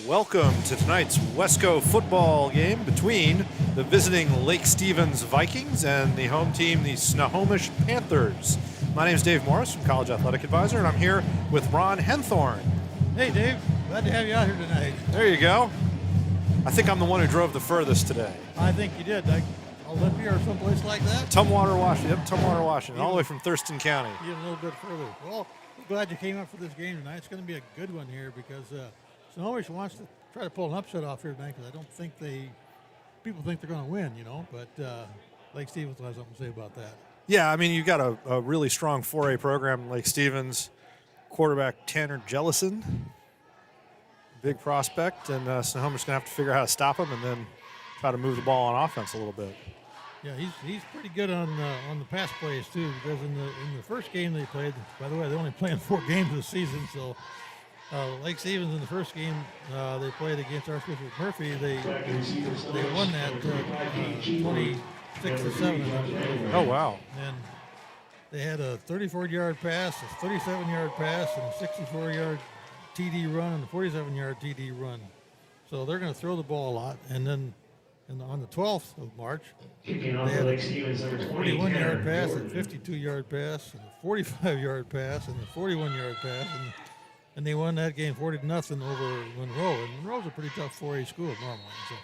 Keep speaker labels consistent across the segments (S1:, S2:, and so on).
S1: Welcome to tonight's WESCO football game between the visiting Lake Stevens Vikings and the home team, the Snohomish Panthers. My name is Dave Morris from College Athletic Advisor, and I'm here with Ron Henthorn.
S2: Hey, Dave. Glad to have you out here tonight.
S1: There you go. I think I'm the one who drove the furthest today.
S2: I think you did. Olympia or someplace like that?
S1: Tumwater, Washington. Yep, Tumwater, Washington, all the way from Thurston County.
S2: Even a little bit further. Well, I'm glad you came up for this game tonight. It's going to be a good one here because Snohomish wants to try to pull an upset off here tonight because I don't think people think they're going to win, but Lake Stevens will have something to say about that.
S1: Yeah, I mean, you've got a really strong 4A program in Lake Stevens. Quarterback Tanner Jellison, big prospect, and Snohomish is going to have to figure out how to stop him and then try to move the ball on offense a little bit.
S2: Yeah, he's pretty good on the pass plays too. Because in the first game they played, by the way, they're only playing 4 games this season. So Lake Stevens in the first game they played against Archbishop Murphy. They won that 26-7.
S1: Oh wow!
S2: And they had a 34-yard pass, a 37-yard pass, and a 64-yard TD run, and a 47-yard TD run. So they're going to throw the ball a lot, and then. And on the 12th of March, they had a 41-yard pass, a 52-yard pass, and a 45-yard pass, and a 41-yard pass, and they won that game 40-0 over Monroe. And Monroe's a pretty tough 4A school normally. So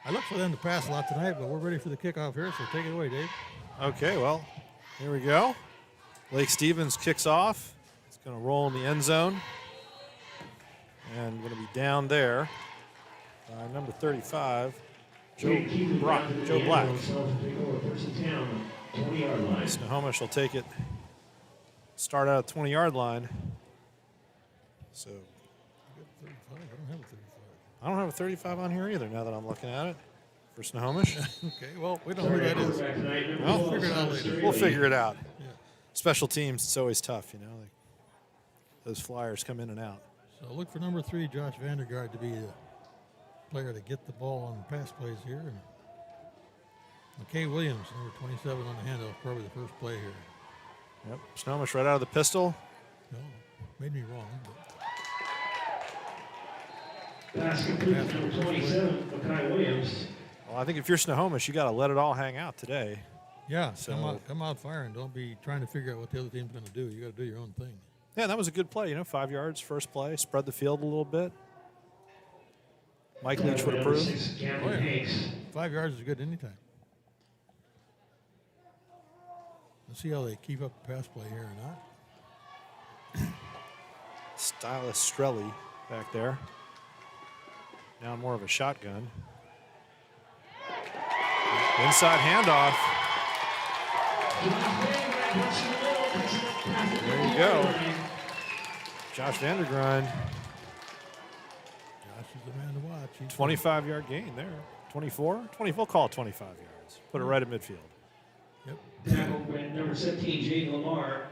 S2: I look for them to pass a lot tonight, but we're ready for the kickoff here, so take it away, Dave.
S1: Okay, well, here we go. Lake Stevens kicks off. It's going to roll in the end zone. And going to be down there by number 35. Joe Black. Snohomish will take it, start out at the 20-yard line. So I don't have a 35 on here either now that I'm looking at it for Snohomish.
S2: Okay, well, we don't know who that is.
S1: Well,
S2: We'll figure it out later.
S1: We'll figure it out.
S2: Yeah.
S1: Special teams, it's always tough, those flyers come in and out.
S2: So look for number 3, Josh Vandergaard, to be the player to get the ball on the pass plays here. And McKay Williams, number 27 on the handoff, probably the first play here.
S1: Yep, Snohomish right out of the pistol.
S2: No, made me wrong.
S3: Pass complete to number 27, McKay Williams.
S1: Well, I think if you're Snohomish, you got to let it all hang out today.
S2: Yeah,
S1: So-
S2: come out firing. Don't be trying to figure out what the other team's going to do. You got to do your own thing.
S1: Yeah, that was a good play, 5 yards, first play, spread the field a little bit. Mike Leach would approve.
S3: 6, Cameron
S2: Oh, yeah.
S3: Hanks.
S2: 5 yards is good anytime. Let's see how they keep up the pass play here or not.
S1: Stylus Strelly back there. Now more of a shotgun. Inside handoff. There you go. Josh Vandergrind,
S2: Josh is the man to watch. He's
S1: 25-yard gain there. 24? We'll call it 25 yards. Put it right at midfield.
S2: Yep.
S3: Tackle number 17, Jay Lamar.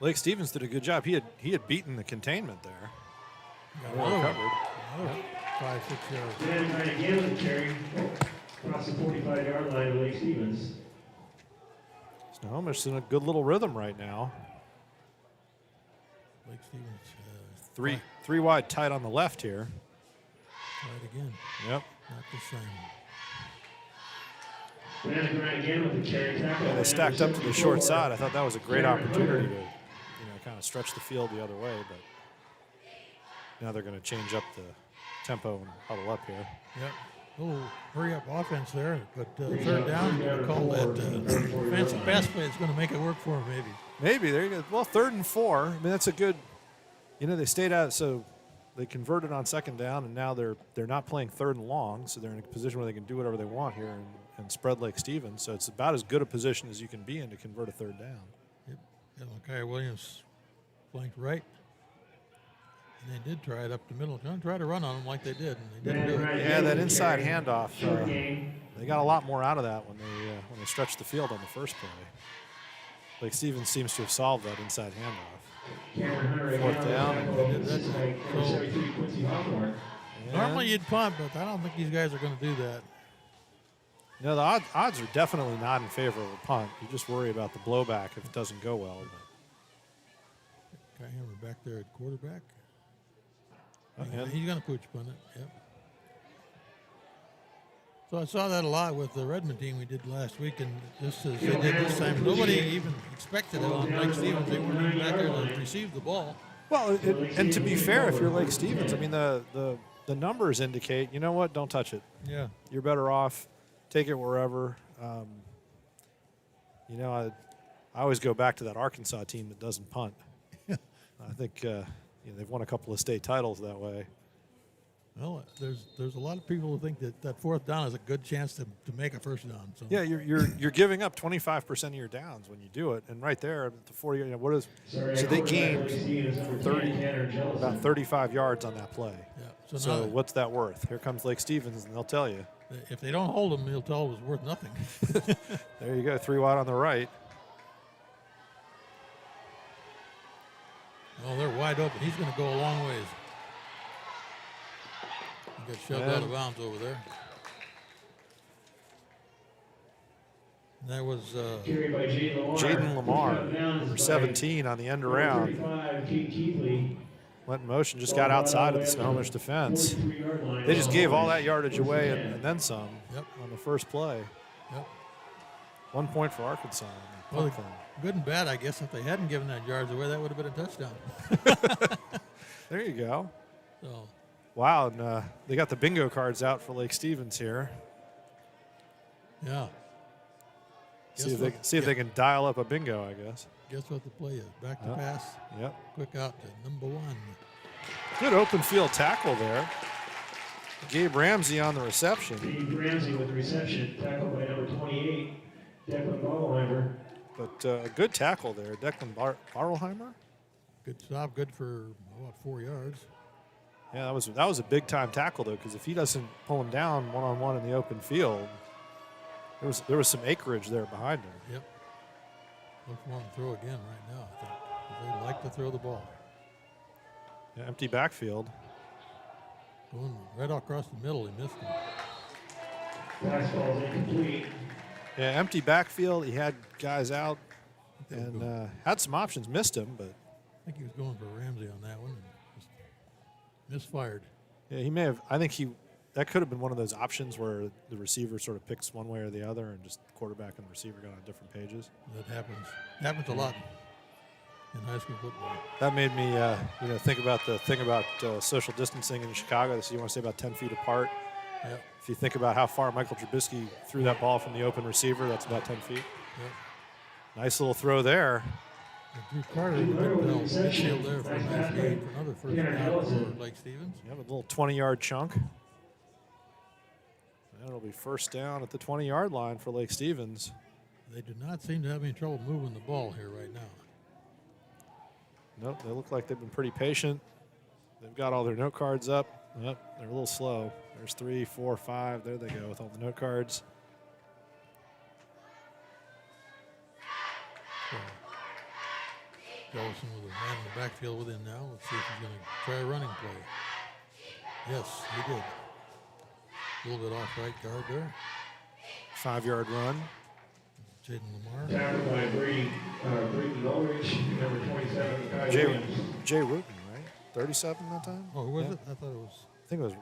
S1: Lake Stevens did a good job. He had beaten the containment there.
S2: Got
S1: Well
S2: another
S1: covered.
S2: one. Another 5-6 yards.
S3: Then right again with the carry. Across the 45-yard line of Lake Stevens.
S1: Snohomish in a good little rhythm right now.
S2: Lake Stevens.
S1: Three wide tight on the left here.
S2: Right again.
S1: Yep.
S2: Not the same.
S3: Then right again with the carry. Tackle.
S1: Yeah, they stacked up to the short side. I thought that was a great opportunity to, kind of stretch the field the other way. But now they're going to change up the tempo and huddle up here.
S2: Yep. A little hurry-up offense there, but third down, you're going to call that fancy pass play. It's going to make it work for them, maybe.
S1: Maybe. There you go. Well, 3rd and 4. I mean, that's a good, they stayed out, so they converted on 2nd down, and now they're not playing 3rd and long, so they're in a position where they can do whatever they want here and spread Lake Stevens. So it's about as good a position as you can be in to convert a 3rd down.
S2: Yep. And McKay Williams flanked right. And they did try it up the middle. Don't try to run on them like they did, and they didn't do it.
S1: Yeah, that inside handoff, they got a lot more out of that when they stretched the field on the first play. Lake Stevens seems to have solved that inside handoff. 4th down.
S2: They did that. So, normally you'd punt, but I don't think these guys are going to do that.
S1: No, the odds are definitely not in favor of a punt. You just worry about the blowback if it doesn't go well.
S2: Hammer back there at quarterback.
S1: And
S2: He's going to pooch punt it. Yep. So I saw that a lot with the Redmond team we did last week, and just as they did this time, nobody even expected it on Lake Stevens. They weren't even back there to receive the ball.
S1: well, and to be fair, if you're Lake Stevens, I mean the numbers indicate, you know what, don't touch it.
S2: Yeah.
S1: You're better off, take it wherever. You know, I always go back to that Arkansas team that doesn't punt. I think you know, they've won a couple of state titles that way.
S2: Well, there's a lot of people who think that fourth down is a good chance to make a first down. So
S1: Yeah, you're giving up 25% of your downs when you do it, and right there at the 40. You know, what is? So they gained 35 yards on that play.
S2: Yeah.
S1: So
S2: now,
S1: what's that worth? Here comes Lake Stevens, and they'll tell you.
S2: if they don't hold him, he'll tell it was worth nothing.
S1: There you go, 3 wide on the right.
S2: Oh, they're wide open. He's going to go a long ways. He got shoved out of bounds over there. And that was
S1: Jaden Lamar, number 17 on the end around. Went in motion, just got outside of the Snohomish defense. They just gave all that yardage away and then some on the first play.
S2: Yep.
S1: 1 point for Arkansas.
S2: Well, good and bad, I guess. If they hadn't given that yards away, that would have been a touchdown.
S1: There you go.
S2: So,
S1: Wow, and they got the bingo cards out for Lake Stevens here.
S2: yeah.
S1: See if they can dial up a bingo, I guess.
S2: Guess what the play is? Back to pass.
S1: Yep.
S2: Quick out to number 1.
S1: Good open field tackle there. Gabe Ramsey on the reception.
S3: Gabe Ramsey with the reception, tackled by number 28, Declan Ballheimer.
S1: But a good tackle there, Declan Barlheimer.
S2: Good stop. Good for, 4 yards.
S1: Yeah, that was a big time tackle though, because if he doesn't pull him down one-on-one in the open field, there was some acreage there behind him.
S2: Yep. Looks want to throw again right now, I think. They like to throw the ball.
S1: Yeah, empty backfield.
S2: Going right across the middle, he missed him.
S3: Pass ball is incomplete.
S1: Yeah, empty backfield. He had guys out and had some options. Missed him, but
S2: I think he was going for Ramsey on that one. And just misfired.
S1: yeah, he may have. I think that could have been one of those options where the receiver sort of picks one way or the other, and just quarterback and the receiver got on different pages.
S2: That happens. Happens a lot in high school football.
S1: That made me, think about the thing about social distancing in Chicago. So you want to stay about 10 feet apart.
S2: Yep.
S1: If you think about how far Michael Trubisky threw that ball from the open receiver, that's about 10 feet.
S2: Yep.
S1: Nice little throw there.
S2: Drew Carter with the midfield there for a nice gain for another first down for Lake Stevens.
S1: You have a little 20-yard chunk. And it'll be first down at the 20-yard line for Lake Stevens.
S2: They do not seem to have any trouble moving the ball here right now.
S1: Nope, they look like they've been pretty patient. They've got all their note cards up. Yep, they're a little slow. There's 3, 4, 5. There they go with all the note cards.
S2: So, Jellison with a man in the backfield with him now. Let's see if he's going to try a running play. Yes, he did. A little bit off right guard there.
S1: 5-yard run.
S2: Jaden Lamar.
S3: Tackled by Brady Ulrich, number 27, Kai Williams.
S1: Jay Rutten, right? 37 that time?
S2: Oh, who was
S1: Yeah.
S2: it? I thought it was.
S1: I think it was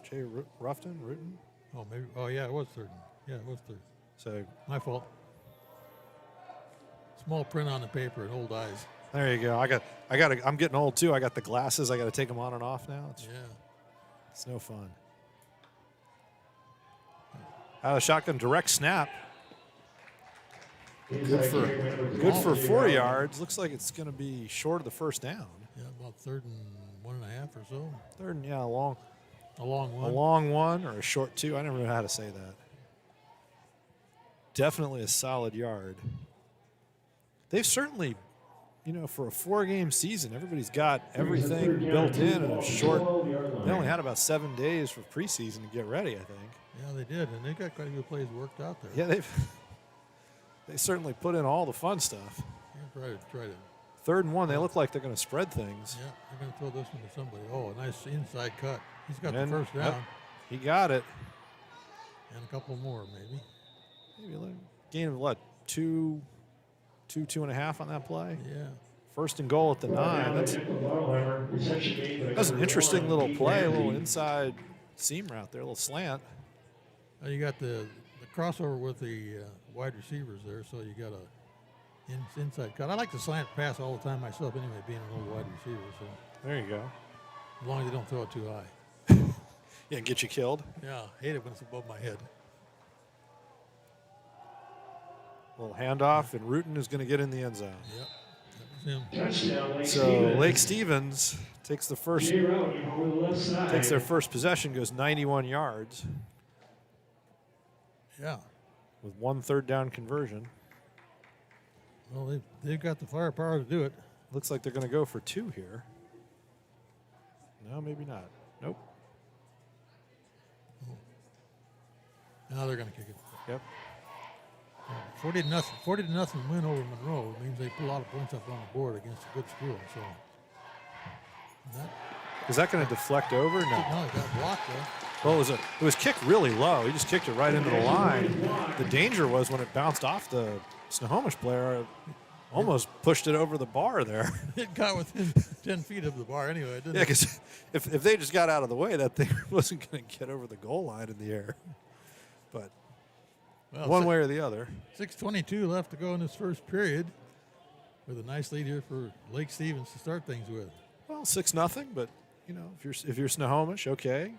S1: Jay Rutten.
S2: Oh, maybe. Oh, yeah, it was third. Yeah, it was third.
S1: So
S2: My fault. Small print on the paper and old eyes.
S1: there you go. I'm getting old too. I got the glasses. I got to take them on and off now. It's no fun. Shotgun direct snap. Good for 4 yards. Looks like it's going to be short of the first down.
S2: Yeah, about 3rd and 1.5 or so.
S1: Third and a long
S2: one.
S1: A long one or a short 2. I never know how to say that. Definitely a solid yard. They've certainly, for a 4-game season, everybody's got everything built in a short. They only had about 7 days for preseason to get ready, I think.
S2: Yeah, they did, and they got quite a few plays worked out there.
S1: Yeah, they certainly put in all the fun stuff.
S2: Yeah, try to.
S1: 3rd and 1, they look like they're going to spread things.
S2: Yeah, they're going to throw this one to somebody. Oh, a nice inside cut. He's got
S1: And,
S2: the first down.
S1: yep, he got it.
S2: And a couple more, maybe.
S1: Maybe a gain of what, 2.5 on that play?
S2: Yeah.
S1: First and goal at the 9. That's an interesting little play, a little inside seam route there, a little slant.
S2: You got the crossover with the wide receivers there, so you got a inside cut. I like the slant pass all the time myself anyway, being an old wide receiver. So
S1: There you go.
S2: as long as they don't throw it too high.
S1: Yeah, and get you killed.
S2: Yeah, I hate it when it's above my head.
S1: Little handoff, and Rutan is going to get in the end zone.
S2: Yep, that was him.
S3: Touchdown, Lake
S1: So
S3: Stevens.
S1: Lake Stevens takes the first,
S3: Zero, over the left side.
S1: takes their first possession, goes 91 yards
S2: Yeah.
S1: with 1 third-down conversion.
S2: Well, they've got the firepower to do it.
S1: Looks like they're going to go for 2 here. No, maybe not. Nope.
S2: Now they're going to kick it.
S1: Yep.
S2: 40-0 win over Monroe means they put a lot of points up on the board against a good school. So
S1: Is that going to deflect over? No.
S2: no, it got blocked though.
S1: Well, it was kicked really low. He just kicked it right into the line. The danger was when it bounced off the Snohomish player, it almost pushed it over the bar there.
S2: It got within 10 feet of the bar anyway, didn't
S1: Yeah,
S2: it?
S1: because if they just got out of the way, that thing wasn't going to get over the goal line in the air. But
S2: Well,
S1: one way or the other.
S2: 6:22 left to go in this first period, with a nice lead here for Lake Stevens to start things with.
S1: Well, 6-0, but you know, if you're Snohomish, okay.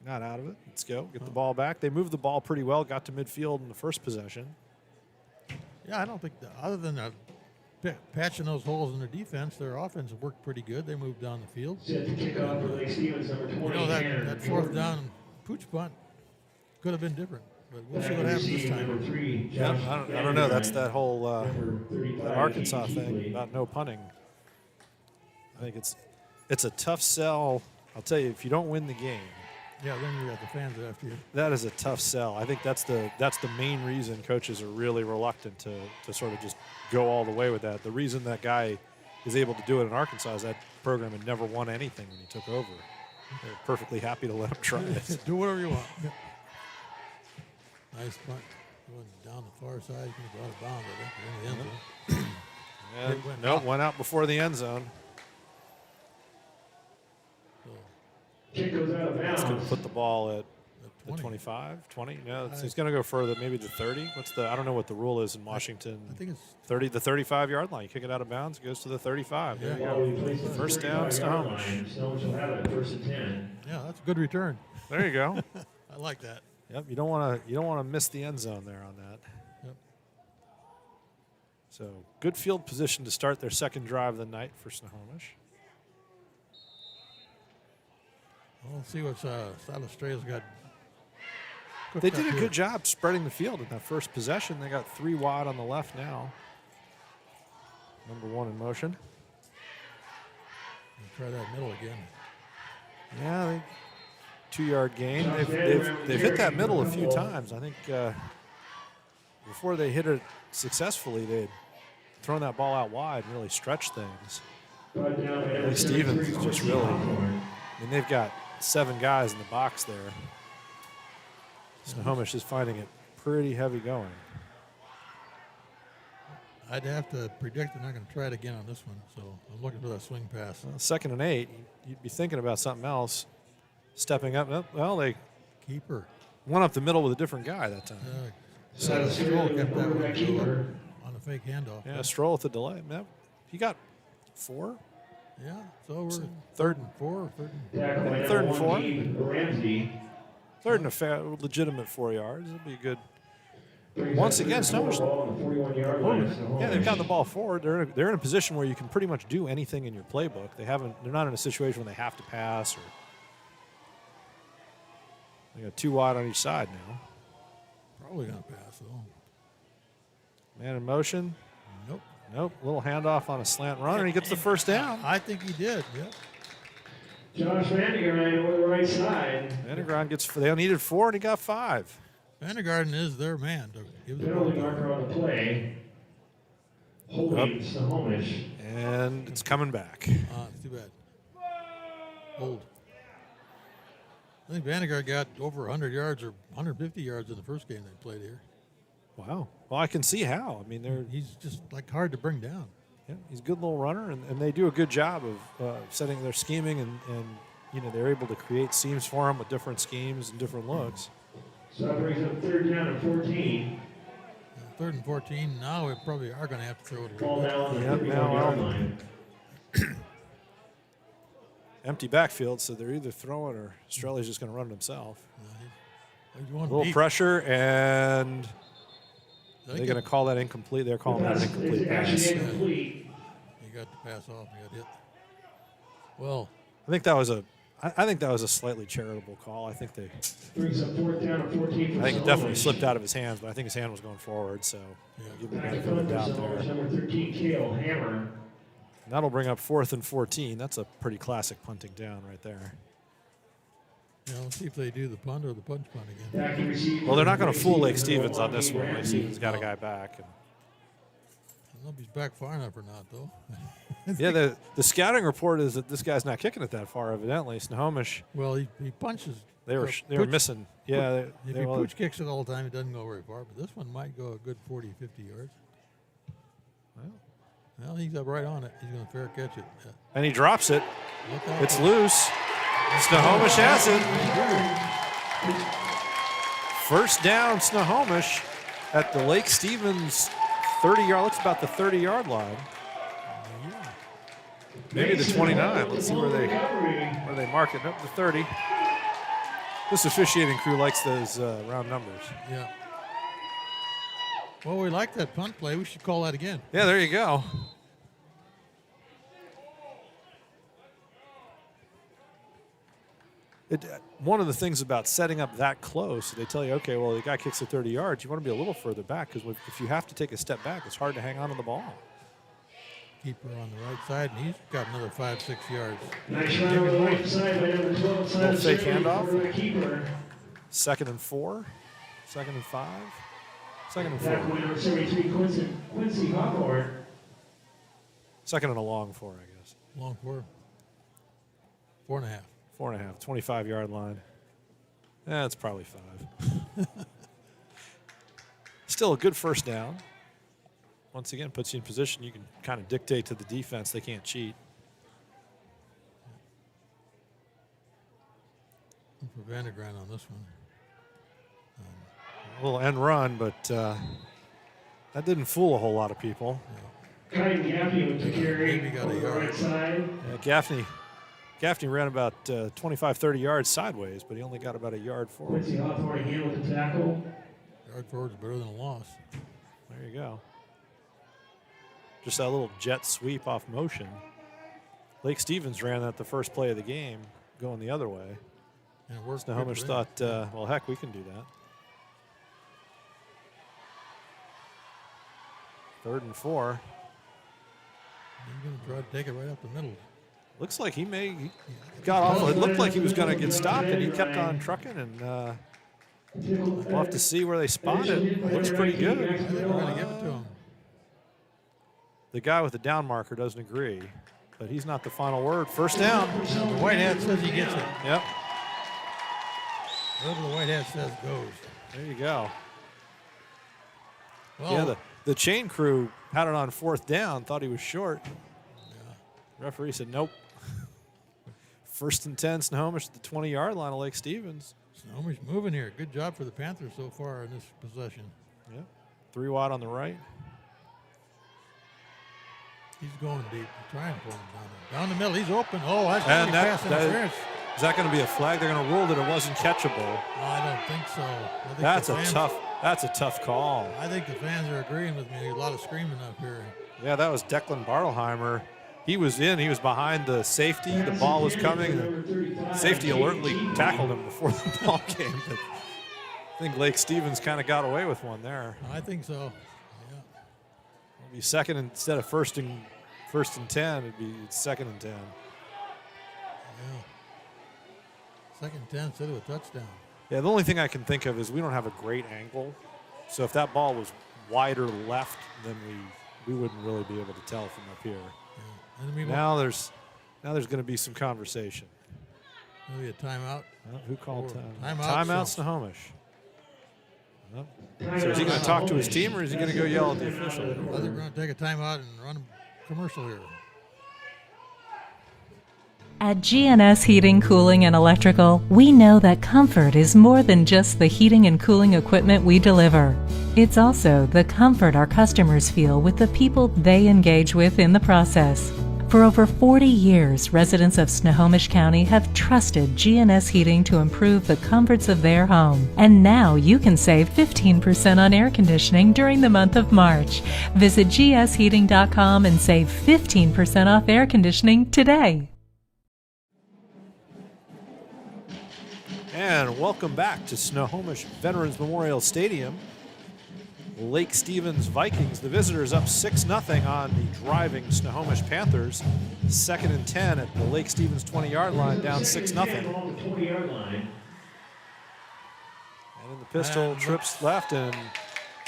S1: Not out of it. Let's go. Get the ball back. They moved the ball pretty well. Got to midfield in the first possession.
S2: Yeah, I don't think other than patching those holes in their defense, their offense worked pretty good. They moved down the field.
S3: Set to kick off for Lake Stevens, number 20.
S2: You know, that fourth down pooch punt could have been different, but we'll see what happens this
S3: Number
S2: time.
S3: 3,
S1: Yeah,
S3: Josh
S1: I don't know. That's that whole
S3: Number 35,
S1: that Arkansas
S3: Keith
S1: thing
S3: Lee.
S1: about no punting. I think it's a tough sell. I'll tell you, if you don't win the game,
S2: Yeah, then you got the fans after you.
S1: that is a tough sell. I think that's the main reason coaches are really reluctant to sort of just go all the way with that. The reason that guy is able to do it in Arkansas is that program had never won anything when he took over. They're perfectly happy to let him try it.
S2: Do whatever you want. Yep. Nice punt. Going down the far side, you can go out of bounds, I think, in the end zone.
S1: And
S2: It went
S1: nope,
S2: out.
S1: went out before the end zone.
S2: So,
S3: Kick goes out of
S1: It's going to
S3: bounds.
S1: put the ball at
S2: the
S1: the
S2: 20.
S1: 25, 20. No, he's going to go further, maybe the 30. I don't know what the rule is in Washington.
S2: I think it's
S1: 30, the 35-yard line. You kick it out of bounds, it goes to the 35. There you
S3: Ball
S1: go.
S3: will be placed at the
S1: First down,
S3: 35-yard
S1: Snohomish.
S3: line. Snohomish will have it at 1st and 10.
S2: yeah, that's a good return.
S1: There you go.
S2: I like that.
S1: Yep, you don't want to miss the end zone there on that.
S2: Yep.
S1: So good field position to start their second drive of the night for Snohomish.
S2: Well, let's see what South Australia's got. cooked
S1: They
S2: up
S1: did a
S2: here.
S1: good job spreading the field in that first possession. They got 3 wide on the left now. Number 1 in motion.
S2: Try that middle again.
S1: Yeah, 2-yard gain. They've hit that middle a few times. I think before they hit it successfully, they had thrown that ball out wide and really stretched things.
S3: Brought down by number
S1: Lake Stevens
S3: 33,
S1: is just
S3: Austin
S1: really.
S3: Hawthorne.
S1: I mean, they've got 7 guys in the box there. Snohomish is finding it pretty heavy going.
S2: I'd have to predict they're not going to try it again on this one, so I'm looking for that swing pass.
S1: Well, 2nd and 8, you'd be thinking about something else. Stepping up. Well, they
S2: Keeper.
S1: went up the middle with a different guy that time.
S3: South
S2: Stroll
S3: Australia,
S2: kept that
S3: quarterback
S2: one
S3: keeper.
S2: on a fake handoff.
S1: Yeah, Stroll at the delay. Yep. He got 4.
S2: Yeah, so we're
S1: Third
S2: and 4, third and
S3: Tackle by
S1: Third
S3: number
S1: and 4.
S3: 1, Keith Ramsey.
S1: Third and a legitimate 4 yards. It'll be a good.
S3: Brings
S1: Once
S3: up
S1: again,
S3: third and
S1: Snohomish.
S3: ball on the 41-yard line of Snohomish.
S1: Yeah, they've gotten the ball forward. They're in a position where you can pretty much do anything in your playbook. They're not in a situation where they have to pass or. They got 2 wide on each side now.
S2: probably going to pass, though.
S1: Man in motion.
S2: Nope.
S1: Nope. Little handoff on a slant run, and he gets the first down.
S2: I think he did, yep.
S3: Josh Vandergren over the right side.
S1: Vandergren gets. They needed 4, and he got 5.
S2: Vandergarden is their man to give the ball
S3: Penalty
S2: to.
S3: marker on the play. Holding Snohomish.
S1: And it's coming back.
S2: It's too bad. Hold. I think Vandergaard got over 100 yards or 150 yards in the first game they played here.
S1: Wow. Well, I can see how. I mean,
S2: He's just like hard to bring down.
S1: Yeah, he's a good little runner, and they do a good job of setting their scheming, and they're able to create seams for him with different schemes and different looks.
S3: So that brings up 3rd down and 14.
S2: 3rd and 14. Now we probably are going to have to throw it a
S3: Ball
S2: little
S3: now on the
S1: Yep,
S3: 31-yard line.
S1: Empty backfield, so they're either throwing or Strelli's just going to run it himself.
S2: He's
S1: A
S2: going
S1: little
S2: deep.
S1: pressure, and
S2: Did I
S1: they're
S2: get-
S1: going to call that incomplete. They're calling that an incomplete
S3: It's actually
S1: pass.
S3: incomplete.
S2: He got the pass off. He got hit. Well,
S1: I think that was a slightly charitable call. I think
S3: Brings up 4th down and 14 for
S1: it definitely
S3: Snohomish.
S1: slipped out of his hands, but I think his hand was going forward, so give him the
S3: Back to
S1: benefit of the
S3: punt for
S1: doubt
S3: Snohomish,
S1: there.
S3: number 13, Kale Hammer.
S1: That'll bring up 4th and 14. That's a pretty classic punting down right there.
S2: let's see if they do the punt or the punch punt again.
S3: Back to receive.
S1: Well, they're not going to fool Lake
S3: Stevens,
S1: Stevens on this one.
S3: number
S1: Lake
S3: 1,
S1: Stevens got a guy back. And
S2: I don't know if he's back far enough or not, though.
S1: yeah, the scouting report is that this guy's not kicking it that far, evidently. Snohomish,
S2: Well, he punches.
S1: they were
S2: Pooch-
S1: missing. Yeah,
S2: If
S1: they
S2: he
S1: well,
S2: pooch kicks it all the time, it doesn't go very far. But this one might go a good 40, 50 yards. Well, he's up right on it. He's going to fair catch it.
S1: and he drops it.
S2: Look out.
S1: It's loose. Snohomish has it. First down, Snohomish at the Lake Stevens 30-yard. Looks about the 30-yard line. Maybe the 29. Let's see where they mark it. Nope, the 30. This officiating crew likes those round numbers.
S2: Yeah. Well, we like that punt play. We should call that again.
S1: Yeah, there you go. One of the things about setting up that close, they tell you, okay, well, the guy kicks it 30 yards. You want to be a little further back because if you have to take a step back, it's hard to hang on to the ball.
S2: Keeper on the right side, and he's got another 5, 6 yards.
S3: Nice run over the right side by number 12, Simon
S1: Little fake
S3: Sterling,
S1: handoff.
S3: quarterback keeper.
S1: 2nd and 4, 2nd and 5, 2nd and
S3: Back
S1: 4,
S3: by number 73, Quincy Hawthorne.
S1: 2nd and a long 4, I guess.
S2: Long 4. 4.5.
S1: 4.5, 25-yard line. That's probably 5. Still a good first down. Once again, puts you in position. You can kind of dictate to the defense. They can't cheat.
S2: For Vandergrant on this one.
S1: A little end run, but that didn't fool a whole lot of people.
S3: Kyle Gaffney with the carry
S2: Maybe got a
S3: over the
S2: yard.
S3: right side.
S1: Gaffney ran about 25, 30 yards sideways, but he only got about a yard forward.
S3: Quincy Hawthorne again with the tackle.
S2: Yard forward's better than a loss.
S1: There you go. Just that little jet sweep off motion. Lake Stevens ran that the first play of the game, going the other way.
S2: And it worked.
S1: Snohomish
S2: good for them.
S1: thought, well, heck, we can do that. 3rd and 4.
S2: He's going to try to take it right up the middle.
S1: Looks like he got off. It looked like he was going to get stopped, and he kept on trucking. And we'll have to see where they spot it. Looks pretty
S2: I think
S1: good.
S2: we're going to give it to him.
S1: The guy with the down marker doesn't agree, but he's not the final word. First down.
S2: The white hat says he gets it.
S1: Yep.
S2: Whatever the white hat says goes.
S1: There you go.
S2: Well,
S1: Yeah, the chain crew had it on 4th down, thought he was short. Referee said nope. 1st and 10, Snohomish at the 20-yard line of Lake Stevens.
S2: Snohomish moving here. Good job for the Panthers so far in this possession.
S1: Yep. 3 wide on the right.
S2: He's going deep. He's trying to pull him down the middle. He's open. Oh, that's
S1: And
S2: really pass interference.
S1: is that going to be a flag? They're going to rule that it wasn't catchable.
S2: No, I don't think so. I think
S1: That's a tough call.
S2: I think the fans are agreeing with me. There's a lot of screaming up here.
S1: Yeah, that was Declan Bartleheimer. He was in. He was behind the safety. The ball was coming. The safety alertly tackled him before the ball came. But I think Lake Stevens kind of got away with one there.
S2: I think so. Yeah.
S1: It'll be second instead of first and 10. It'd be 2nd and 10.
S2: Yeah. 2nd and 10 instead of a touchdown.
S1: Yeah, the only thing I can think of is we don't have a great angle. So if that ball was wider left, then we wouldn't really be able to tell from up here.
S2: Yeah. And we
S1: Now there's going to be some conversation.
S2: maybe a timeout.
S1: Who called time?
S2: Timeout,
S1: Timeout Snohomish. So is he going to talk to his team, or is he going to go yell at the official?
S2: Well, they're going to take a timeout and run commercial here.
S4: At GNS Heating, Cooling, and Electrical, we know that comfort is more than just the heating and cooling equipment we deliver. It's also the comfort our customers feel with the people they engage with in the process. For over 40 years, residents of Snohomish County have trusted GNS Heating to improve the comforts of their home. And now you can save 15% on air conditioning during the month of March. Visit gsheating.com and save 15% off air conditioning today.
S1: And welcome back to Snohomish Veterans Memorial Stadium. Lake Stevens Vikings, the visitors, up 6-0 on the driving Snohomish Panthers. 2nd and 10 at the Lake Stevens 20-yard line, down 6-0.
S3: Along the 20-yard line.
S1: And in the pistol, trips left, and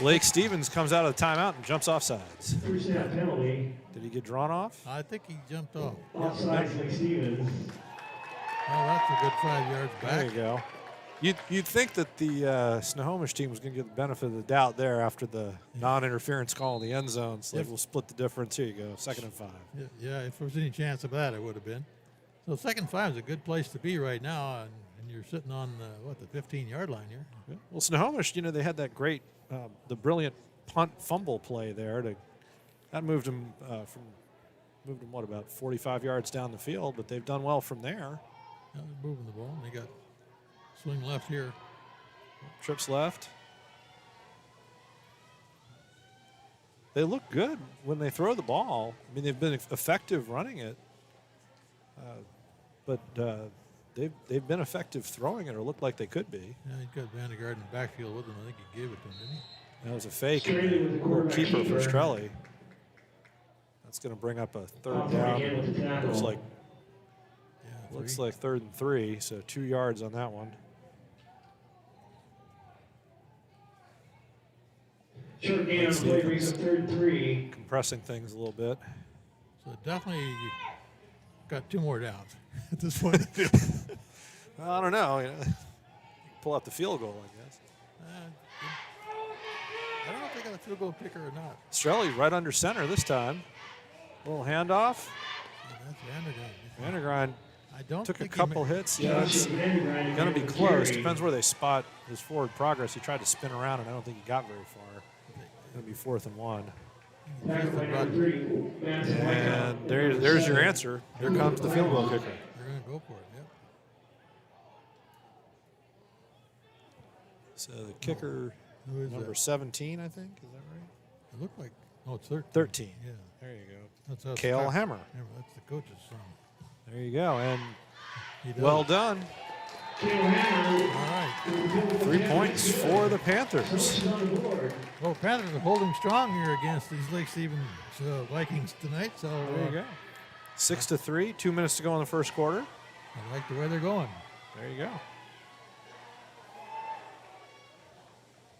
S1: Lake Stevens comes out of the timeout and jumps off sides.
S3: First down penalty.
S1: Did he get drawn off?
S2: I think he jumped off.
S3: Offsides, Lake Stevens.
S2: Oh, that's a good 5 yards back.
S1: There you go. You'd think that the Snohomish team was going to get the benefit of the doubt there after the non-interference call in the end zone. So we'll split the difference. Here you go, 2nd and 5.
S2: Yeah, if there was any chance of that, it would have been. So 2nd and 5 is a good place to be right now, and you're sitting on, the 15-yard line here.
S1: Yeah. Well, Snohomish, they had that great, the brilliant punt fumble play there. That moved them about 45 yards down the field, but they've done well from there.
S2: Yeah, they're moving the ball. They got swing left here.
S1: Trips left. They look good when they throw the ball. I mean, they've been effective running it, but they've been effective throwing it, or look like they could be.
S2: Yeah, he's got Vandergaard in the backfield with him. I think he gave it to him, didn't he?
S1: That was a fake. Keeper for Strelly. That's going to bring up a 3rd down. Looks like 3rd and 3, so 2 yards on that one.
S3: Short gain on play brings up 3rd and 3.
S1: Compressing things a little bit.
S2: So definitely got 2 more downs at this point.
S1: Well, I don't know. Pull out the field goal, I guess.
S2: I don't know if they got a field goal kicker or not.
S1: Strelly right under center this time. Little handoff.
S2: Yeah, that's Vandergaard.
S1: Vandergrind took a
S2: think
S1: couple hits. Yeah, it's going to be close. Depends where they spot his forward progress. He tried to spin around, and I don't think he got very far. Going to be 4th and 1. And there's your answer. Here comes the field goal kicker.
S2: They're going to go for it, yep.
S1: So the kicker, number 17, I think. Is that right?
S2: It looked like, it's 13.
S1: 13.
S2: Yeah.
S1: There you go.
S2: That's
S1: Cale Hammer.
S2: That's the coach's son.
S1: There you go. And well done.
S2: All right.
S1: 3 points for the Panthers.
S2: Well, Panthers are holding strong here against these Lake Stevens Vikings tonight. So
S1: there you go. 6-3, 2 minutes to go in the first quarter.
S2: I like the way they're going.
S1: There you go.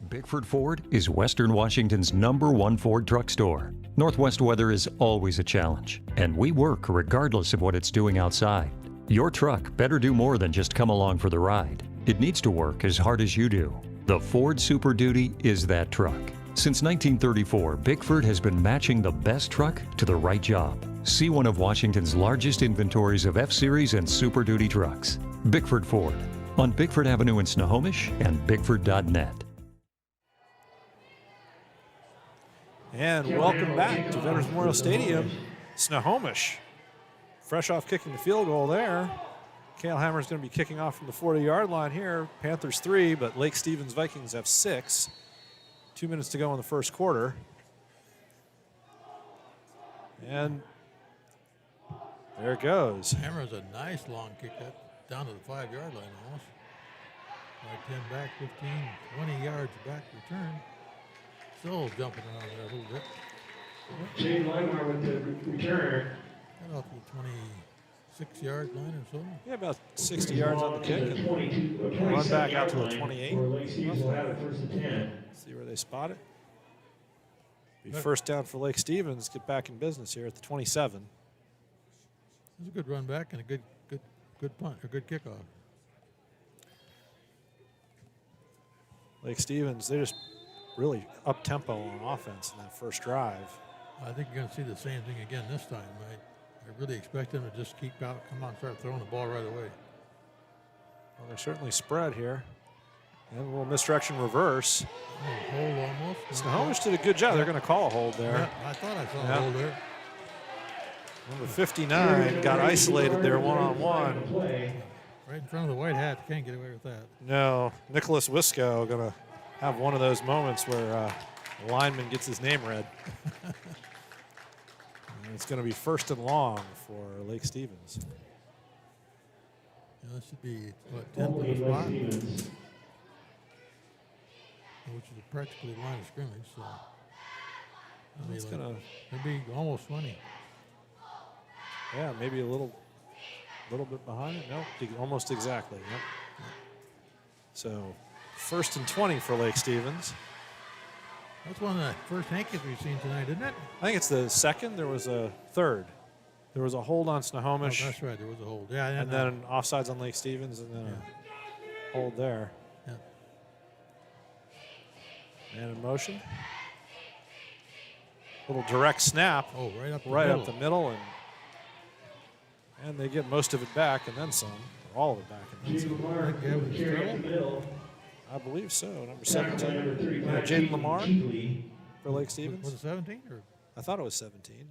S5: Bickford Ford is Western Washington's #1 Ford truck store. Northwest weather is always a challenge, and we work regardless of what it's doing outside. Your truck better do more than just come along for the ride. It needs to work as hard as you do. The Ford Super Duty is that truck. Since 1934, Bickford has been matching the best truck to the right job. See one of Washington's largest inventories of F-Series and Super Duty trucks. Bickford Ford, on Bickford Avenue in Snohomish and Bickford.net.
S1: And welcome back to Veterans Memorial Stadium. Snohomish, fresh off kicking the field goal there. Cale Hammer is going to be kicking off from the 40-yard line here. Panthers 3, but Lake Stevens Vikings have 6. 2 minutes to go in the first quarter. And there it goes.
S2: Hammer's a nice long kick that down to the 5-yard line almost. Like 10 back, 15, 20 yards back return. Still jumping around there a little bit.
S3: Shane Weimar with the return.
S2: Got off the 26-yard line or so.
S1: Yeah, about 60 yards on the kick. And
S3: 22,
S1: run back out to the 28.
S3: Or Lake Stevens will have it 1st and 10.
S1: See where they spot it. Be first down for Lake Stevens. Get back in business here at the 27.
S2: It was a good run back and a good punt, a good kickoff.
S1: Lake Stevens, they just really up-tempo on offense in that first drive.
S2: I think you're going to see the same thing again this time. I really expect them to just come out and start throwing the ball right away.
S1: Well, they're certainly spread here. And a little misdirection reverse.
S2: Oh, hold almost.
S1: Snohomish did a good job. They're going to call a hold there.
S2: Yeah, I thought I saw a hold there.
S1: Number 59 got isolated there one-on-one.
S2: Right in front of the white hat. You can't get away with that.
S1: No, Nicholas WESCO going to have one of those moments where the lineman gets his name read. And it's going to be first and long for Lake Stevens.
S2: Yeah, that should be, what, 10 for the spot? Which is practically line of scrimmage, so
S1: It's
S2: it'll be almost 20.
S1: Yeah, maybe a little bit behind it. No, almost exactly. Yep. So first and 20 for Lake Stevens.
S2: That's one of the first hankies we've seen tonight, isn't it?
S1: I think it's the second. There was a third. There was a hold on Snohomish.
S2: Oh, that's right. There was a hold. Yeah,
S1: and then offsides on Lake Stevens, and then a hold there.
S2: Yeah.
S1: Man in motion. Little direct snap.
S2: Oh,
S1: right up the middle, and they get most of it back, and then some. Or all of it back, and then some. I believe so. Number 17. Jaden Lamar for Lake Stevens.
S2: Was it 17? Or?
S1: I thought it was 17.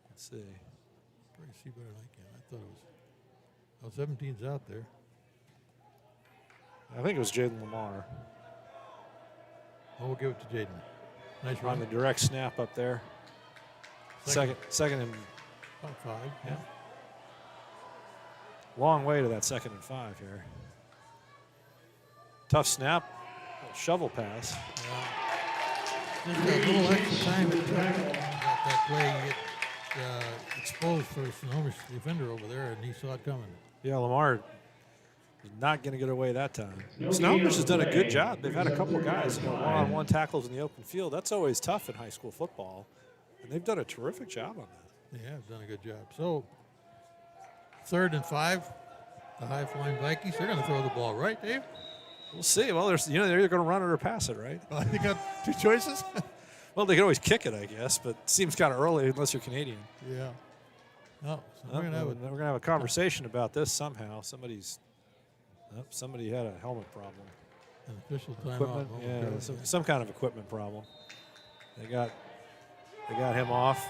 S1: Let's see.
S2: Probably see better than I can. I thought it was. Oh, 17's out there.
S1: I think it was Jaden Lamar.
S2: Oh, we'll give it to Jaden. Nice run.
S1: On the direct snap up there. Second and
S2: about 5. Yeah.
S1: Long way to that 2nd and 5 here. Tough snap. Shovel pass.
S2: Just a little extra time at that play. You get exposed for a Snohomish defender over there, and he saw it coming.
S1: Yeah, Lamar is not going to get away that time. Snohomish has done a good job. They've had a couple guys one-on-one tackles in the open field. That's always tough in high school football, and they've done a terrific job on that.
S2: They have done a good job. So 3rd and 5, the high-flying Vikings. They're going to throw the ball, right, Dave?
S1: We'll see. Well, they're either going to run it or pass it, right?
S2: They got 2 choices.
S1: Well, they can always kick it, I guess, but it seems kind of early unless you're Canadian.
S2: Yeah. No, so
S1: we're going to have a conversation about this somehow. Somebody had a helmet problem.
S2: An official timeout.
S1: Yeah, some kind of equipment problem. They got him off.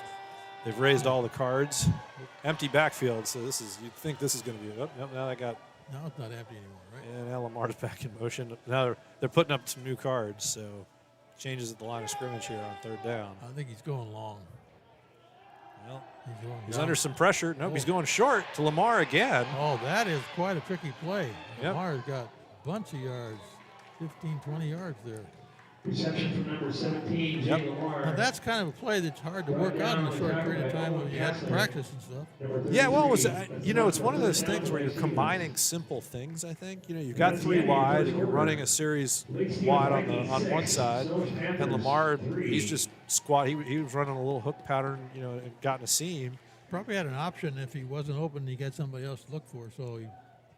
S1: They've raised all the cards. Empty backfield, so you'd think this is going to be now they got.
S2: Now it's not empty anymore, right?
S1: Yeah, now Lamar's back in motion. Now they're putting up some new cards, so changes at the line of scrimmage here on 3rd down.
S2: I think he's going long.
S1: Well,
S2: he's
S1: under some pressure. Nope, he's going short to Lamar again.
S2: Oh, that is quite a tricky play.
S1: Yep.
S2: Lamar's got a bunch of yards, 15, 20 yards there.
S3: Reception from number 17,
S1: Yep.
S3: Lamar.
S2: Now that's kind of a play that's hard to work out in a short period of time when you have to practice and stuff.
S1: Yeah, well, it's one of those things where you're combining simple things, I think. You've got 3 wide, and you're running a series wide on one side. And Lamar, he's just he was running a little hook pattern, and got in a seam.
S2: Probably had an option if he wasn't open, he got somebody else to look for. So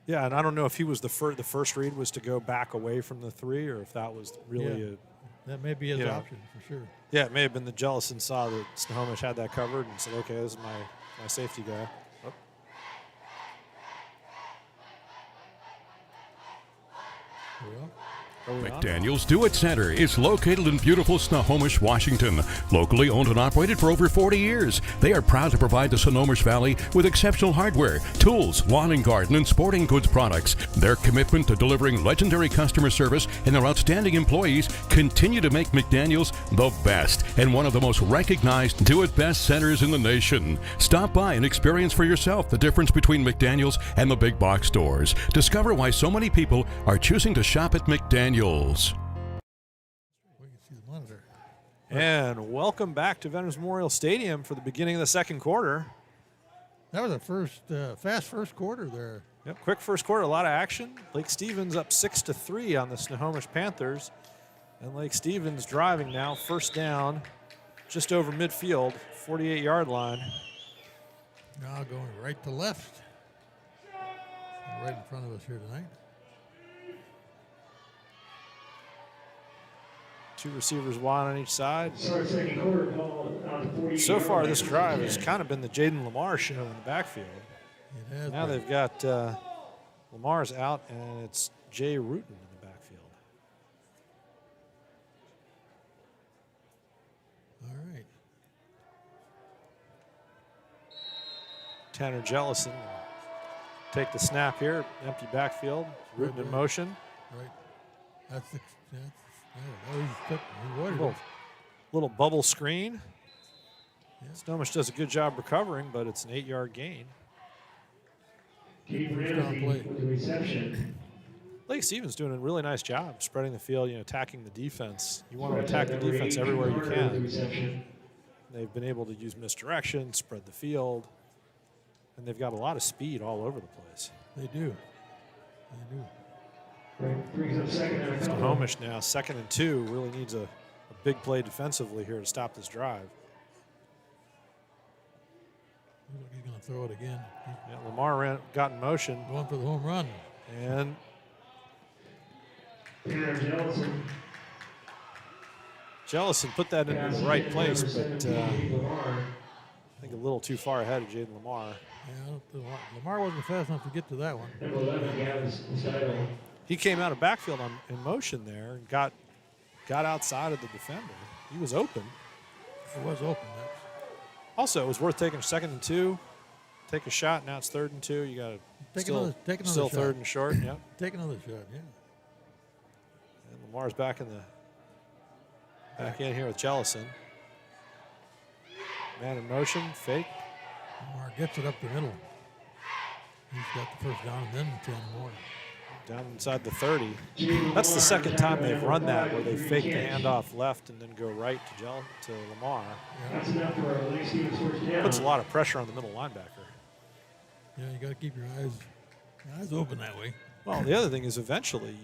S1: yeah, and I don't know if he was the first read was to go back away from the 3, or if that was really
S2: that may be his option for sure.
S1: Yeah, it may have been the Jellison saw that Snohomish had that covered and said, okay, this is my safety guy. Oh.
S6: McDaniel's Do-It Center is located in beautiful Snohomish, Washington. Locally owned and operated for over 40 years, they are proud to provide the Snohomish Valley with exceptional hardware, tools, lawn and garden, and sporting goods products. Their commitment to delivering legendary customer service and their outstanding employees continue to make McDaniel's the best and one of the most recognized do-it-best centers in the nation. Stop by and experience for yourself the difference between McDaniel's and the big box stores. Discover why so many people are choosing to shop at McDaniel's.
S2: We can see the monitor.
S1: And welcome back to Veterans Memorial Stadium for the beginning of the 2nd quarter.
S2: That was a fast first quarter there.
S1: Yep, quick first quarter, a lot of action. Lake Stevens up 6-3 on the Snohomish Panthers. And Lake Stevens driving now, 1st down, just over midfield, 48-yard line.
S2: Now going right to left. Right in front of us here tonight.
S1: 2 receivers wide on each side.
S3: Start second quarter, ball out to 40.
S1: So far, this drive has kind of been the Jaden Lamar show in the backfield.
S2: It has
S1: Now
S2: been.
S1: they've got Lamar's out, and it's Jay Rutan in the backfield.
S2: All right.
S1: Tanner Jellison will take the snap here. Empty backfield. Rutan in motion.
S2: Right. That's he's avoided it.
S1: Little bubble screen.
S2: Yeah.
S1: Snohomish does a good job recovering, but it's an 8-yard gain.
S3: Gabe
S2: First down
S3: Ramsey
S2: play.
S3: with the reception.
S1: Lake Stevens doing a really nice job spreading the field, attacking the defense. You want to attack the defense everywhere you can. They've been able to use misdirection, spread the field, and they've got a lot of speed all over the place.
S2: They do. They do.
S3: Brings up second and a couple.
S1: Snohomish now, 2nd and 2, really needs a big play defensively here to stop this drive.
S2: Looks like he's going to throw it again.
S1: Yeah, Lamar got in motion,
S2: He's going for the home run.
S1: and
S3: Tanner Jellison.
S1: Jellison put that into the right place, but I
S3: 17, Lamar.
S1: think a little too far ahead of Jaden Lamar.
S2: Yeah, I don't think Lamar wasn't fast enough to get to that one.
S3: Number 11, Gavin Stidle.
S1: He came out of backfield in motion there and got outside of the defender. He was open.
S2: It was open.
S1: Also, it was worth taking 2nd and 2. Take a shot. Now it's 3rd and 2. You got to
S2: Take
S1: still
S2: another
S1: still
S2: shot.
S1: 3rd and short. Yep.
S2: Take another shot, yeah.
S1: And Lamar's back in here with Jellison. Man in motion, fake.
S2: Lamar gets it up the middle. He's got the first down and then 10 more.
S1: Down inside the 30. That's the second time they've run that, where they fake the handoff left and then go right to Lamar.
S3: That's enough for a Lake Stevens first down.
S1: Puts a lot of pressure on the middle linebacker.
S2: Yeah, you got to keep your eyes open that way.
S1: Well, the other thing is eventually,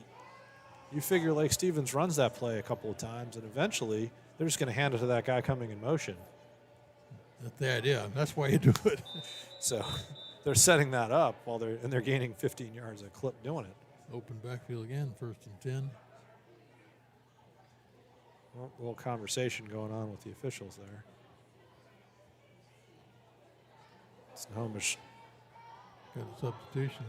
S1: you figure Lake Stevens runs that play a couple of times, and eventually they're just going to hand it to that guy coming in motion.
S2: That's the idea. That's why you do it.
S1: So they're setting that up while they're gaining 15 yards a clip doing it.
S2: Open backfield again, 1st and 10.
S1: Well, a little conversation going on with the officials there. Snohomish
S2: Got a substitution.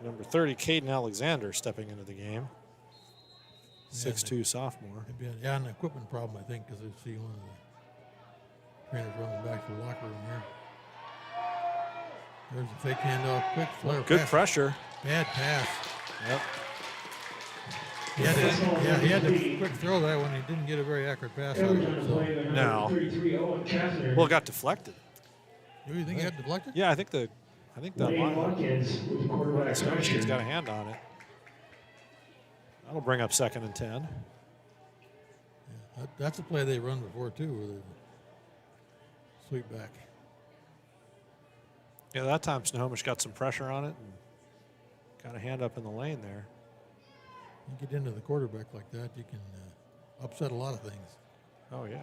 S1: number 30, Caden Alexander, stepping into the game. 6'2" sophomore.
S2: Maybe an equipment problem, I think, because I see one of the trainers running back to the locker room here. There's a fake handoff, quick flare
S1: Good
S2: pass.
S1: pressure.
S2: Bad pass.
S1: Yep.
S2: He had to quick throw that one. He didn't get a very accurate pass out of it. So.
S1: No.
S3: 33, Owen Kessler.
S1: Well, it got deflected.
S2: Do you think he had deflected?
S1: Yeah, I think that
S3: Wayne
S1: line.
S3: Watkins with the quarterback
S1: Snohomish kid's
S3: action.
S1: got a hand on it. That'll bring up 2nd and 10.
S2: That's a play they run before, too, where they sweep back.
S1: Yeah, that time Snohomish got some pressure on it and got a hand up in the lane there.
S2: You get into the quarterback like that, you can upset a lot of things.
S1: Oh, yeah.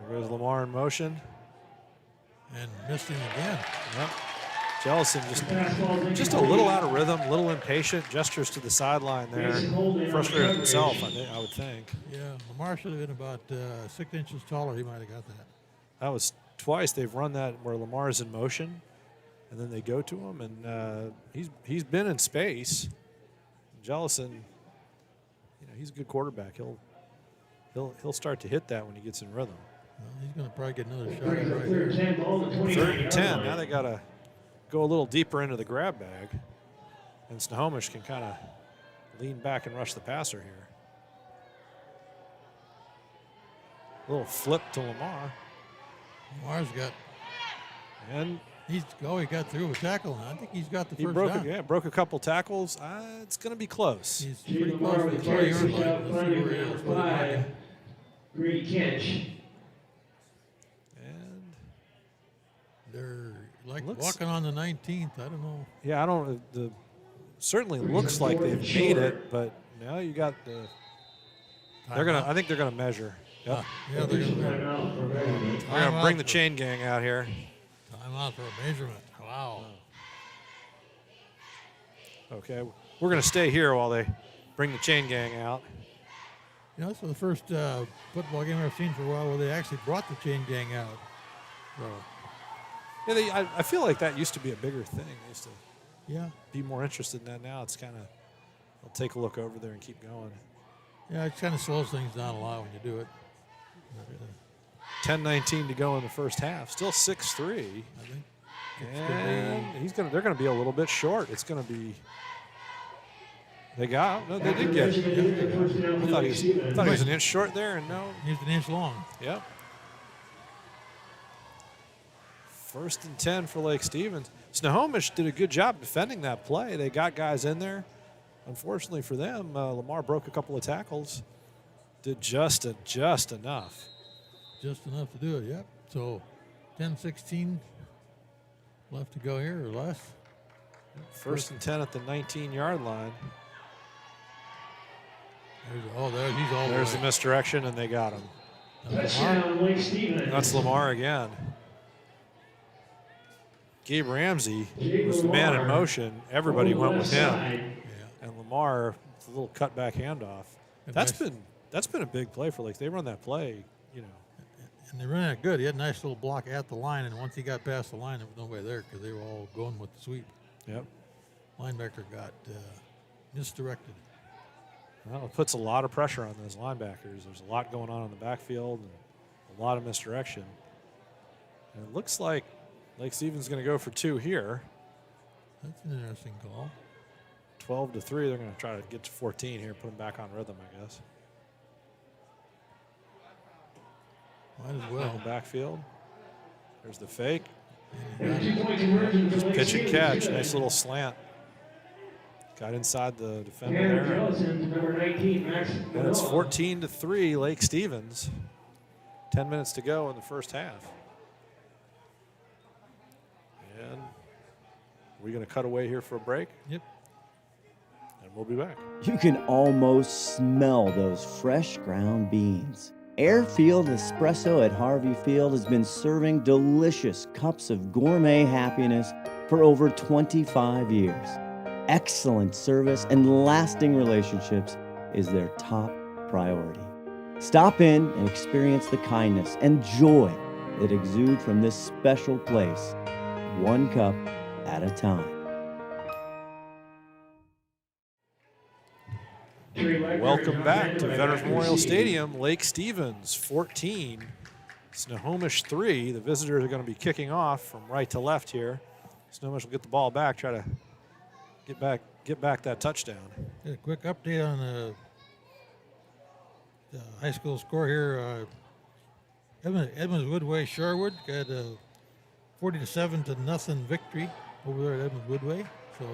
S1: There goes Lamar in motion.
S2: And missed him again.
S1: Yep. Jellison just a little out of rhythm, a little impatient, gestures to the sideline there. Frustrated himself, I would think.
S2: Yeah, Lamar should have been about 6 inches taller. He might have got that.
S1: That was twice they've run that where Lamar's in motion, and then they go to him, and he's been in space. Jellison, he's a good quarterback. He'll start to hit that when he gets in rhythm.
S2: Well, he's going to probably get another shot
S3: Brings
S2: at
S3: up
S2: right
S3: 3rd
S2: here.
S3: and 10, ball at the
S1: 3rd and
S3: 29
S1: 10.
S3: yard
S1: Now
S3: line.
S1: they got to go a little deeper into the grab bag, and Snohomish can kind of lean back and rush the passer here. A little flip to Lamar,
S2: Lamar's got,
S1: and
S2: he got through a tackle. I think he's got the
S1: he
S2: first
S1: broke
S2: down.
S1: broke a couple tackles. It's going to be close.
S2: He's
S3: Jimmy
S2: pretty close
S3: Lamar
S2: to
S3: with
S2: the
S3: the carry,
S2: 30-yard
S3: switch
S2: line.
S3: out,
S2: Let's see
S3: finding
S2: where he
S3: number
S2: is. What he might
S3: 5, Grady Kinch.
S1: And
S2: They're like
S1: Looks-
S2: walking on the 19th. I don't know.
S1: yeah, I don't. Certainly looks like they've made it, but now you got the. They're gonna. I think they're gonna measure. Yep.
S2: Yeah, they're going to
S3: Timeout for Redmond.
S1: They're gonna bring the chain gang out here.
S2: time out for a measurement. Wow.
S1: Okay, we're going to stay here while they bring the chain gang out.
S2: You know, this was the first football game I've seen for a while where they actually brought the chain gang out. So,
S1: Yeah, I feel like that used to be a bigger thing. They used to
S2: yeah.
S1: be more interested in that. Now it's kind of, they'll take a look over there and keep going.
S2: Yeah, it kind of slows things down a lot when you do it.
S1: 10:19 to go in the first half. Still 6-3.
S2: I think.
S1: And they're going to be a little bit short. It's going to be. They did get it. I thought he was an inch short there, and no.
S2: He's an inch long.
S1: Yep. 1st and 10 for Lake Stevens. Snohomish did a good job defending that play. They got guys in there. Unfortunately for them, Lamar broke a couple of tackles. Did just enough.
S2: Just enough to do it, yep. So 10-16 left to go here or less.
S1: 1st and 10 at the 19-yard line. There's the misdirection, and they got him.
S3: Touchdown, Lake Stevens.
S1: That's Lamar again. Gabe Ramsey was the man in motion. Everybody went with him. And Lamar, it's a little cutback handoff. That's been a big play for Lake. They run that play, you know.
S2: And they ran it good. He had a nice little block at the line, and once he got past the line, there was nobody there because they were all going with the sweep.
S1: Yep.
S2: Linebacker got misdirected.
S1: Well, it puts a lot of pressure on those linebackers. There's a lot going on in the backfield and a lot of misdirection. And it looks like Lake Stevens is going to go for 2 here.
S2: That's an interesting call.
S1: 12-3. They're going to try to get to 14 here, put them back on rhythm, I guess.
S2: Might as well.
S1: Backfield. There's the fake.
S3: Two-point conversion for
S1: Just
S3: Lake
S1: pitch and
S3: Stevens.
S1: catch. Nice little slant. Got inside the defender there.
S3: Jellison, number 19, Max.
S1: And it's 14-3, Lake Stevens. 10 minutes to go in the first half. And we're going to cut away here for a break.
S2: Yep.
S1: And we'll be back.
S7: You can almost smell those fresh ground beans. Airfield Espresso at Harvey Field has been serving delicious cups of gourmet happiness for over 25 years. Excellent service and lasting relationships is their top priority. Stop in and experience the kindness and joy that exude from this special place, one cup at a time.
S1: Welcome back to Veterans Memorial Stadium. Lake Stevens 14, Snohomish 3. The visitors are going to be kicking off from right to left here. Snohomish will get the ball back, try to get back that touchdown.
S2: A quick update on the high school score here. Edmonds Woodway Sherwood got a 40-7 victory over there at Edmonds Woodway. So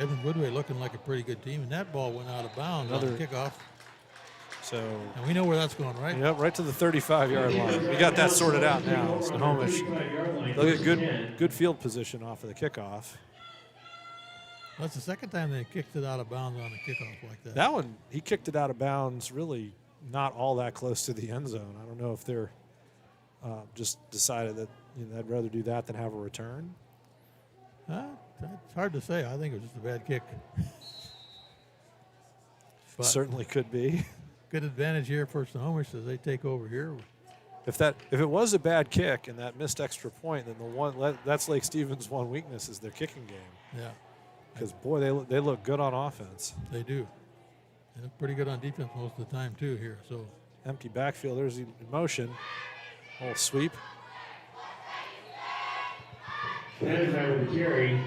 S2: Edmonds Woodway looking like a pretty good team, and that ball went out of bounds on the kickoff.
S1: So,
S2: and we know where that's going, right?
S1: Yep, right to the 35-yard line. We got that sorted out now. Snohomish, they'll get good field position off of the kickoff.
S2: Well, that's the second time they kicked it out of bounds on a kickoff like that.
S1: That one, he kicked it out of bounds, really not all that close to the end zone. I don't know if they're just decided that they'd rather do that than have a return.
S2: It's hard to say. I think it was just a bad kick. But
S1: certainly could be.
S2: Good advantage here for Snohomish as they take over here.
S1: If it was a bad kick and that missed extra point, then that's Lake Stevens' one weakness is their kicking game.
S2: Yeah.
S1: Because boy, they look good on offense.
S2: They do. And they're pretty good on defense most of the time too here. So
S1: empty backfield. There's the motion. Little sweep.
S3: Vandergaard with the carry.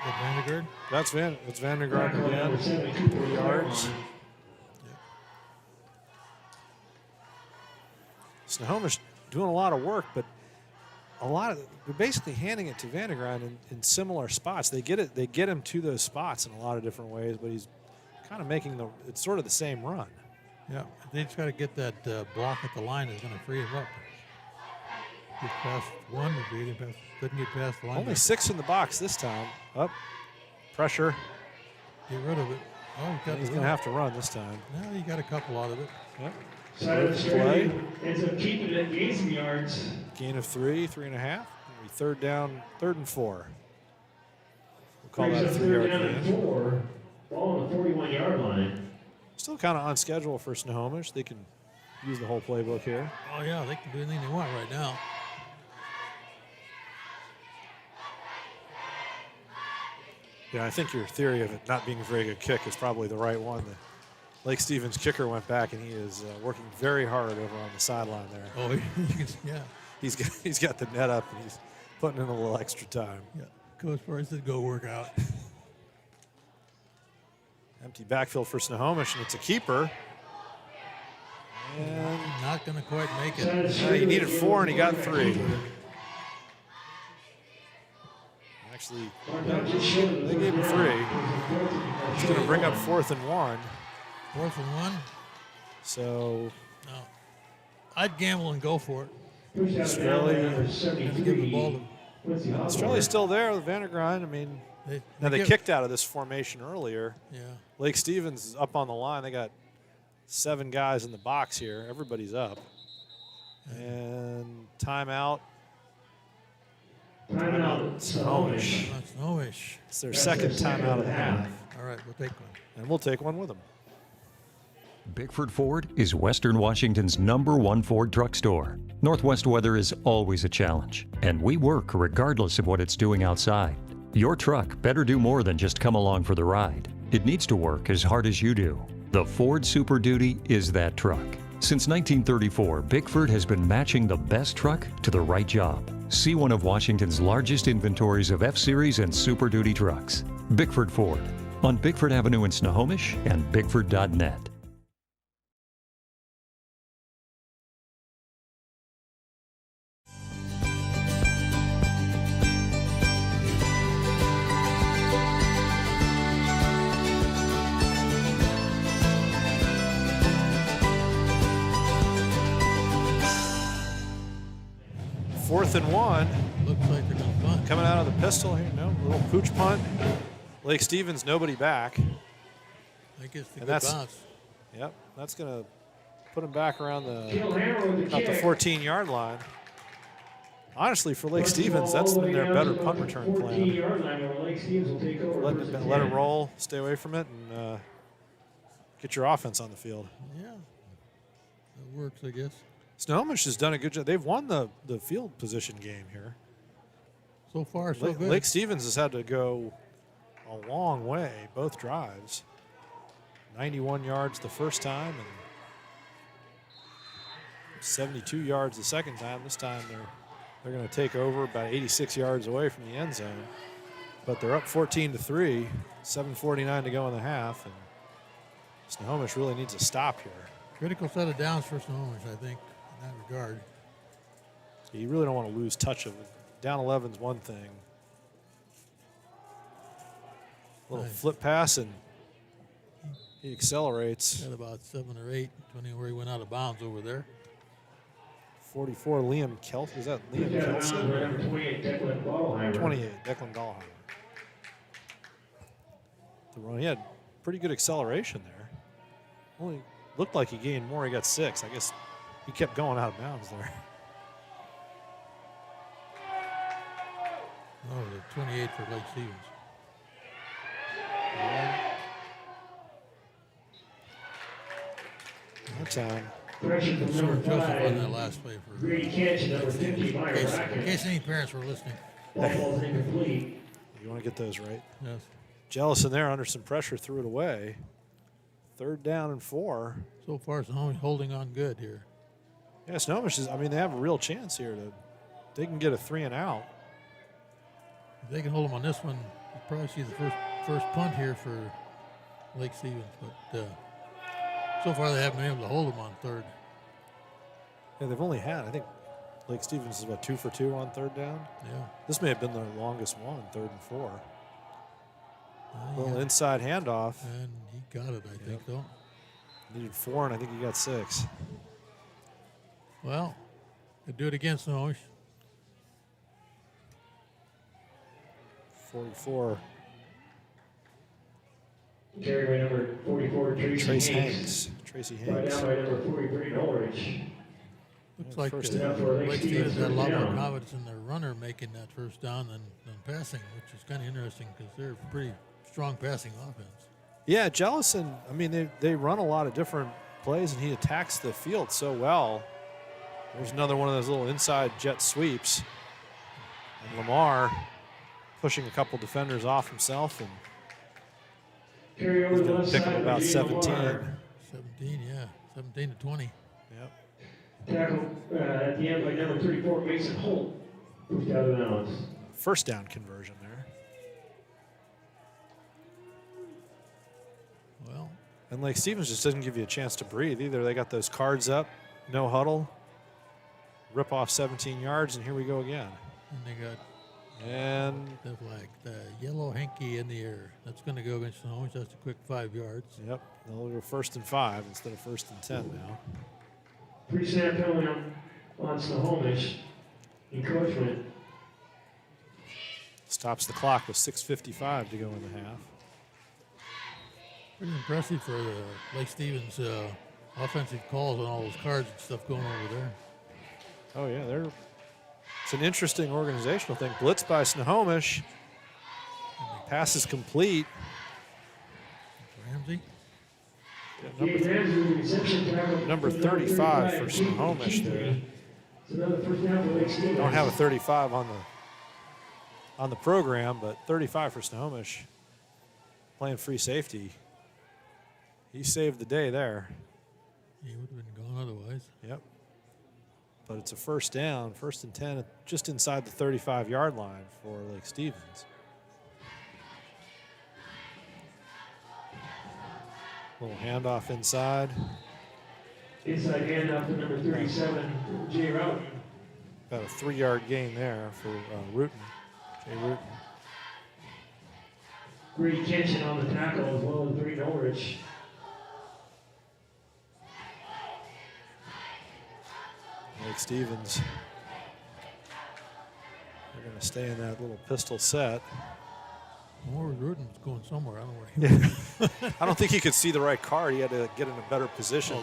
S2: Vandergaard?
S1: It's Vandergaard again. 3 yards. Snohomish doing a lot of work, but they're basically handing it to Vandergaard in similar spots. They get him to those spots in a lot of different ways, but he's kind of it's sort of the same run.
S2: Yeah, they just got to get that block at the line that's going to free him up. Get past one, couldn't get past the line.
S1: Only 6 in the box this time. Up, pressure.
S2: Get rid of it. Oh,
S1: he's going to have to run this time.
S2: No, he got a couple out of it.
S1: Yep.
S3: Side of the play. Ends up keeping it, gain some yards.
S1: Gain of 3.5. 3rd and 4. We'll call that a
S3: Brings up third
S1: 3-yard
S3: down and
S1: gain.
S3: 4. Ball on the 41-yard line.
S1: Still kind of on schedule for Snohomish. They can use the whole playbook here.
S2: Oh, yeah, they can do anything they want right now.
S1: Yeah, I think your theory of it not being a very good kick is probably the right one. The Lake Stevens kicker went back, and he is working very hard over on the sideline there.
S2: Oh, yeah.
S1: He's got the net up, and he's putting in a little extra time.
S2: Yeah. Coach Price said go work out.
S1: Empty backfield for Snohomish, and it's a keeper. And
S2: Not going to quite make it.
S1: he needed 4, and he got 3. Actually, they gave him 3. It's going to bring up 4th and 1.
S2: 4th and 1.
S1: So
S2: No. I'd gamble and go for it.
S1: Australia's still there with Vandergrind. I mean, they kicked out of this formation earlier.
S2: Yeah.
S1: Lake Stevens is up on the line. They got 7 guys in the box here. Everybody's up. And timeout. Snohomish.
S2: Snohomish.
S1: It's their second timeout of the half.
S2: All right, we'll take one.
S1: And we'll take one with them.
S5: Bickford Ford is Western Washington's #1 Ford truck store. Northwest weather is always a challenge, and we work regardless of what it's doing outside. Your truck better do more than just come along for the ride. It needs to work as hard as you do. The Ford Super Duty is that truck. Since 1934, Bickford has been matching the best truck to the right job. See one of Washington's largest inventories of F-Series and Super Duty trucks. Bickford Ford, on Bickford Avenue in Snohomish and Bickford.net.
S1: Fourth and 1.
S2: Looks like they're going to punt.
S1: Coming out of the pistol here. No, a little pooch punt. Lake Stevens, nobody back.
S2: I guess the
S1: And
S2: good
S1: that's-
S2: bounce.
S1: Yep, that's going to put him back around about
S3: the
S1: the 14-yard line. Honestly, for Lake Stevens, that's been their better punt return plan.
S3: 14-yard line where Lake Stevens will take over.
S1: Let it roll, stay away from it, and get your offense on the field.
S2: Yeah. That works, I guess.
S1: Snohomish has done a good job. They've won the field position game here.
S2: So far, so good.
S1: Lake Stevens has had to go a long way, both drives. 91 yards the first time and 72 yards the second time. This time they're going to take over about 86 yards away from the end zone. But they're up 14-3, 7:49 to go in the half, and Snohomish really needs a stop here.
S2: Critical set of downs for Snohomish, I think, in that regard.
S1: You really don't want to lose touch of it. Down 11's one thing. Little
S2: Nice.
S1: flip pass, and he accelerates.
S2: Got about 7 or 8, depending where he went out of bounds over there.
S1: 44, Liam Kelsey. Is that Liam Kelsey?
S3: Number 28, Declan Dahlheimer.
S1: 28, Declan Dahlheimer. The run, he had pretty good acceleration there. Only looked like he gained more. He got 6. I guess he kept going out of bounds there.
S2: Oh, the 28 for Lake Stevens.
S1: That time.
S3: Pressure from
S2: Sure,
S3: number
S2: Joseph on that
S3: 5.
S2: last play for
S3: Great catch, number 50,
S2: in
S3: Meyer
S2: case, in
S3: Brackett.
S2: case any parents were listening.
S3: Ball's incomplete.
S1: You want to get those right.
S2: Yes.
S1: Jellison there under some pressure, threw it away. 3rd down and 4.
S2: So far, Snohomish holding on good here.
S1: Yeah, Snohomish is, I mean, they have a real chance here they can get a 3 and out.
S2: If they can hold them on this one, you'll probably see the first punt here for Lake Stevens. But so far, they haven't been able to hold them on 3rd.
S1: Yeah, they've only had, I think, Lake Stevens is about 2 for 2 on 3rd down.
S2: Yeah.
S1: This may have been their longest one, 3rd and 4.
S2: He
S1: Little
S2: got-
S1: inside handoff.
S2: and he got it, I think, though.
S1: Needed 4, and I think he got 6.
S2: Well, they do it again, Snohomish.
S1: 44,
S3: Carry by number 44, Tracy
S1: Trace
S3: Hanks.
S1: Hanks. Tracy
S3: Brought
S1: Hanks.
S3: down by number 40, Brady Ulrich.
S2: Looks like
S1: first
S3: down for Lake
S2: Lake Stevens
S3: Stevens,
S2: had a lot more
S3: first down.
S2: confidence in their runner making that first down than passing, which is kind of interesting because they're a pretty strong passing offense.
S1: Yeah, Jellison, I mean, they run a lot of different plays, and he attacks the field so well. There's another one of those little inside jet sweeps. And Lamar pushing a couple defenders off himself, and
S3: Carry over
S1: he's
S3: the
S1: going
S3: left
S1: to pick
S3: side.
S1: him about
S3: James
S1: 17.
S3: Lamar.
S2: 17, yeah. 17 to 20.
S1: Yep.
S3: Tackle at the end by number 34, Mason Holt. Pushed out of bounds.
S1: First down conversion there.
S2: Well,
S1: And Lake Stevens just doesn't give you a chance to breathe either. They got those cards up, no huddle, rip off 17 yards, and here we go again.
S2: and they got
S1: And
S2: the flag, the yellow hanky in the air. That's going to go against Snohomish. That's a quick 5 yards.
S1: yep, they'll go 1st and 5 instead of 1st and 10 now.
S3: Pre-snap penalty on Snohomish. Encroachment.
S1: Stops the clock with 6:55 to go in the half.
S2: Pretty impressive for the Lake Stevens offensive calls on all those cards and stuff going over there.
S1: Oh yeah, it's an interesting organizational thing. Blitz by Snohomish. Pass is complete.
S2: Ramsey.
S1: Yeah,
S3: Gabe Ramsey with the reception tackle.
S1: number 35 for Snohomish there.
S3: It's another first down for Lake Stevens.
S1: Don't have a 35 on the program, but 35 for Snohomish. Playing free safety. He saved the day there.
S2: He would have been gone otherwise.
S1: Yep. But it's a first down, 1st and 10, just inside the 35-yard line for Lake Stevens. Little handoff inside.
S3: Inside handoff to number 37, Jay Routon.
S1: About a 3-yard gain there for Rutan, Jay Rutan.
S3: Great tension on the tackle as well as Green Ulrich.
S1: Lake Stevens. They're going to stay in that little pistol set.
S2: More Rudin was going somewhere. I don't know where he was.
S1: I don't think he could see the right card. He had to get in a better position.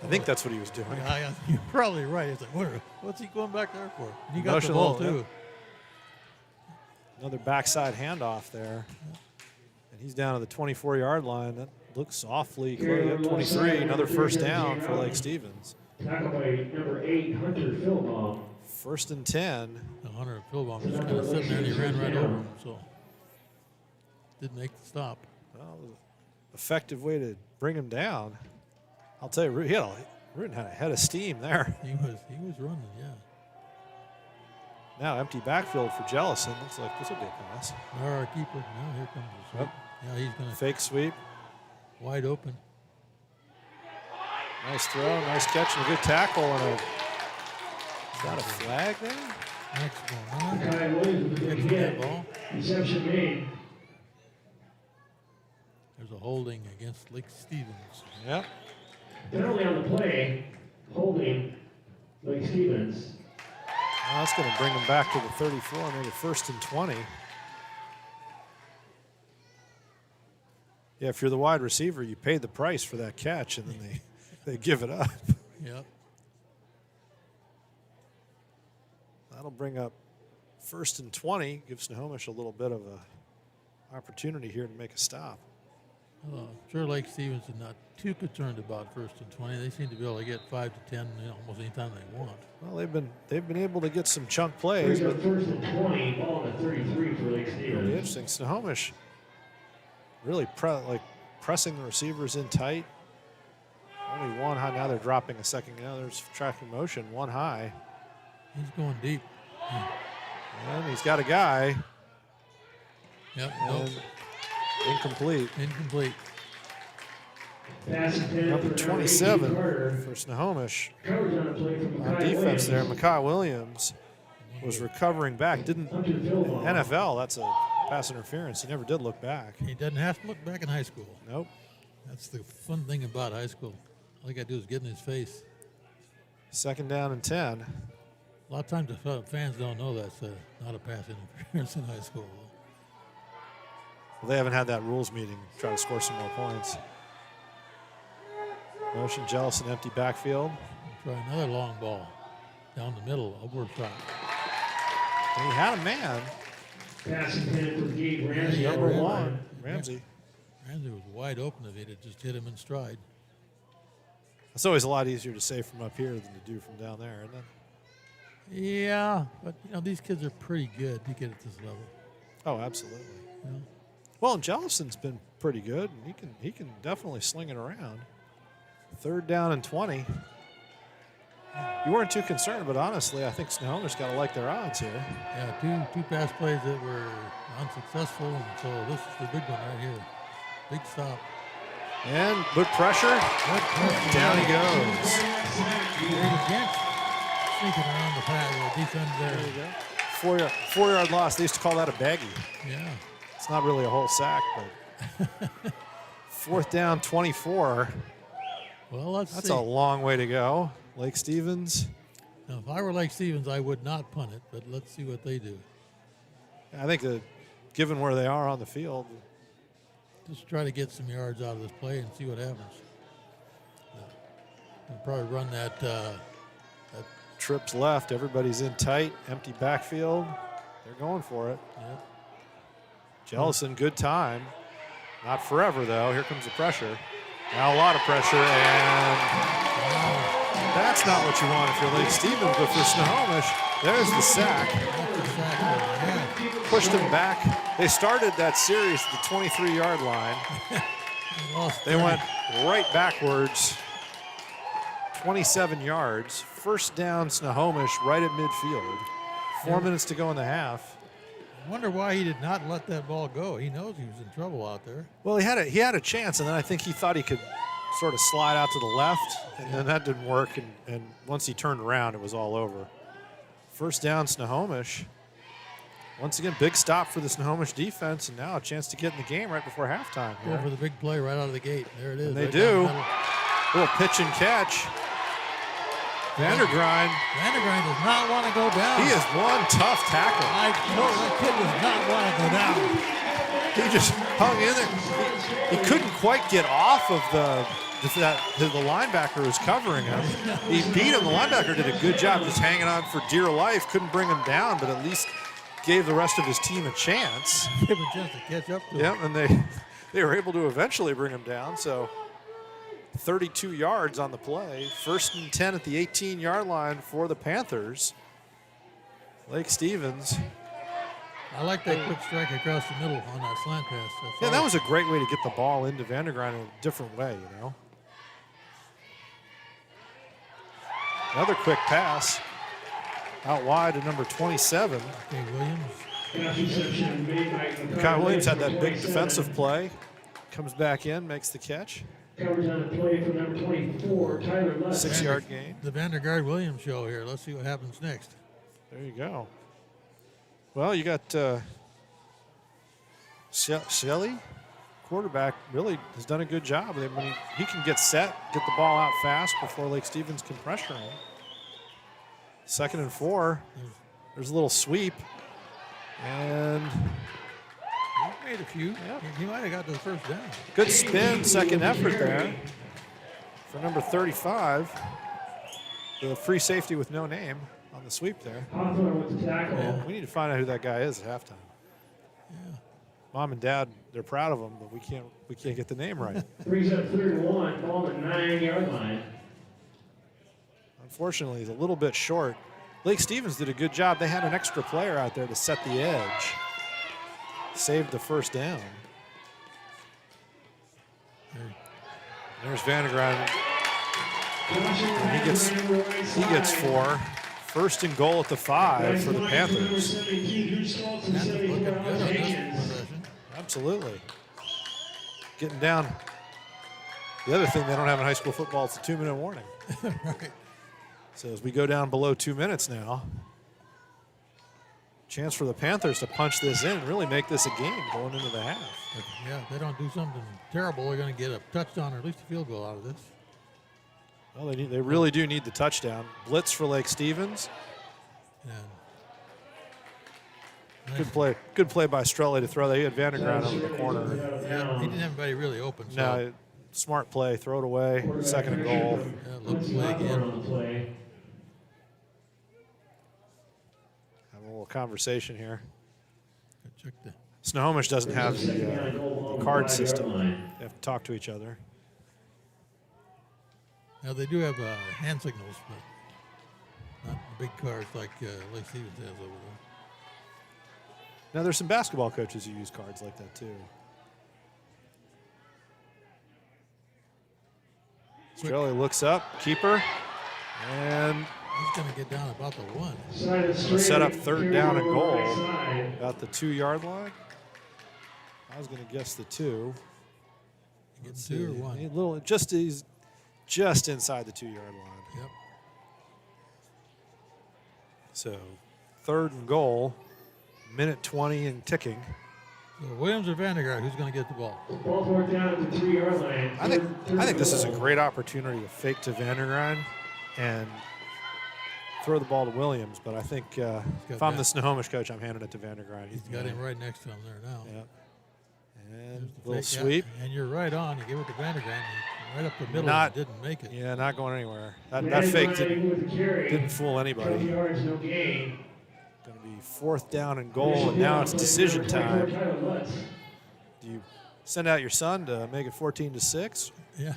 S1: I think that's what he was doing.
S2: You're probably right. It's like, what's he going back there for? And he got the
S1: Emotional,
S2: ball, too.
S1: yep. Another backside handoff there. And he's down to the 24-yard line. That looks awfully close. Yep, 23. Another first down for Lake Stevens.
S3: Tackled by number 8, Hunter Philbaum.
S1: 1st and 10.
S2: The Hunter Philbaum was kind of sitting there and he ran right over him, so didn't make the stop.
S1: Well, effective way to bring him down. I'll tell you, Rutan had a head of steam there.
S2: He was running, yeah.
S1: Now empty backfield for Jellison. Looks like this will be a pass.
S2: Now our keeper. Now here comes the sweep.
S1: Yep.
S2: Yeah, he's going to
S1: Fake sweep.
S2: wide open.
S1: Nice throw, nice catch, and a good tackle. And is that a flag there?
S2: Next one.
S3: Kai Williams with a good
S2: Catching that
S3: hit.
S2: ball.
S3: Reception made.
S2: There's a holding against Lake Stevens.
S1: Yep.
S3: Penalty on the play, holding Lake Stevens.
S1: Well, that's going to bring them back to the 34, maybe 1st and 20. Yeah, if you're the wide receiver, you pay the price for that catch, and then they give it up.
S2: Yep.
S1: That'll bring up 1st and 20, give Snohomish a little bit of a opportunity here to make a stop.
S2: I'm sure Lake Stevens is not too concerned about 1st and 20. They seem to be able to get 5 to 10 almost any time they want.
S1: Well, they've been able to get some chunk plays,
S3: Brings
S1: but
S3: up 1st and 20, ball on the 33 for Lake
S1: really
S3: Stevens.
S1: interesting. Snohomish really pressing the receivers in tight. Only one high. Now they're dropping a second. Now there's tracking motion, one high.
S2: He's going deep.
S1: And he's got a guy.
S2: Yep.
S1: And
S2: Nope.
S1: incomplete.
S2: Incomplete.
S3: Pass intended
S1: Number
S3: for
S1: 27
S3: Carter.
S1: for Snohomish.
S3: Coverage on the play from
S1: On
S3: Makai
S1: defense there,
S3: Williams.
S1: Makai Williams was recovering back. Didn't
S3: Hunter Philbaum.
S1: NFL, that's a pass interference. He never did look back.
S2: He doesn't have to look back in high school.
S1: Nope.
S2: That's the fun thing about high school. All you got to do is get in his face.
S1: 2nd down and 10.
S2: A lot of times the fans don't know that's not a pass interference in high school.
S1: Well, they haven't had that rules meeting to try to score some more points. Motion, Jellison, empty backfield.
S2: Try another long ball. down the middle, upward shot.
S1: And he had a man.
S3: Pass intended for Gabe Ramsey.
S1: Number
S3: over
S1: one,
S3: line.
S1: Ramsey.
S2: Ramsey was wide open if he'd have just hit him in stride.
S1: It's always a lot easier to say from up here than to do from down there, isn't it?
S2: Yeah, but these kids are pretty good to get at this level.
S1: Oh, absolutely.
S2: You know?
S1: Well, and Jellison's been pretty good, and he can definitely sling it around. 3rd down and 20. You weren't too concerned, but honestly, I think Snohomish got to like their odds here.
S2: Yeah, two pass plays that were unsuccessful, and so this is the big one right here. Big stop.
S1: And good pressure. Down he goes.
S2: Against sneaking around the pad, the defense there.
S1: There you go. 4-yard loss. They used to call that a baggie.
S2: Yeah.
S1: It's not really a whole sack, but 4th down, 24.
S2: Well,
S1: That's a long way to go. Lake Stevens.
S2: Now, if I were Lake Stevens, I would not punt it, but let's see what they do.
S1: I think that given where they are on the field,
S2: Just try to get some yards out of this play and see what happens. They'll probably run that.
S1: trips left. Everybody's in tight, empty backfield. They're going for it.
S2: Yep.
S1: Jellison, good time. Not forever, though. Here comes the pressure. Now a lot of pressure, and that's not what you want if you're Lake Stevens, but for Snohomish, there's the sack. Pushed them back. They started that series at the 23-yard line. They went right backwards, 27 yards. 1st down, Snohomish, right at midfield. 4 minutes to go in the half.
S2: I wonder why he did not let that ball go. He knows he was in trouble out there.
S1: Well, he had a chance, and then I think he thought he could sort of slide out to the left, and then that didn't work, and once he turned around, it was all over. 1st down, Snohomish. Once again, big stop for the Snohomish defense, and now a chance to get in the game right before halftime.
S2: Go for the big play right out of the gate. There it is.
S1: And they
S2: right
S1: do.
S2: down the middle.
S1: Little pitch and catch. Vandergrind.
S2: Vandergrind does not want to go down.
S1: He is one tough tackle.
S2: I know that kid does not want to go down.
S1: He just hung in there. He couldn't quite get off of the linebacker who was covering him. He beat him. The linebacker did a good job just hanging on for dear life. Couldn't bring him down, but at least gave the rest of his team a chance.
S2: Give him a chance to catch up to him.
S1: Yep, and they were able to eventually bring him down. So 32 yards on the play. 1st and 10 at the 18-yard line for the Panthers. Lake Stevens.
S2: I like that quick strike across the middle on that slant pass.
S1: Yeah, that was a great way to get the ball into Vandergrind in a different way, you know. Another quick pass out wide to number 27.
S2: Okay, Williams.
S1: Kyle Williams had that big defensive play. Comes back in, makes the catch.
S3: Coverage on the play for number 24, Tyler Lutz.
S1: 6-yard gain.
S2: The Vandergaard Williams show here. Let's see what happens next.
S1: There you go. Well, you got Shelley, quarterback, really has done a good job. I mean, he can get set, get the ball out fast before Lake Stevens can pressure him. 2nd and 4. There's a little sweep. And
S2: He made a few.
S1: Yep.
S2: He might have got to the 1st down.
S1: good spin, second effort there for number 35. The free safety with no name on the sweep there.
S3: Hawthorne with the tackle.
S2: Yeah.
S1: We need to find out who that guy is at halftime.
S2: Yeah.
S1: Mom and Dad, they're proud of him, but we can't get the name right.
S3: Brings up 3rd and 1, ball at the 9-yard line.
S1: Unfortunately, he's a little bit short. Lake Stevens did a good job. They had an extra player out there to set the edge. Saved the 1st down. There's Vandergrind. And he gets 4. 1st and goal at the 5 for the Panthers.
S2: Looking good on this possession.
S1: Absolutely. Getting down. The other thing they don't have in high school football is a 2-minute warning.
S2: Right.
S1: So as we go down below 2 minutes now, chance for the Panthers to punch this in and really make this a game going into the half.
S2: But yeah, if they don't do something terrible, they're going to get a touchdown or at least a field goal out of this.
S1: Well, they really do need the touchdown. Blitz for Lake Stevens.
S2: And
S1: Good play by Strelli to throw that. He had Vandergrind over the corner.
S2: yeah, he didn't have anybody really open. So
S1: No, smart play. Throw it away. 2nd and goal.
S2: yeah, look play again.
S3: On the play.
S1: conversation here.
S2: Check the.
S1: Snohomish doesn't have the card system. They have to talk to each other.
S2: Now they do have hand signals, but not big cards like Lake Stevens has over there.
S1: Now there's some basketball coaches who use cards like that too. Australia looks up, keeper, and
S2: he's going to get down about the 1.
S1: Set up third down and goal about the 2-yard line. I was going to guess the 2.
S2: You get 2 or 1?
S1: A little, he's just inside the 2-yard line.
S2: Yep.
S1: So third and goal, minute 20 and ticking.
S2: So Williams or Vandergaard, who's going to get the ball?
S3: Ball fourth down at the 3-yard line.
S1: I think this is a great opportunity to fake to Vandergrind and throw the ball to Williams. But I think if I'm the Snohomish coach, I'm handing it to Vandergrind.
S2: He's got him right next to him there now.
S1: Yep. And a little sweep.
S2: And you're right on. You give it to Vandergrind. Right up the middle. And didn't make it.
S1: Yeah, not going anywhere. That fake didn't fool anybody.
S3: 12 yards, no gain.
S1: Going to be fourth down and goal, and now it's decision time. Do you send out your son to make it 14-6?
S2: Yeah.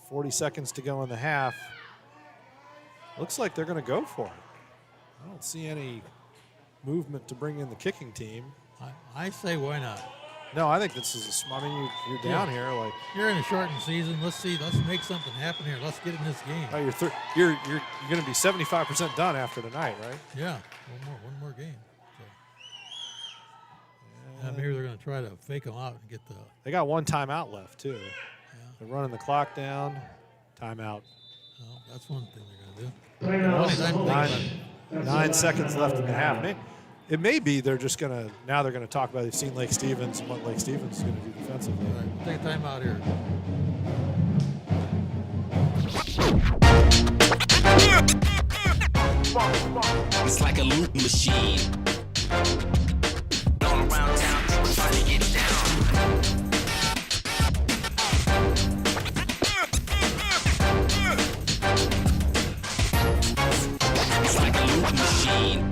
S1: 40 seconds to go in the half. Looks like they're going to go for it. I don't see any movement to bring in the kicking team.
S2: I say why not?
S1: No, I think this is I mean, you're down here. Like
S2: you're in a shortened season. Let's make something happen here. Let's get in this game.
S1: Oh, you're going to be 75% done after tonight, right?
S2: Yeah, one more game. So. Maybe they're going to try to fake them out and get the.
S1: They got one timeout left too.
S2: Yeah.
S1: They're running the clock down. Timeout.
S2: Well, that's one thing they're going to do.
S1: 9 seconds left in the half. It may be they're just going to, now they're going to talk about they've seen Lake Stevens and what Lake Stevens is going to do defensively.
S2: All right, we'll take a timeout here.
S8: It's like a loop machine. All around town, people trying to get down. It's like a loop machine.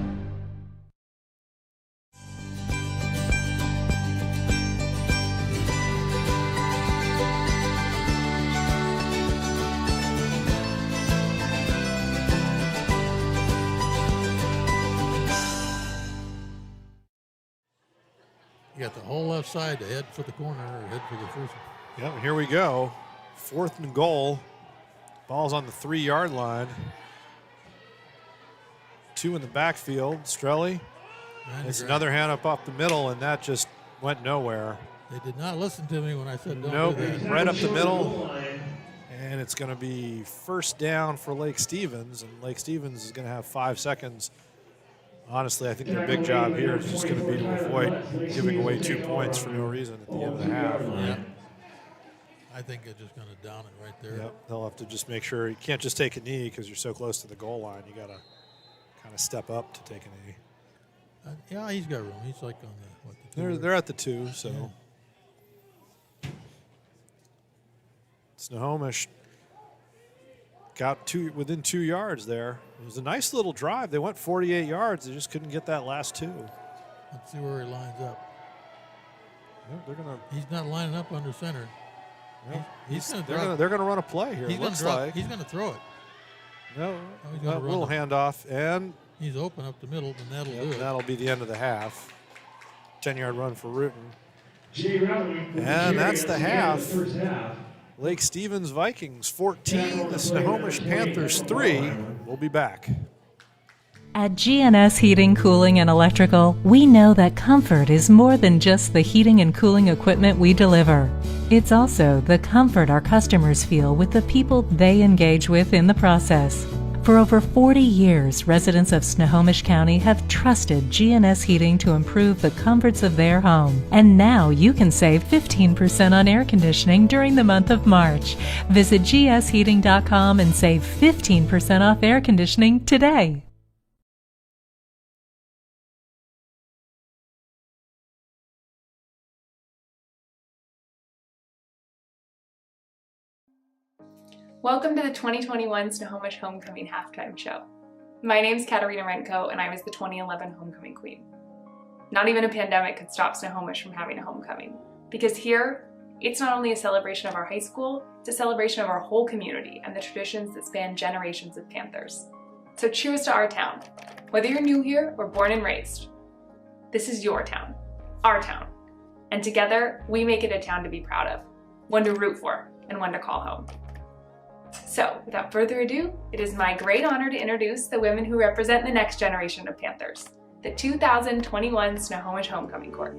S2: You got the whole left side to head for the corner or head for the first one.
S1: Yep, here we go. Fourth and goal. Ball's on the 3-yard line. 2 in the backfield. Strelly. It's another hand up the middle, and that just went nowhere.
S2: They did not listen to me when I said don't
S1: nope,
S2: do that.
S1: Right up the middle. And it's going to be first down for Lake Stevens, and Lake Stevens is going to have 5 seconds. Honestly, I think their big job here is just going to be to avoid giving away 2 points for no reason at the end of the half.
S2: Yeah. I think they're just going to down it right there.
S1: Yep, they'll have to just make sure you can't just take a knee because you're so close to the goal line. You got to kind of step up to take a knee.
S2: Yeah, he's got room. He's like on the
S1: They're at the 2, so yeah. Snohomish got within 2 yards there. It was a nice little drive. They went 48 yards. They just couldn't get that last 2.
S2: Let's see where he lines up.
S1: Yeah,
S2: he's not lining up under center.
S1: Yeah, they're gonna run a play here.
S2: He's going to throw it.
S1: No, a little handoff, and
S2: he's open up the middle, and that'll do it.
S1: That'll be the end of the half. 10-yard run for Rutan.
S3: And
S1: that's the half. Lake Stevens Vikings 14, the Snohomish Panthers 3. We'll be back.
S4: At GNS Heating, Cooling, and Electrical, we know that comfort is more than just the heating and cooling equipment we deliver. It's also the comfort our customers feel with the people they engage with in the process. For over 40 years, residents of Snohomish County have trusted GNS Heating to improve the comforts of their home. And now you can save 15% on air conditioning during the month of March. Visit gsheating.com and save 15% off air conditioning today.
S9: Welcome to the 2021 Snohomish Homecoming Halftime Show. My name's Katarina Renko, and I was the 2011 Homecoming Queen. Not even a pandemic could stop Snohomish from having a homecoming, because here, it's not only a celebration of our high school, it's a celebration of our whole community and the traditions that span generations of Panthers. So cheers to our town. Whether you're new here or born and raised, this is your town, our town. And together, we make it a town to be proud of, one to root for, and one to call home. So, without further ado, it is my great honor to introduce the women who represent the next generation of Panthers, the 2021 Snohomish Homecoming Court.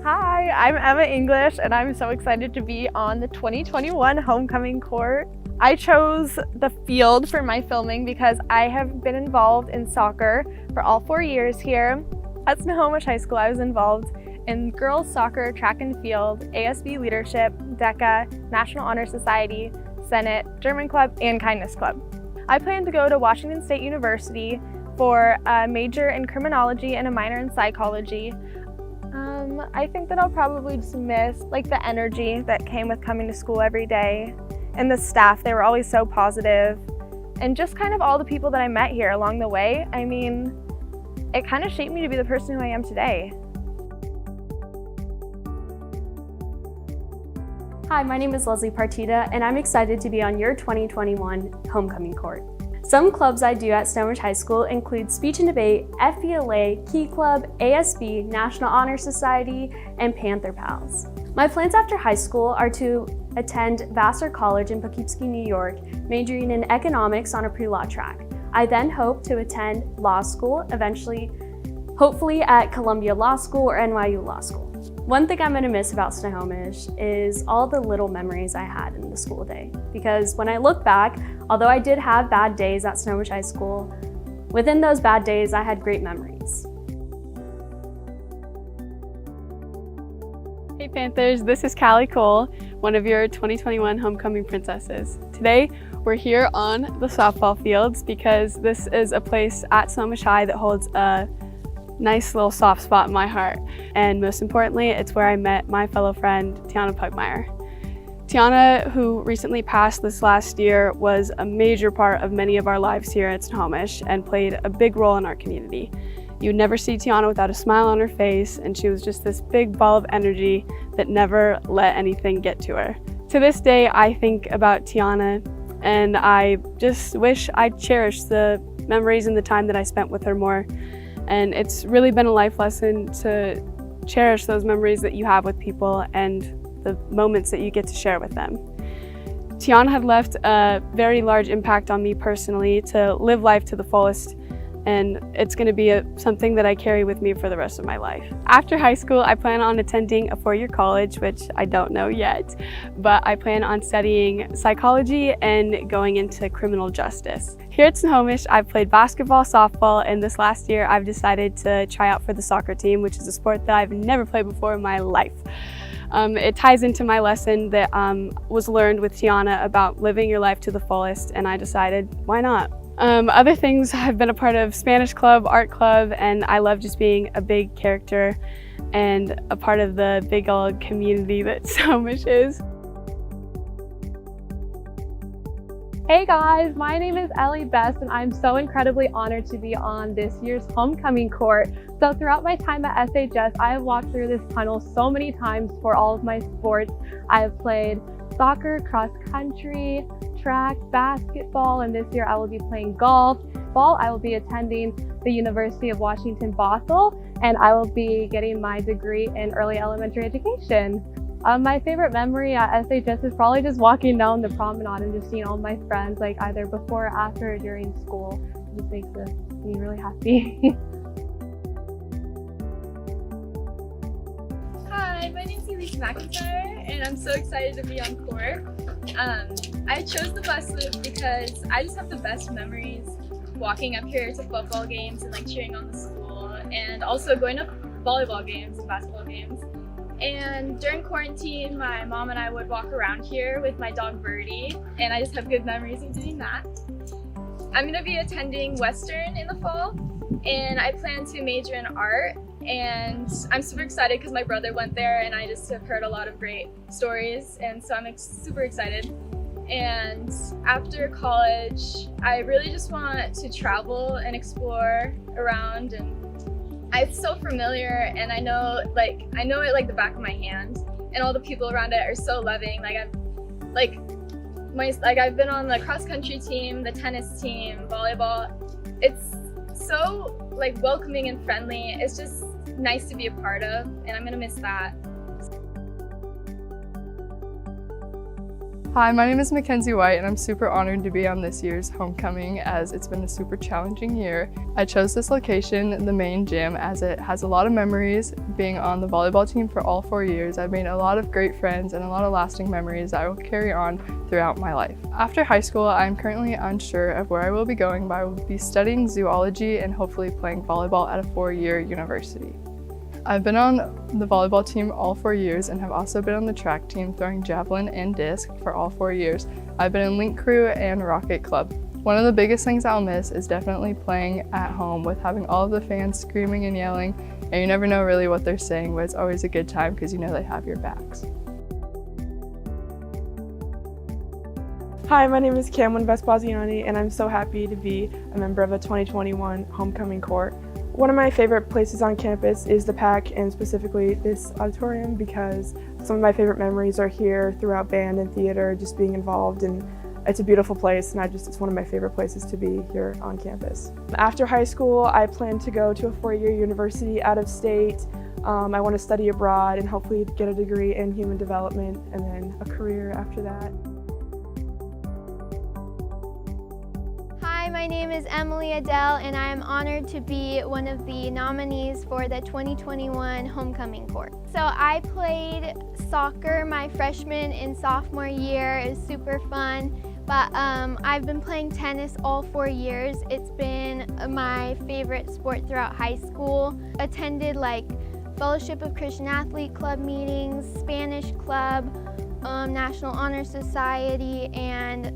S10: Hi, I'm Emma English, and I'm so excited to be on the 2021 Homecoming Court. I chose the field for my filming because I have been involved in soccer for all 4 years here. At Snohomish High School, I was involved in girls soccer, track and field, ASB leadership, DECA, National Honor Society, Senate, German Club, and Kindness Club. I plan to go to Washington State University for a major in criminology and a minor in psychology. I think that I'll probably just miss the energy that came with coming to school every day, and the staff, they were always so positive, and just kind of all the people that I met here along the way. I mean, it kind of shaped me to be the person who I am today.
S11: Hi, my name is Leslie Partita, and I'm excited to be on your 2021 Homecoming Court. Some clubs I do at Snohomish High School include Speech and Debate, FBLA, Key Club, ASB, National Honor Society, and Panther Pals. My plans after high school are to attend Vassar College in Poughkeepsie, New York, majoring in economics on a pre-law track. I then hope to attend law school, eventually, hopefully at Columbia Law School or NYU Law School. One thing I'm going to miss about Snohomish is all the little memories I had in the school day. Because when I look back, although I did have bad days at Snohomish High School, within those bad days I had great memories.
S12: Hey Panthers, this is Callie Cole, one of your 2021 Homecoming Princesses. Today we're here on the softball fields because this is a place at Snohomish High that holds a nice little soft spot in my heart. And most importantly, it's where I met my fellow friend, Tiana Pugmire. Tiana, who recently passed this last year, was a major part of many of our lives here at Snohomish and played a big role in our community. You'd never see Tiana without a smile on her face, and she was just this big ball of energy that never let anything get to her. To this day, I think about Tiana, and I just wish I'd cherished the memories and the time that I spent with her more. And it's really been a life lesson to cherish those memories that you have with people and the moments that you get to share with them. Tiana had left a very large impact on me personally to live life to the fullest, and it's going to be something that I carry with me for the rest of my life. After high school, I plan on attending a four-year college, which I don't know yet, but I plan on studying psychology and going into criminal justice. Here at Snohomish, I've played basketball, softball, and this last year I've decided to try out for the soccer team, which is a sport that I've never played before in my life. It ties into my lesson that was learned with Tiana about living your life to the fullest, and I decided, why not? Other things, I've been a part of Spanish club, art club, and I love just being a big character and a part of the big old community that Snohomish is.
S10: Hey guys, my name is Ellie Best, and I'm so incredibly honored to be on this year's Homecoming Court. So throughout my time at SHS, I have walked through this tunnel so many times for all of my sports. I have played soccer, cross country, track, basketball, and this year I will be playing golf. Fall, I will be attending the University of Washington Bothell, and I will be getting my degree in early elementary education. My favorite memory at SHS is probably just walking down the promenade and just seeing all my friends, either before, after, or during school. It just makes me really happy.
S13: Hi, my name is Elise McIntyre, and I'm so excited to be on court. I chose the bus loop because I just have the best memories walking up here to football games and cheering on the school, and also going to volleyball games and basketball games. And during quarantine, my mom and I would walk around here with my dog Birdie, and I just have good memories of doing that. I'm going to be attending Western in the fall, and I plan to major in art, and I'm super excited because my brother went there and I just have heard a lot of great stories, and so I'm super excited. And after college, I really just want to travel and explore around, and it's so familiar, and I know it like the back of my hand, and all the people around it are so loving. I've been on the cross country team, the tennis team, volleyball. It's so like welcoming and friendly. It's just nice to be a part of, and I'm gonna miss that.
S12: Hi, my name is Mackenzie White, and I'm super honored to be on this year's homecoming as it's been a super challenging year. I chose this location, the main gym, as it has a lot of memories. Being on the volleyball team for all 4 years, I've made a lot of great friends and a lot of lasting memories that I will carry on throughout my life. After high school, I'm currently unsure of where I will be going, but I will be studying zoology and hopefully playing volleyball at a 4-year university. I've been on the volleyball team all 4 years and have also been on the track team throwing javelin and disc for all 4 years. I've been in Link Crew and Rocket Club. One of the biggest things I'll miss is definitely playing at home with having all of the fans screaming and yelling, and you never know really what they're saying, but it's always a good time because you know they have your backs.
S14: Hi, my name is Cameron Vespasiani, and I'm so happy to be a member of the 2021 Homecoming Court. One of my favorite places on campus is the PAC, and specifically this auditorium, because some of my favorite memories are here throughout band and theater, just being involved, and it's a beautiful place, and it's one of my favorite places to be here on campus. After high school, I plan to go to a 4-year university out of state. I want to study abroad and hopefully get a degree in human development and then a career after that.
S15: Hi, my name is Emily Adele, and I am honored to be one of the nominees for the 2021 Homecoming Court. So I played soccer my freshman and sophomore year. It was super fun, but I've been playing tennis all 4 years. It's been my favorite sport throughout high school. Attended like Fellowship of Christian Athlete Club meetings, Spanish Club, National Honor Society, and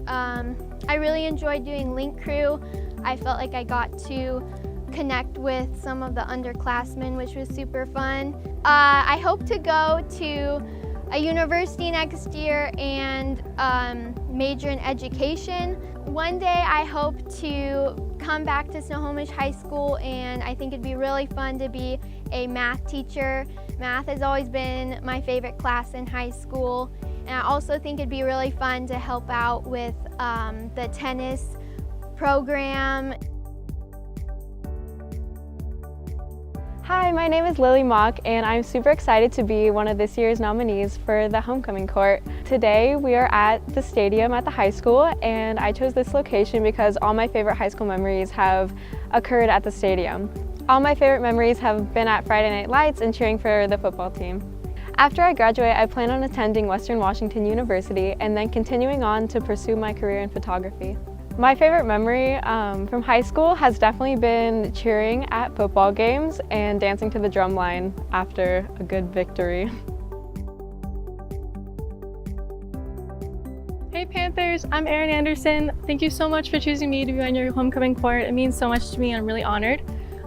S15: I really enjoyed doing Link Crew. I felt like I got to connect with some of the underclassmen, which was super fun. I hope to go to a university next year and major in education. One day I hope to come back to Snohomish High School, and I think it'd be really fun to be a math teacher. Math has always been my favorite class in high school. And I also think it'd be really fun to help out with the tennis program.
S16: Hi, my name is Lily Mock, and I'm super excited to be one of this year's nominees for the Homecoming Court. Today we are at the stadium at the high school, and I chose this location because all my favorite high school memories have occurred at the stadium. All my favorite memories have been at Friday Night Lights and cheering for the football team. After I graduate, I plan on attending Western Washington University and then continuing on to pursue my career in photography. My favorite memory from high school has definitely been cheering at football games and dancing to the drum line after a good victory.
S12: Hey Panthers, I'm Erin Anderson. Thank you so much for choosing me to be on your homecoming court. It means so much to me and I'm really honored.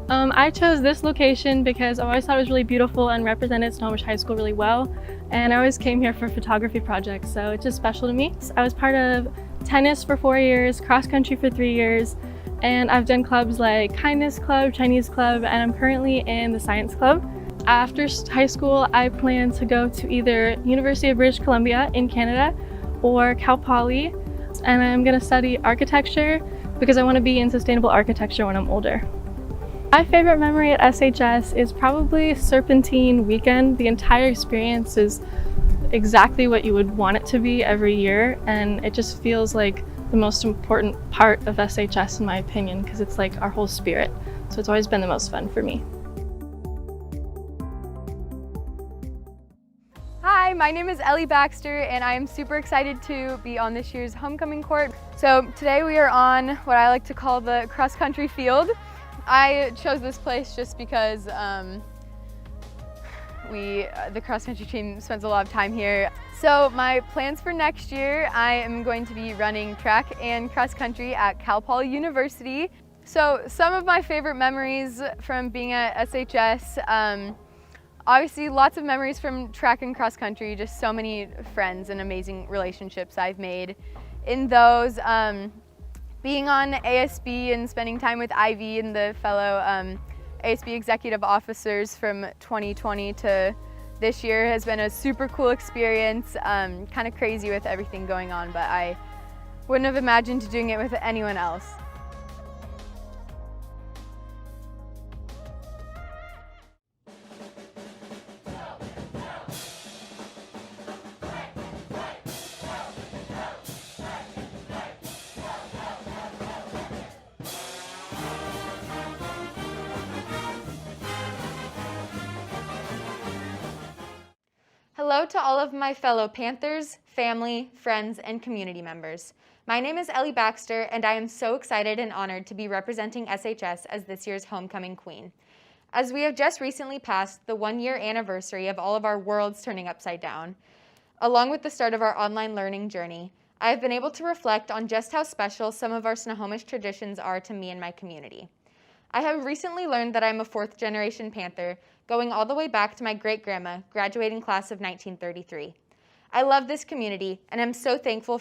S12: I chose this location because I always thought it was really beautiful and represented Snohomish High School really well, and I always came here for photography projects, so it's just special to me. I was part of tennis for 4 years, cross country for 3 years, and I've done clubs like Kindness Club, Chinese Club, and I'm currently in the Science Club. After high school, I plan to go to either University of British Columbia in Canada or Cal Poly, and I'm going to study architecture because I want to be in sustainable architecture when I'm older. My favorite memory at SHS is probably Serpentine Weekend. The entire experience is exactly what you would want it to be every year, and it just feels like the most important part of SHS in my opinion, because it's like our whole spirit. So it's always been the most fun for me.
S17: Hi, my name is Ellie Baxter, and I am super excited to be on this year's homecoming court. So today we are on what I like to call the cross-country field. I chose this place just because the cross-country team spends a lot of time here. So my plans for next year, I am going to be running track and cross-country at Cal Poly University. So some of my favorite memories from being at SHS, obviously lots of memories from track and cross-country, just so many friends and amazing relationships I've made in those, being on ASB and spending time with Ivy and the fellow ASB executive officers from 2020 to this year has been a super cool experience, kind of crazy with everything going on, but I wouldn't have imagined doing it with anyone else. Hello to all of my fellow Panthers, family, friends, and community members. My name is Ellie Baxter, and I am so excited and honored to be representing SHS as this year's homecoming queen. As we have just recently passed the 1-year anniversary of all of our worlds turning upside down, along with the start of our online learning journey, I have been able to reflect on just how special some of our Snohomish traditions are to me and my community. I have recently learned that I'm a 4th-generation Panther, going all the way back to my great-grandma, graduating class of 1933. I love this community, and I'm so thankful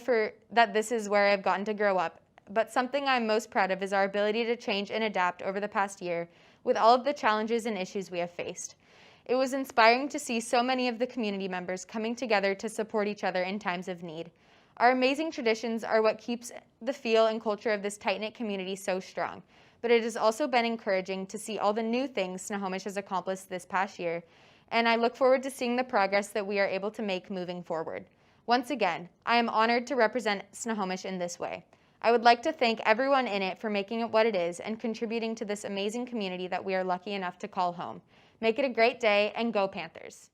S17: that this is where I've gotten to grow up, but something I'm most proud of is our ability to change and adapt over the past year with all of the challenges and issues we have faced. It was inspiring to see so many of the community members coming together to support each other in times of need. Our amazing traditions are what keeps the feel and culture of this tight-knit community so strong. But it has also been encouraging to see all the new things Snohomish has accomplished this past year, and I look forward to seeing the progress that we are able to make moving forward. Once again, I am honored to represent Snohomish in this way. I would like to thank everyone in it for making it what it is and contributing to this amazing community that we are lucky enough to call home. Make it a great day, and go Panthers!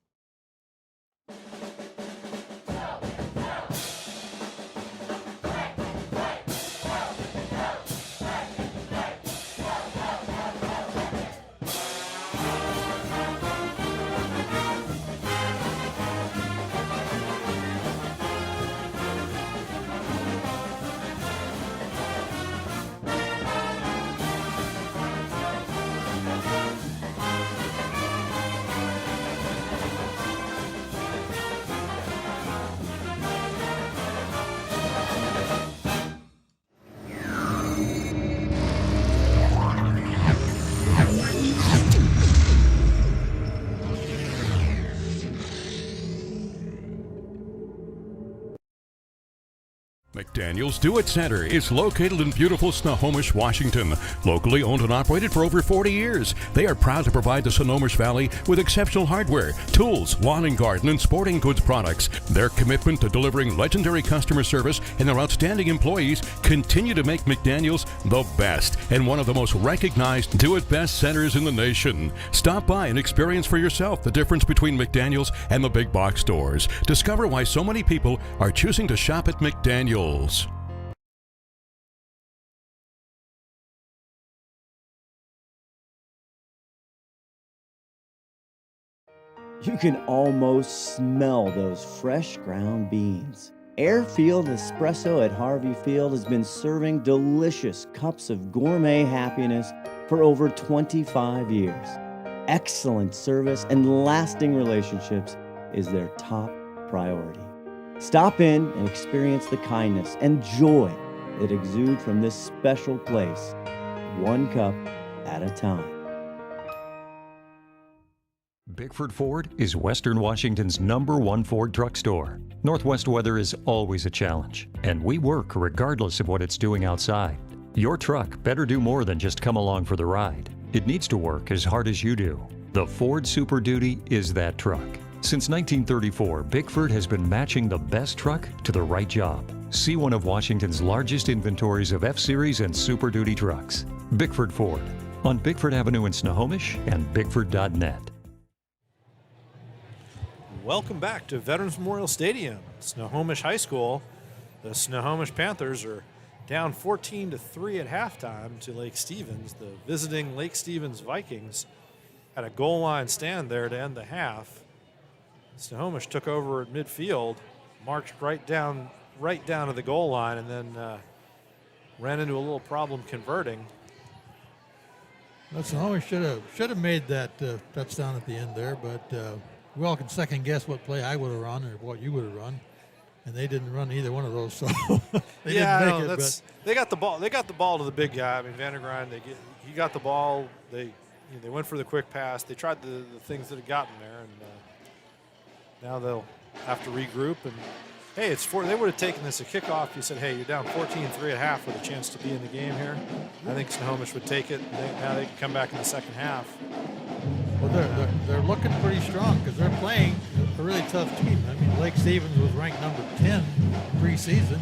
S6: McDaniel's Do-It Center is located in beautiful Snohomish, Washington. Locally owned and operated for over 40 years, they are proud to provide the Snohomish Valley with exceptional hardware, tools, lawn and garden, and sporting goods products. Their commitment to delivering legendary customer service and their outstanding employees continue to make McDaniel's the best and one of the most recognized Do-It-Best centers in the nation. Stop by and experience for yourself the difference between McDaniel's and the big box stores. Discover why so many people are choosing to shop at McDaniel's.
S7: You can almost smell those fresh ground beans. Airfield Espresso at Harvey Field has been serving delicious cups of gourmet happiness for over 25 years. Excellent service and lasting relationships is their top priority. Stop in and experience the kindness and joy that exude from this special place, one cup at a time.
S5: Bickford Ford is Western Washington's #1 Ford truck store. Northwest weather is always a challenge, and we work regardless of what it's doing outside. Your truck better do more than just come along for the ride. It needs to work as hard as you do. The Ford Super Duty is that truck. Since 1934, Bickford has been matching the best truck to the right job. See one of Washington's largest inventories of F-Series and Super Duty trucks. Bickford Ford, on Bickford Avenue in Snohomish and Bickford.net.
S1: Welcome back to Veterans Memorial Stadium, Snohomish High School. The Snohomish Panthers are down 14-3 at halftime to Lake Stevens. The visiting Lake Stevens Vikings had a goal line stand there to end the half. Snohomish took over at midfield, marched right down to the goal line, and then ran into a little problem converting.
S2: Well, Snohomish should have made that touchdown at the end there, but we all can second guess what play I would have run or what you would have run. and they didn't run either one of those, so they
S1: Yeah,
S2: didn't
S1: no,
S2: make it.
S1: that's they got the ball. They got the ball to the big guy. I mean, Vandergrind. He got the ball. They went for the quick pass. They tried the things that had gotten there, and now they'll have to regroup. And hey, it's they would have taken this a kickoff. You said, hey, you're down 14-3 at half with a chance to be in the game here. I think Snohomish would take it. Now they can come back in the second half.
S2: Well, they're looking pretty strong because they're playing a really tough team. I mean, Lake Stevens was ranked number 10 preseason,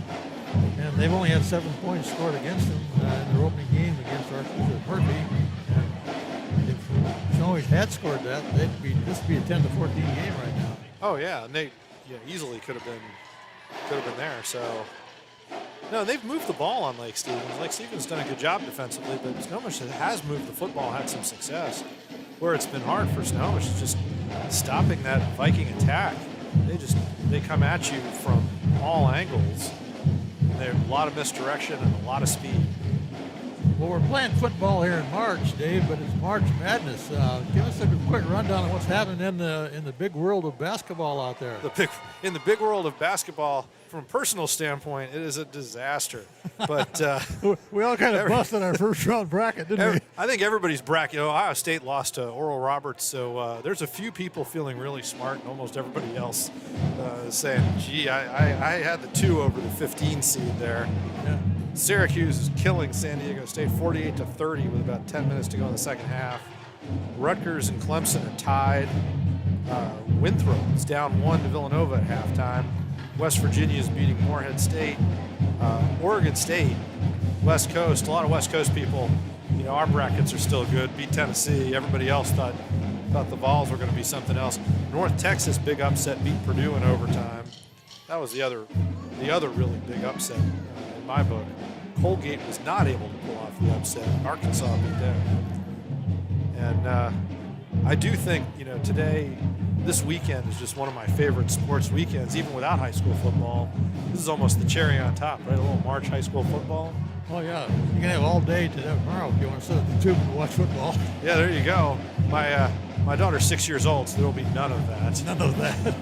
S2: and they've only had 7 points scored against them in their opening game against Archbishop Murphy. And if Snohomish had scored that, this would be a 10-14 game right now.
S1: Oh yeah, and they easily could have been there. So no, they've moved the ball on Lake Stevens. Lake Stevens done a good job defensively, but Snohomish has moved the football, had some success. Where it's been hard for Snohomish is just stopping that Viking attack. They come at you from all angles. There's a lot of misdirection and a lot of speed.
S2: Well, we're playing football here in March, Dave, but it's March Madness. Give us a quick rundown of what's happening in the big world of basketball out there.
S1: In the big world of basketball, from a personal standpoint, it is a disaster. But
S2: we all kind of busted our first round bracket, didn't we?
S1: I think everybody's bracket. Ohio State lost to Oral Roberts, so there's a few people feeling really smart, and almost everybody else saying, "Gee, I had the 2 over the 15 seed there."
S2: Yeah.
S1: Syracuse is killing San Diego State 48-30 with about 10 minutes to go in the second half. Rutgers and Clemson are tied. Winthrop is down 1 to Villanova at halftime. West Virginia is beating Morehead State. Oregon State, West Coast, a lot of West Coast people, our brackets are still good. Beat Tennessee. Everybody else thought the Vols were going to be something else. North Texas, big upset, beat Purdue in overtime. That was the other really big upset in my book. Colgate was not able to pull off the upset. Arkansas beat them. And I do think, this weekend is just one of my favorite sports weekends, even without high school football. This is almost the cherry on top, right? A little March high school football.
S2: Oh, yeah. You can have all day tomorrow if you want to sit at the tube and watch football.
S1: Yeah, there you go. My daughter's 6 years old, so there will be none of that.
S2: None of that.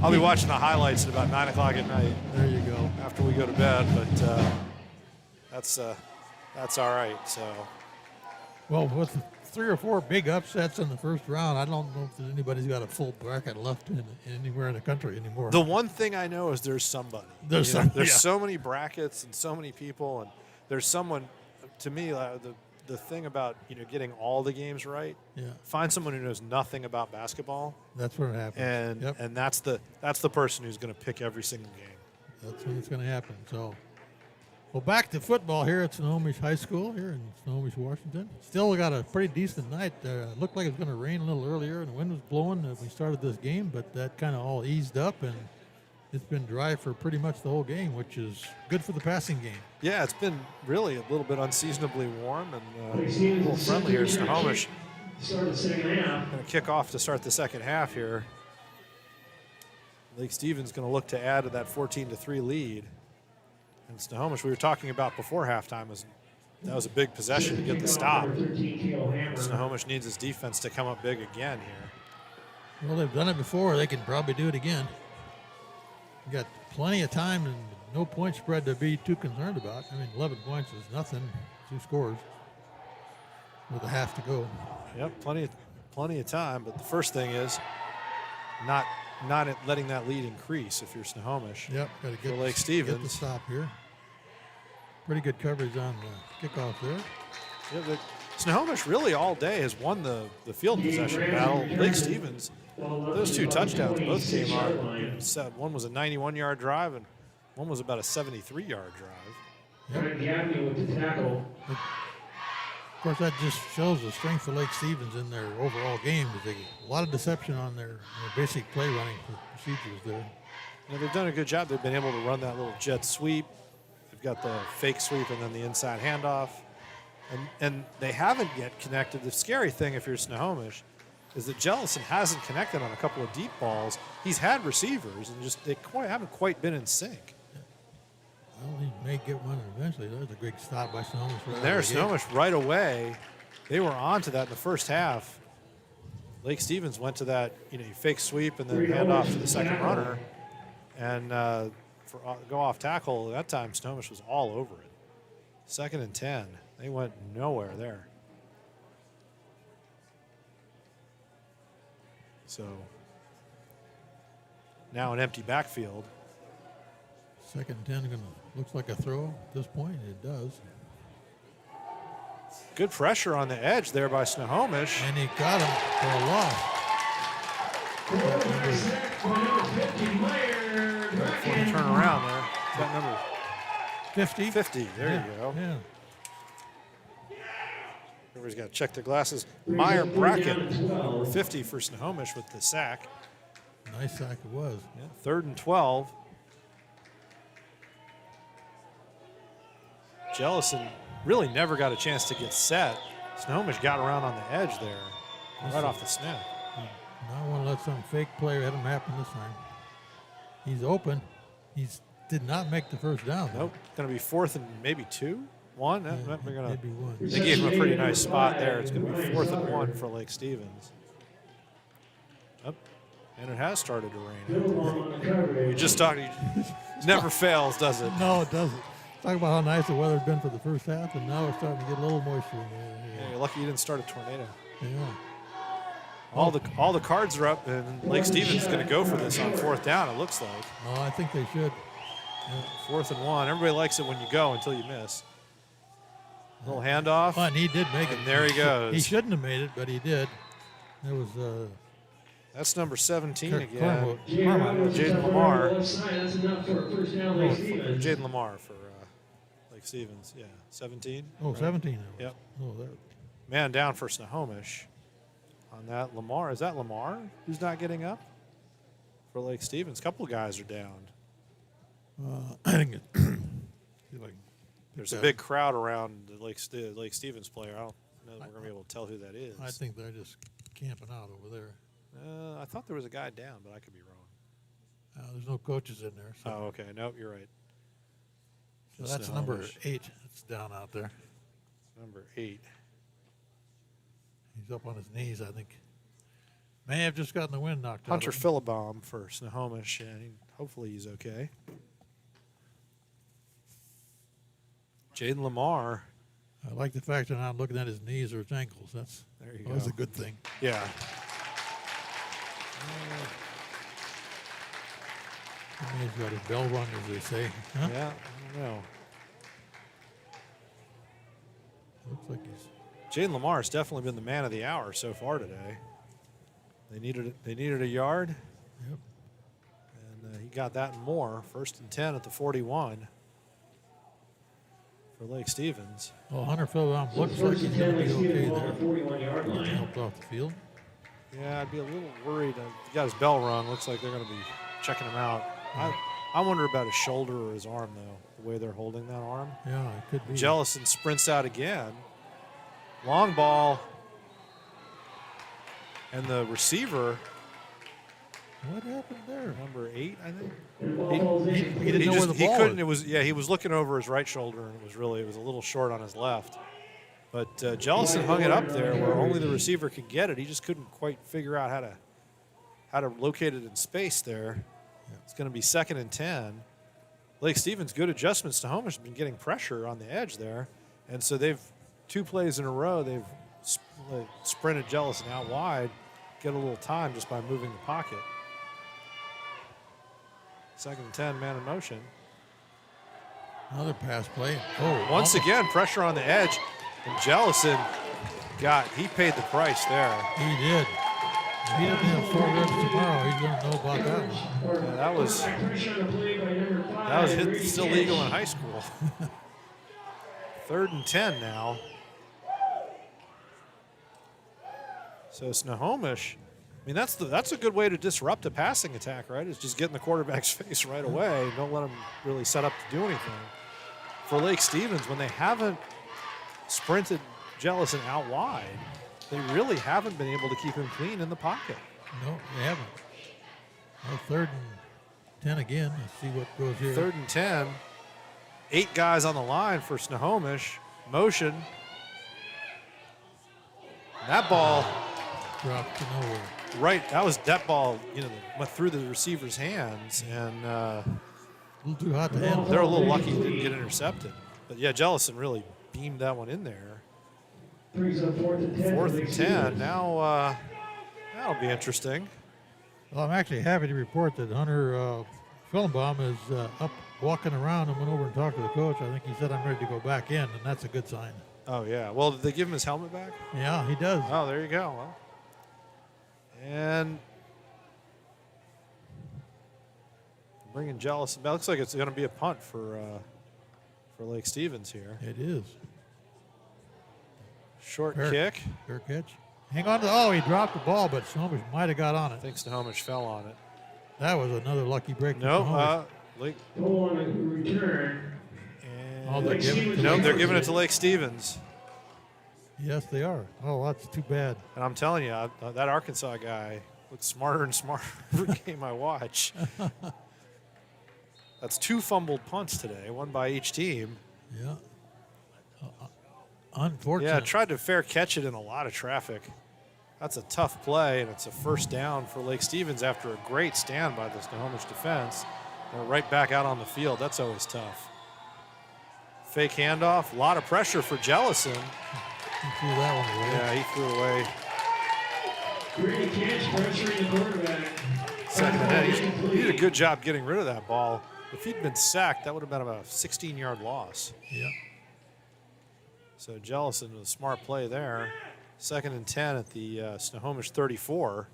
S1: I'll be watching the highlights at about 9 o'clock at night.
S2: There you go.
S1: After we go to bed, but that's all right. So,
S2: well, with 3 or 4 big upsets in the first round, I don't know if anybody's got a full bracket left anywhere in the country anymore.
S1: The one thing I know is there's somebody. There's so many brackets and so many people, and there's someone. To me, the thing about getting all the games right.
S2: Yeah.
S1: Find someone who knows nothing about basketball.
S2: That's what happens.
S1: And that's the person who's going to pick every single game.
S2: That's when it's going to happen. So, well, back to football here at Snohomish High School here in Snohomish, Washington. Still got a pretty decent night. Looked like it was going to rain a little earlier, and the wind was blowing as we started this game, but that kind of all eased up, and it's been dry for pretty much the whole game, which is good for the passing game.
S1: Yeah, it's been really a little bit unseasonably warm and a little friendly here. Snohomish
S3: Start the second half.
S1: going to kick off to start the second half here. Lake Stevens going to look to add to that 14-3 lead. And Snohomish, we were talking about before halftime, that was a big possession to get the stop. Snohomish needs his defense to come up big again here.
S2: Well, they've done it before. They can probably do it again. You got plenty of time and no point spread to be too concerned about. I mean, 11 points is nothing. 2 scores with a half to go.
S1: Yep, plenty of time. But the first thing is not letting that lead increase if you're Snohomish.
S2: Yep, got to get
S1: Lake Stevens.
S2: Get the stop here. Pretty good coverage on the kickoff there.
S1: Yeah, Snohomish really all day has won the field possession battle. Lake Stevens, those 2 touchdowns both came on. One was a 91-yard drive, and one was about a 73-yard drive.
S2: Yep. Of course, that just shows the strength of Lake Stevens in their overall game. A lot of deception on their basic play running procedures there.
S1: They've done a good job. They've been able to run that little jet sweep. They've got the fake sweep and then the inside handoff. And they haven't yet connected. The scary thing, if you're Snohomish, is that Jellison hasn't connected on a couple of deep balls. He's had receivers, and they haven't quite been in sync.
S2: Well, he may get one eventually. There's a great stop by Snohomish.
S1: There's Snohomish right away. They were on to that in the first half. Lake Stevens went to that, fake sweep and then hand off to the second runner. And for go off tackle, that time Snohomish was all over it. 2nd and 10. They went nowhere there. So now an empty backfield.
S2: 2nd and 10 looks like a throw at this point. It does.
S1: Good pressure on the edge there by Snohomish.
S2: And he got him for a loss.
S1: Before you turn around there. Is that number
S2: 50?
S1: 50. There you go.
S2: Yeah.
S1: Everybody's got to check their glasses. Meyer Brackett, number 50 for Snohomish with the sack.
S2: Nice sack it was.
S1: Yeah, 3rd and 12. Jellison really never got a chance to get set. Snohomish got around on the edge there, right off the snap.
S2: Now I want to let some fake play let him happen this time. He's open. He did not make the first down.
S1: Nope. Going to be 4th and maybe 2? 1?
S2: Yeah,
S1: They're gonna,
S2: maybe 1.
S1: They gave him a pretty nice spot there. It's going to be 4th and 1 for Lake Stevens. Oh, and it has started to rain. We just talked. It never fails, does it?
S2: No, it doesn't. Talk about how nice the weather's been for the first half, and now we're starting to get a little moisture in there.
S1: Yeah, you're lucky you didn't start a tornado.
S2: Yeah.
S1: All the cards are up, and Lake Stevens is going to go for this on 4th down, it looks like.
S2: Oh, I think they should.
S1: Yeah. 4th and 1. Everybody likes it when you go until you miss. Little handoff.
S2: Oh, and he did make it.
S1: And there he goes.
S2: He shouldn't have made it, but he did. There was
S1: that's number 17 again.
S2: Jaden
S1: Lamar.
S3: Jaden
S1: Jaden Lamar for Lake Stevens. Yeah, 17.
S2: Oh,
S1: right?
S2: 17.
S1: Yep.
S2: Oh, there.
S1: Man down for Snohomish on that. Lamar. Is that Lamar who's not getting up? For Lake Stevens. A couple of guys are down.
S2: I think it.
S1: There's a big crowd around the Lake Stevens player. I don't know that we're going to be able to tell who that is.
S2: I think they're just camping out over there.
S1: I thought there was a guy down, but I could be wrong.
S2: There's no coaches in there. So.
S1: Oh, okay. Nope, you're right.
S2: So that's number 8. It's down out there.
S1: Number 8.
S2: He's up on his knees, I think. May have just gotten the wind knocked
S1: Hunter
S2: out of him.
S1: Philibom for Snohomish, and hopefully he's okay. Jaden Lamar.
S2: I like the fact they're not looking at his knees or his ankles. That's always a good thing.
S1: Yeah.
S2: He's got his bell rung, as they say. Huh?
S1: Yeah, I don't know.
S2: Looks like he's.
S1: Jaden Lamar has definitely been the man of the hour so far today. They needed a yard.
S2: Yep.
S1: And he got that and more. 1st and 10 at the 41 for Lake Stevens.
S2: Well, Hunter Philibom looks like he's going to be okay there. He helped off the field.
S1: Yeah, I'd be a little worried. He got his bell rung. Looks like they're going to be checking him out. I wonder about his shoulder or his arm, though, the way they're holding that arm.
S2: Yeah, it could be.
S1: Jellison sprints out again. Long ball. And the receiver.
S2: What happened there?
S1: Number 8, I think.
S2: He didn't know where the ball
S1: couldn't. Was. He was looking over his right shoulder, and it was a little short on his left. But Jellison hung it up there where only the receiver could get it. He just couldn't quite figure out how to locate it in space there. Yeah. It's going to be 2nd and 10. Lake Stevens, good adjustments. Snohomish has been getting pressure on the edge there. And so they've 2 plays in a row, they've sprinted Jellison out wide, get a little time just by moving the pocket. 2nd and 10, man in motion.
S2: Another pass play. Oh,
S1: once again, pressure on the edge. And Jellison he paid the price there.
S2: He did. If he doesn't have 4 ribs tomorrow, he's going to know about that one.
S1: Yeah, that was hit still legal in high school. 3rd and 10 now. So Snohomish, I mean, that's a good way to disrupt a passing attack, right? Is just get in the quarterback's face right away. Don't let him really set up to do anything. For Lake Stevens, when they haven't sprinted Jellison out wide, they really haven't been able to keep him clean in the pocket.
S2: No, they haven't. Well, 3rd and 10 again. Let's see what goes here.
S1: 3rd and 10. 8 guys on the line for Snohomish. Motion. And that ball
S2: dropped to nowhere.
S1: right. That ball, went through the receiver's hands, and
S2: a little too hot to handle.
S1: They're a little lucky it didn't get intercepted. But yeah, Jellison really beamed that one in there. 4th and 10. Now that'll be interesting.
S2: Well, I'm actually happy to report that Hunter Fillenbaum is up walking around and went over and talked to the coach. I think he said, I'm ready to go back in, and that's a good sign.
S1: Oh, yeah. Well, did they give him his helmet back?
S2: Yeah, he does.
S1: Oh, there you go. Well, and bringing Jellison. That looks like it's going to be a punt for Lake Stevens here.
S2: It is.
S1: Short kick.
S2: Fair catch. Hang on to, he dropped the ball, but Snohomish might have got on it.
S1: I think Snohomish fell on it.
S2: That was another lucky break.
S1: No,
S3: Lake. Return.
S1: They're giving it to Lake Stevens.
S2: Yes, they are. Oh, that's too bad.
S1: And I'm telling you, that Arkansas guy looks smarter and smarter every game I watch. That's 2 fumbled punts today, one by each team.
S2: Yeah. Unfortunate.
S1: Yeah, tried to fair catch it in a lot of traffic. That's a tough play, and it's a first down for Lake Stevens after a great stand by the Snohomish defense. They're right back out on the field. That's always tough. Fake handoff, a lot of pressure for Jellison.
S2: He threw that one away.
S1: Yeah, he threw away.
S3: Great catch, pressuring the quarterback.
S1: Second and 10. He did a good job getting rid of that ball. If he'd been sacked, that would have been about a 16-yard loss.
S2: Yeah.
S1: So Jellison with a smart play there. 2nd and 10 at the Snohomish 34.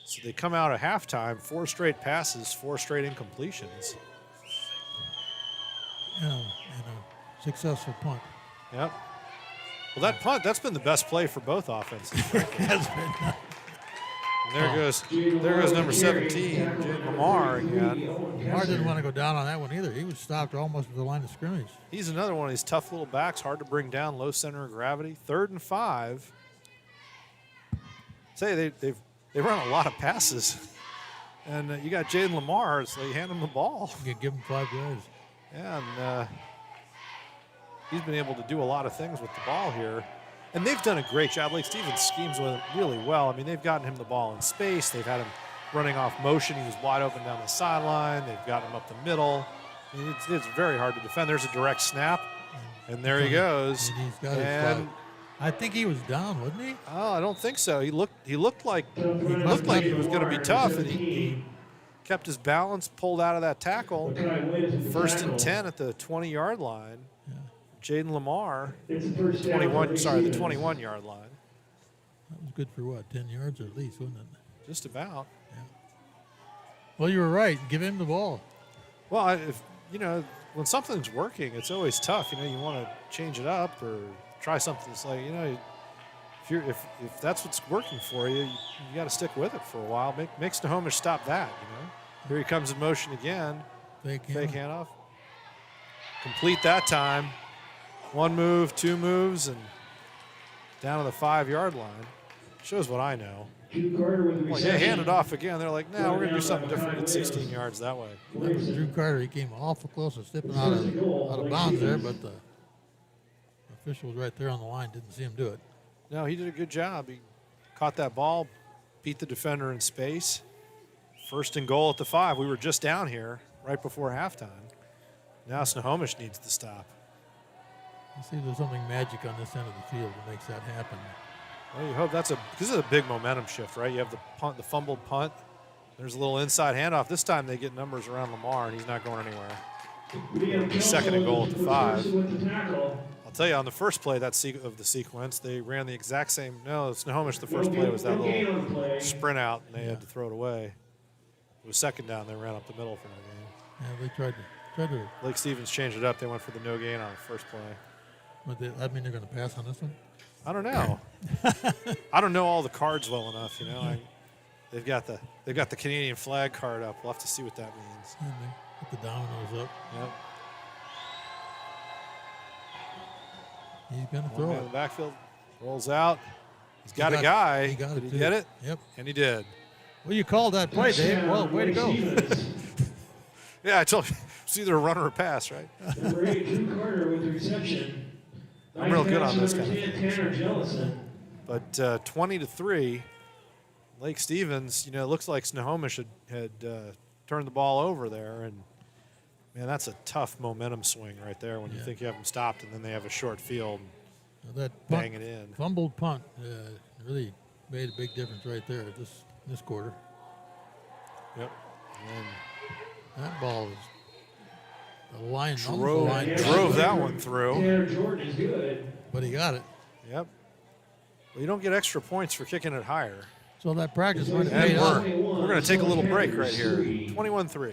S1: So they come out at halftime, 4 straight passes, 4 straight incompletions.
S2: Yeah, and a successful punt.
S1: Yep. Well, that punt, that's been the best play for both offenses.
S2: It has been.
S1: And there goes number 17, Jaden Lamar again.
S2: Lamar didn't want to go down on that one either. He was stopped almost at the line of scrimmage.
S1: He's another one of these tough little backs, hard to bring down, low center of gravity. 3rd and 5. Say they run a lot of passes. And you got Jaden Lamar, so you hand him the ball.
S2: You can give him 5 guys.
S1: Yeah, and he's been able to do a lot of things with the ball here. And they've done a great job. Lake Stevens schemes with him really well. I mean, they've gotten him the ball in space. They've had him running off motion. He was wide open down the sideline. They've got him up the middle. I mean, it's very hard to defend. There's a direct snap, and there he goes.
S2: And he's got his I think he was down, wasn't he?
S1: Oh, I don't think so. He looked like he was going to be tough, and he kept his balance, pulled out of that tackle. 1st and 10 at the 20-yard line. Jaden Lamar, the 21-yard line.
S2: That was good for what, 10 yards or at least, wasn't it?
S1: Just about.
S2: Yeah. Well, you were right. Give him the ball.
S1: Well, when something's working, it's always tough. You want to change it up or try something that's like, if that's what's working for you, you got to stick with it for a while. Make Snohomish stop that. Here he comes in motion again.
S2: Fake
S1: handoff. Complete that time. 1 move, 2 moves, and down to the 5-yard line. Shows what I know. Well, yeah, hand it off again. They're like, we're going to do something different at 16 yards that way.
S2: That was Drew Carter. He came awful close to stepping out of bounds there, but the official was right there on the line. Didn't see him do it.
S1: No, he did a good job. He caught that ball, beat the defender in space. 1st and goal at the 5. We were just down here right before halftime. Now Snohomish needs to stop.
S2: Let's see if there's something magic on this end of the field that makes that happen.
S1: Well, you hope this is a big momentum shift, right? You have the fumbled punt. There's a little inside handoff. This time they get numbers around Lamar, and he's not going anywhere. 2nd and goal at the 5. I'll tell you, on the first play of the sequence, they ran the exact same. No, Snohomish, the first play was that little sprint out, and they had to throw it away. It was 2nd down. They ran up the middle for no gain.
S2: Yeah, they tried to.
S1: Lake Stevens changed it up. They went for the no gain on the first play.
S2: But that mean they're going to pass on this one?
S1: I don't know. I don't know all the cards well enough. They've got the Canadian flag card up. We'll have to see what that means.
S2: And they put the dominoes up.
S1: Yep.
S2: He's going to throw it.
S1: In the backfield, rolls out. He's got a guy. Did he get it?
S2: Yep.
S1: And he did.
S2: Well, you called that play, Dave. Well, way to go.
S1: Yeah, I told you. It's either a run or a pass, right?
S3: Number 8, Drew Carter with the reception.
S1: I'm real good on this kind of thing. But 20-3, Lake Stevens, it looks like Snohomish had turned the ball over there, and man, that's a tough momentum swing right there when you think you have them stopped, and then they have a short field.
S2: That
S1: bang it in.
S2: Fumbled punt really made a big difference right there this quarter.
S1: Yep. And
S2: that ball is the line.
S1: Drove that one through.
S3: Tanner Jordan is good.
S2: But he got it.
S1: Yep. Well, you don't get extra points for kicking it higher.
S2: So that practice went
S1: And we're going to take a little break right here. 21-3.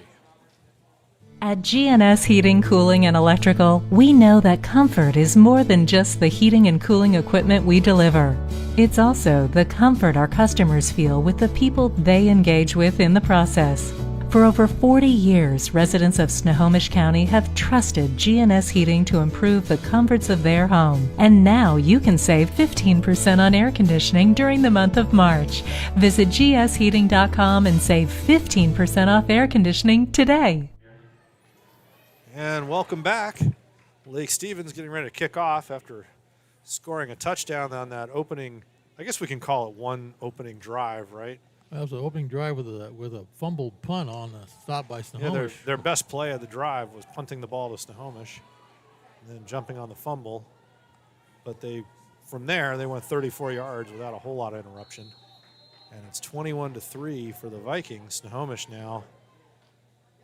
S4: At GNS Heating, Cooling, and Electrical, we know that comfort is more than just the heating and cooling equipment we deliver. It's also the comfort our customers feel with the people they engage with in the process. For over 40 years, residents of Snohomish County have trusted GNS Heating to improve the comforts of their home. And now you can save 15% on air conditioning during the month of March. Visit gsheating.com and save 15% off air conditioning today.
S1: And welcome back. Lake Stevens getting ready to kick off after scoring a touchdown on that opening. I guess we can call it one opening drive, right?
S2: That was an opening drive with a fumbled punt on a stop by Snohomish.
S1: Yeah, their best play of the drive was punting the ball to Snohomish and then jumping on the fumble. But from there, they went 34 yards without a whole lot of interruption. And it's 21-3 for the Vikings. Snohomish now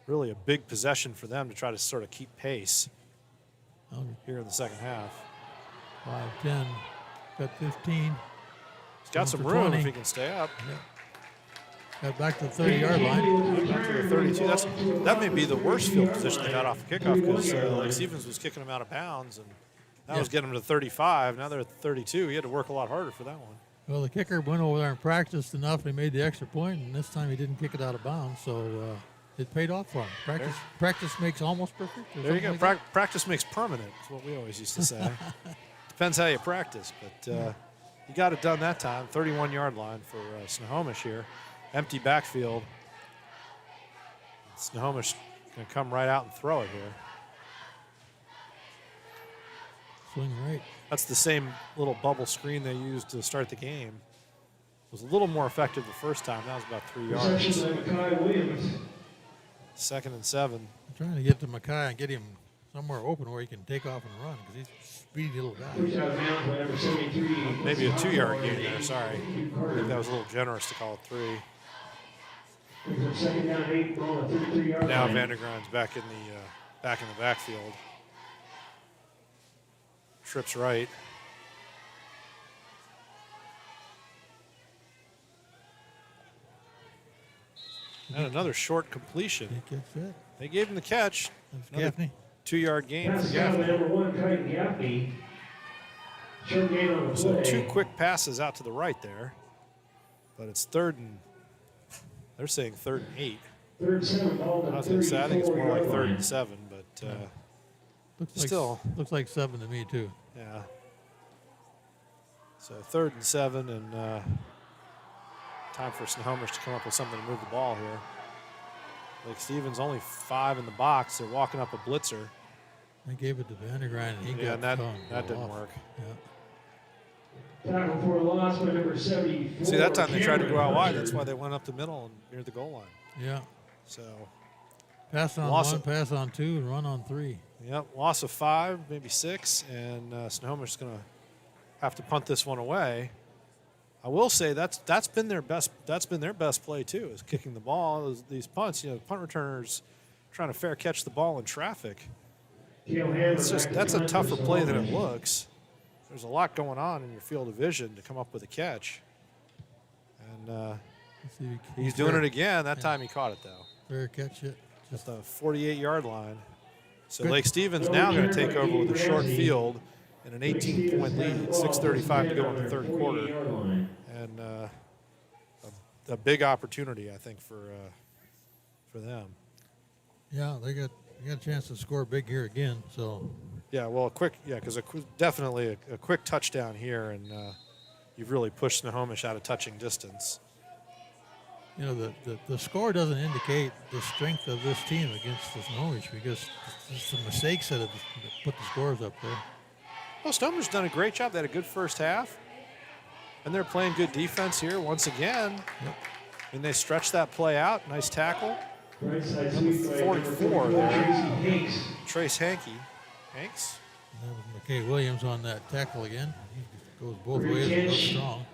S1: really a big possession for them to try to sort of keep pace here in the second half.
S2: 5-10, got 15.
S1: He's got some room 20. If he can stay up.
S2: Yeah. Got back to the 30-yard line.
S1: Back to the 32. That may be the worst field position they got off the kickoff because Lake Stevens was kicking them out of bounds, and that was getting them to 35. Now they're at 32. He had to work a lot harder for that one.
S2: Well, the kicker went over there and practiced enough. He made the extra point, and this time he didn't kick it out of bounds, so it paid off for him. Practice makes almost perfect.
S1: There you go. Like practice makes permanent. Is what we always used to say. Depends how you practice, but you got it done that time. 31-yard line for Snohomish here. Empty backfield. Snohomish going to come right out and throw it here.
S2: Swing right.
S1: That's the same little bubble screen they used to start the game. It was a little more effective the first time. That was about 3 yards. 2nd and 7.
S2: I'm trying to get to Mackay and get him somewhere open where he can take off and run because he's a speedy little guy.
S1: Maybe a 2-yard gain there, sorry. I think that was a little generous to call it 3. Now Vandergrind's back in the backfield. Trips right. And another short completion.
S2: He gets it.
S1: They gave him the catch.
S2: Another
S1: Gaffney. 2-yard gain for
S3: Number 1, Kite Gaffney. Short gain on the play.
S1: So 2 quick passes out to the right there. But it's they're saying 3rd and 8.
S3: 3rd and 7.
S1: I was going to say, I think it's more like 3rd and 7, but still.
S2: Looks like 7 to me, too.
S1: Yeah. So 3rd and 7, and time for Snohomish to come up with something to move the ball here. Lake Stevens only 5 in the box. They're walking up a blitzer.
S2: They gave it to Vandergrind, and he got
S1: that didn't work.
S2: Yeah.
S3: Tackle for a loss by number 74.
S1: See, that time they tried to go out wide. That's why they went up the middle and near the goal line.
S2: Yeah.
S1: So
S2: pass on 1, pass on 2, and run on 3.
S1: Yep, loss of 5, maybe 6, and Snohomish is going to have to punt this one away. I will say that's been their best play too, is kicking the ball. These punts, punt returners trying to fair catch the ball in traffic. That's a tougher play than it looks. There's a lot going on in your field of vision to come up with a catch. And he's doing it again. That time he caught it though.
S2: Fair catch it.
S1: At the 48-yard line. So Lake Stevens now going to take over with a short field and an 18-point lead. 6:35 to go in the third quarter. And a big opportunity, I think, for them.
S2: Yeah, they got a chance to score big here again. So.
S1: Yeah, well, definitely a quick touchdown here, and you've really pushed Snohomish out of touching distance.
S2: The score doesn't indicate the strength of this team against the Snohomish because it's the mistakes that have put the scores up there.
S1: Well, Snohomish done a great job. They had a good first half. And they're playing good defense here once again. And they stretch that play out. Nice tackle. Number 44 there. Trace Hanks.
S2: That was McKay Williams on that tackle again. He goes both ways and goes strong.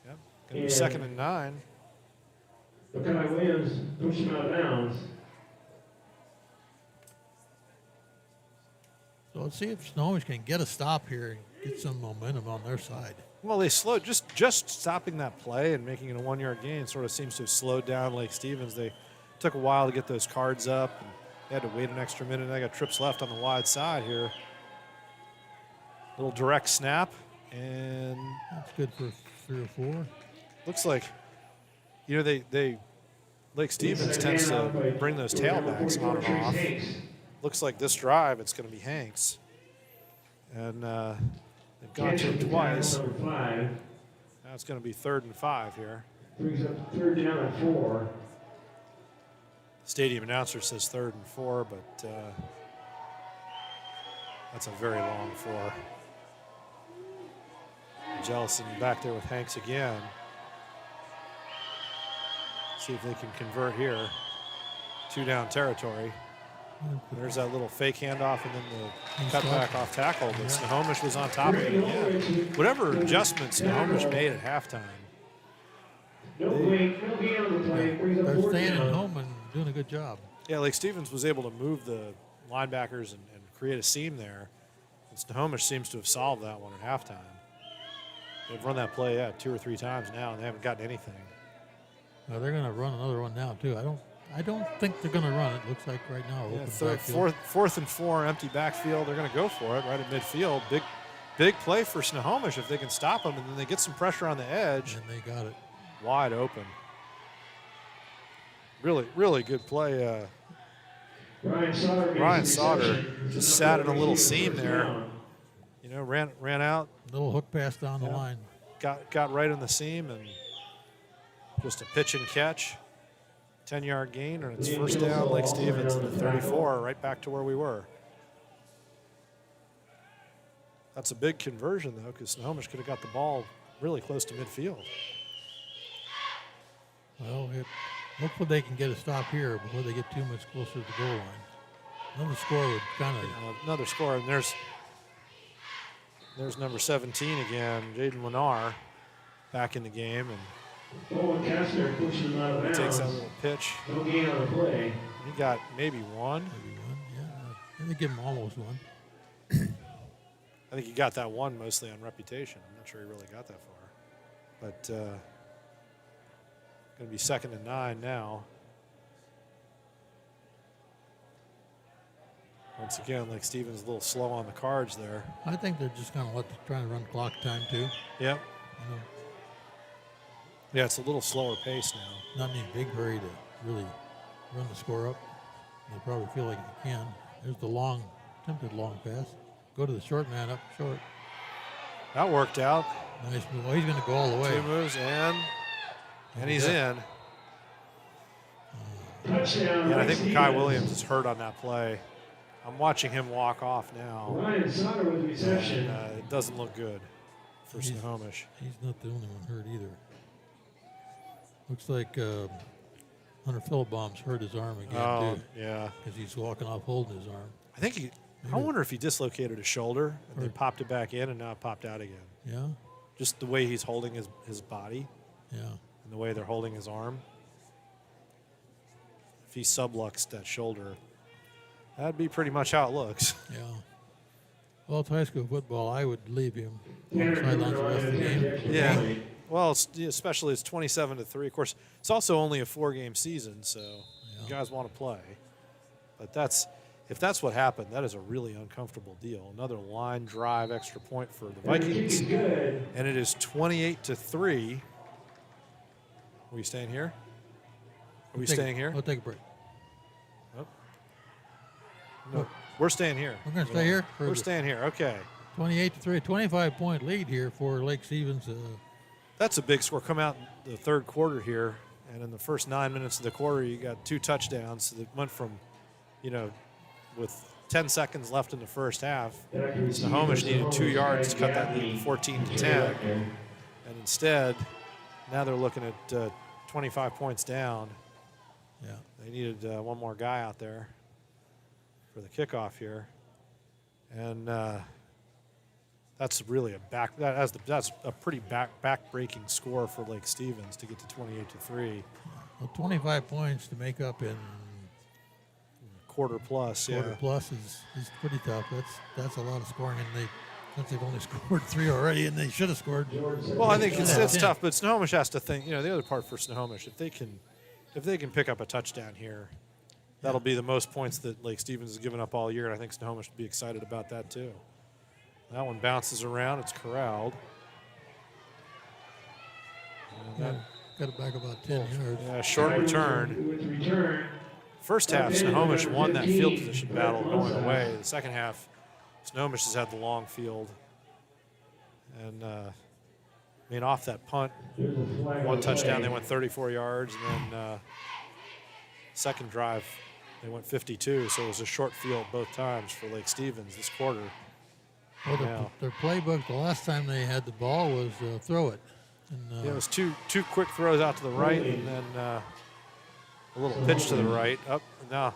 S1: Yep. Going to be 2nd and 9.
S3: McKay Williams pushed him out of bounds.
S2: So let's see if Snohomish can get a stop here and get some momentum on their side.
S1: Well, they slowed, just stopping that play and making it a 1-yard gain sort of seems to have slowed down Lake Stevens. They took a while to get those cards up, and they had to wait an extra minute. They got trips left on the wide side here. Little direct snap, and
S2: that's good for 3 or 4.
S1: Looks like, you know, they Lake Stevens tends to bring those tailbacks on and off. Looks like this drive it's going to be Hanks, and they've gone to him twice. Now it's going to be 3rd and 5 here.
S3: Brings up 3rd down and 4.
S1: Stadium announcer says 3rd and 4, but that's a very long 4. Jellison back there with Hanks again. See if they can convert here. 2-down territory. There's that little fake handoff and then the cutback off tackle, but Snohomish was on top of it again. Whatever adjustments Snohomish made at halftime.
S2: They're staying at home and doing a good job.
S1: Yeah, Lake Stevens was able to move the linebackers and create a seam there. And Snohomish seems to have solved that one at halftime. They've run that play 2 or 3 times now, and they haven't gotten anything.
S2: Well, they're going to run another one now too. I don't think they're going to run it. Looks like right now.
S1: Yeah, 4th and 4, empty backfield. They're going to go for it right at midfield. Big play for Snohomish if they can stop them, and then they get some pressure on the edge.
S2: And they got it
S1: wide open. Really, really good play. Ryan Sauter just sat in a little seam there. You know, ran out.
S2: Little hook pass down the line.
S1: Got right in the seam and just a pitch and catch. 10-yard gain, and it's 1st down, Lake Stevens at the 34, right back to where we were. That's a big conversion, though, because Snohomish could have got the ball really close to midfield.
S2: Well, hopefully they can get a stop here before they get too much closer to the goal line. Another score would kind of...
S1: another score, and there's number 17 again, Jaden Lennar, back in the game, and he takes that little pitch.
S3: No gain on the play.
S1: He got maybe one.
S2: Yeah. I think give him almost one.
S1: I think he got that one mostly on reputation. I'm not sure he really got that far. But going to be 2nd and 9 now. Once again, Lake Stevens a little slow on the cards there.
S2: I think they're just going to try and run clock time too.
S1: Yep. Yeah, it's a little slower pace now.
S2: Not in a big hurry to really run the score up. They probably feel like they can. There's the attempted long pass. Go to the short man up short.
S1: That worked out.
S2: Nice move. Well, he's going to go all the way.
S1: 2 moves and he's in.
S3: Touchdown.
S1: I think McKay Williams is hurt on that play. I'm watching him walk off now.
S3: Ryan Sauter with reception.
S1: And, it doesn't look good for Snohomish.
S2: He's not the only one hurt either. Looks like Hunter Philipbaum's hurt his arm again, too.
S1: Yeah.
S2: Because he's walking off holding his arm.
S1: I wonder if he dislocated his shoulder and then popped it back in and now it popped out again.
S2: Yeah.
S1: Just the way he's holding his body.
S2: Yeah.
S1: And the way they're holding his arm. If he subluxed that shoulder, that'd be pretty much how it looks.
S2: Yeah. Well, it's high school football. I would leave him on the sidelines the rest of the game.
S1: Yeah. Well, especially it's 27-3. Of course, it's also only a 4-game season, so you guys want to play. But if that's what happened, that is a really uncomfortable deal. Another line drive extra point for the Vikings. And it is 28-3. Are we staying here? Are we staying here?
S2: We'll take a break.
S1: Oh. No, we're staying here.
S2: We're going to stay here?
S1: We're staying here, okay.
S2: 28-3, 25-point lead here for Lake Stevens.
S1: That's a big score. Come out in the 3rd quarter here, and in the first 9 minutes of the quarter, you got 2 touchdowns. So it went from, with 10 seconds left in the first half, Snohomish needed 2 yards to cut that lead 14-10. And instead, now they're looking at 25 points down.
S2: Yeah.
S1: They needed one more guy out there for the kickoff here. And that's really that's a pretty back-breaking score for Lake Stevens to get to 28-3.
S2: Well, 25 points to make up in
S1: quarter plus.
S2: Quarter plus is pretty tough. That's a lot of scoring, and since they've only scored 3 already, and they should have scored.
S1: Well, I think it's tough, but Snohomish has to think. The other part for Snohomish, if they can pick up a touchdown here, that'll be the most points that Lake Stevens has given up all year, and I think Snohomish would be excited about that too. That one bounces around. It's corralled.
S2: Got it back about 10 yards.
S1: Yeah, short return. First half, Snohomish won that field position battle going away. The second half, Snohomish has had the long field. And off that punt, one touchdown, they went 34 yards. And then second drive, they went 52. So it was a short field both times for Lake Stevens this quarter.
S2: Well, their playbook, the last time they had the ball was throw it. And,
S1: it was two quick throws out to the right, and then a little pitch to the right. Up, no.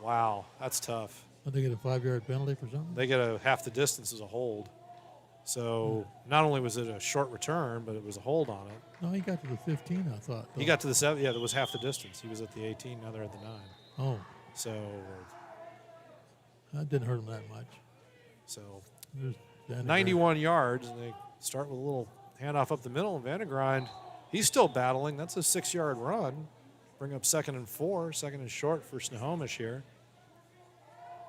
S1: Wow, that's tough.
S2: Did they get a 5-yard penalty for something?
S1: They get a half the distance as a hold. So not only was it a short return, but it was a hold on it.
S2: No, he got to the 15, I thought.
S1: He got to the 7. Yeah, that was half the distance. He was at the 18. Now they're at the 9.
S2: Oh.
S1: So
S2: that didn't hurt him that much.
S1: So
S2: 91
S1: yards, and they start with a little handoff up the middle. And Vandegrind, he's still battling. That's a 6-yard run. Bring up 2nd and 4, 2nd and short for Snohomish here.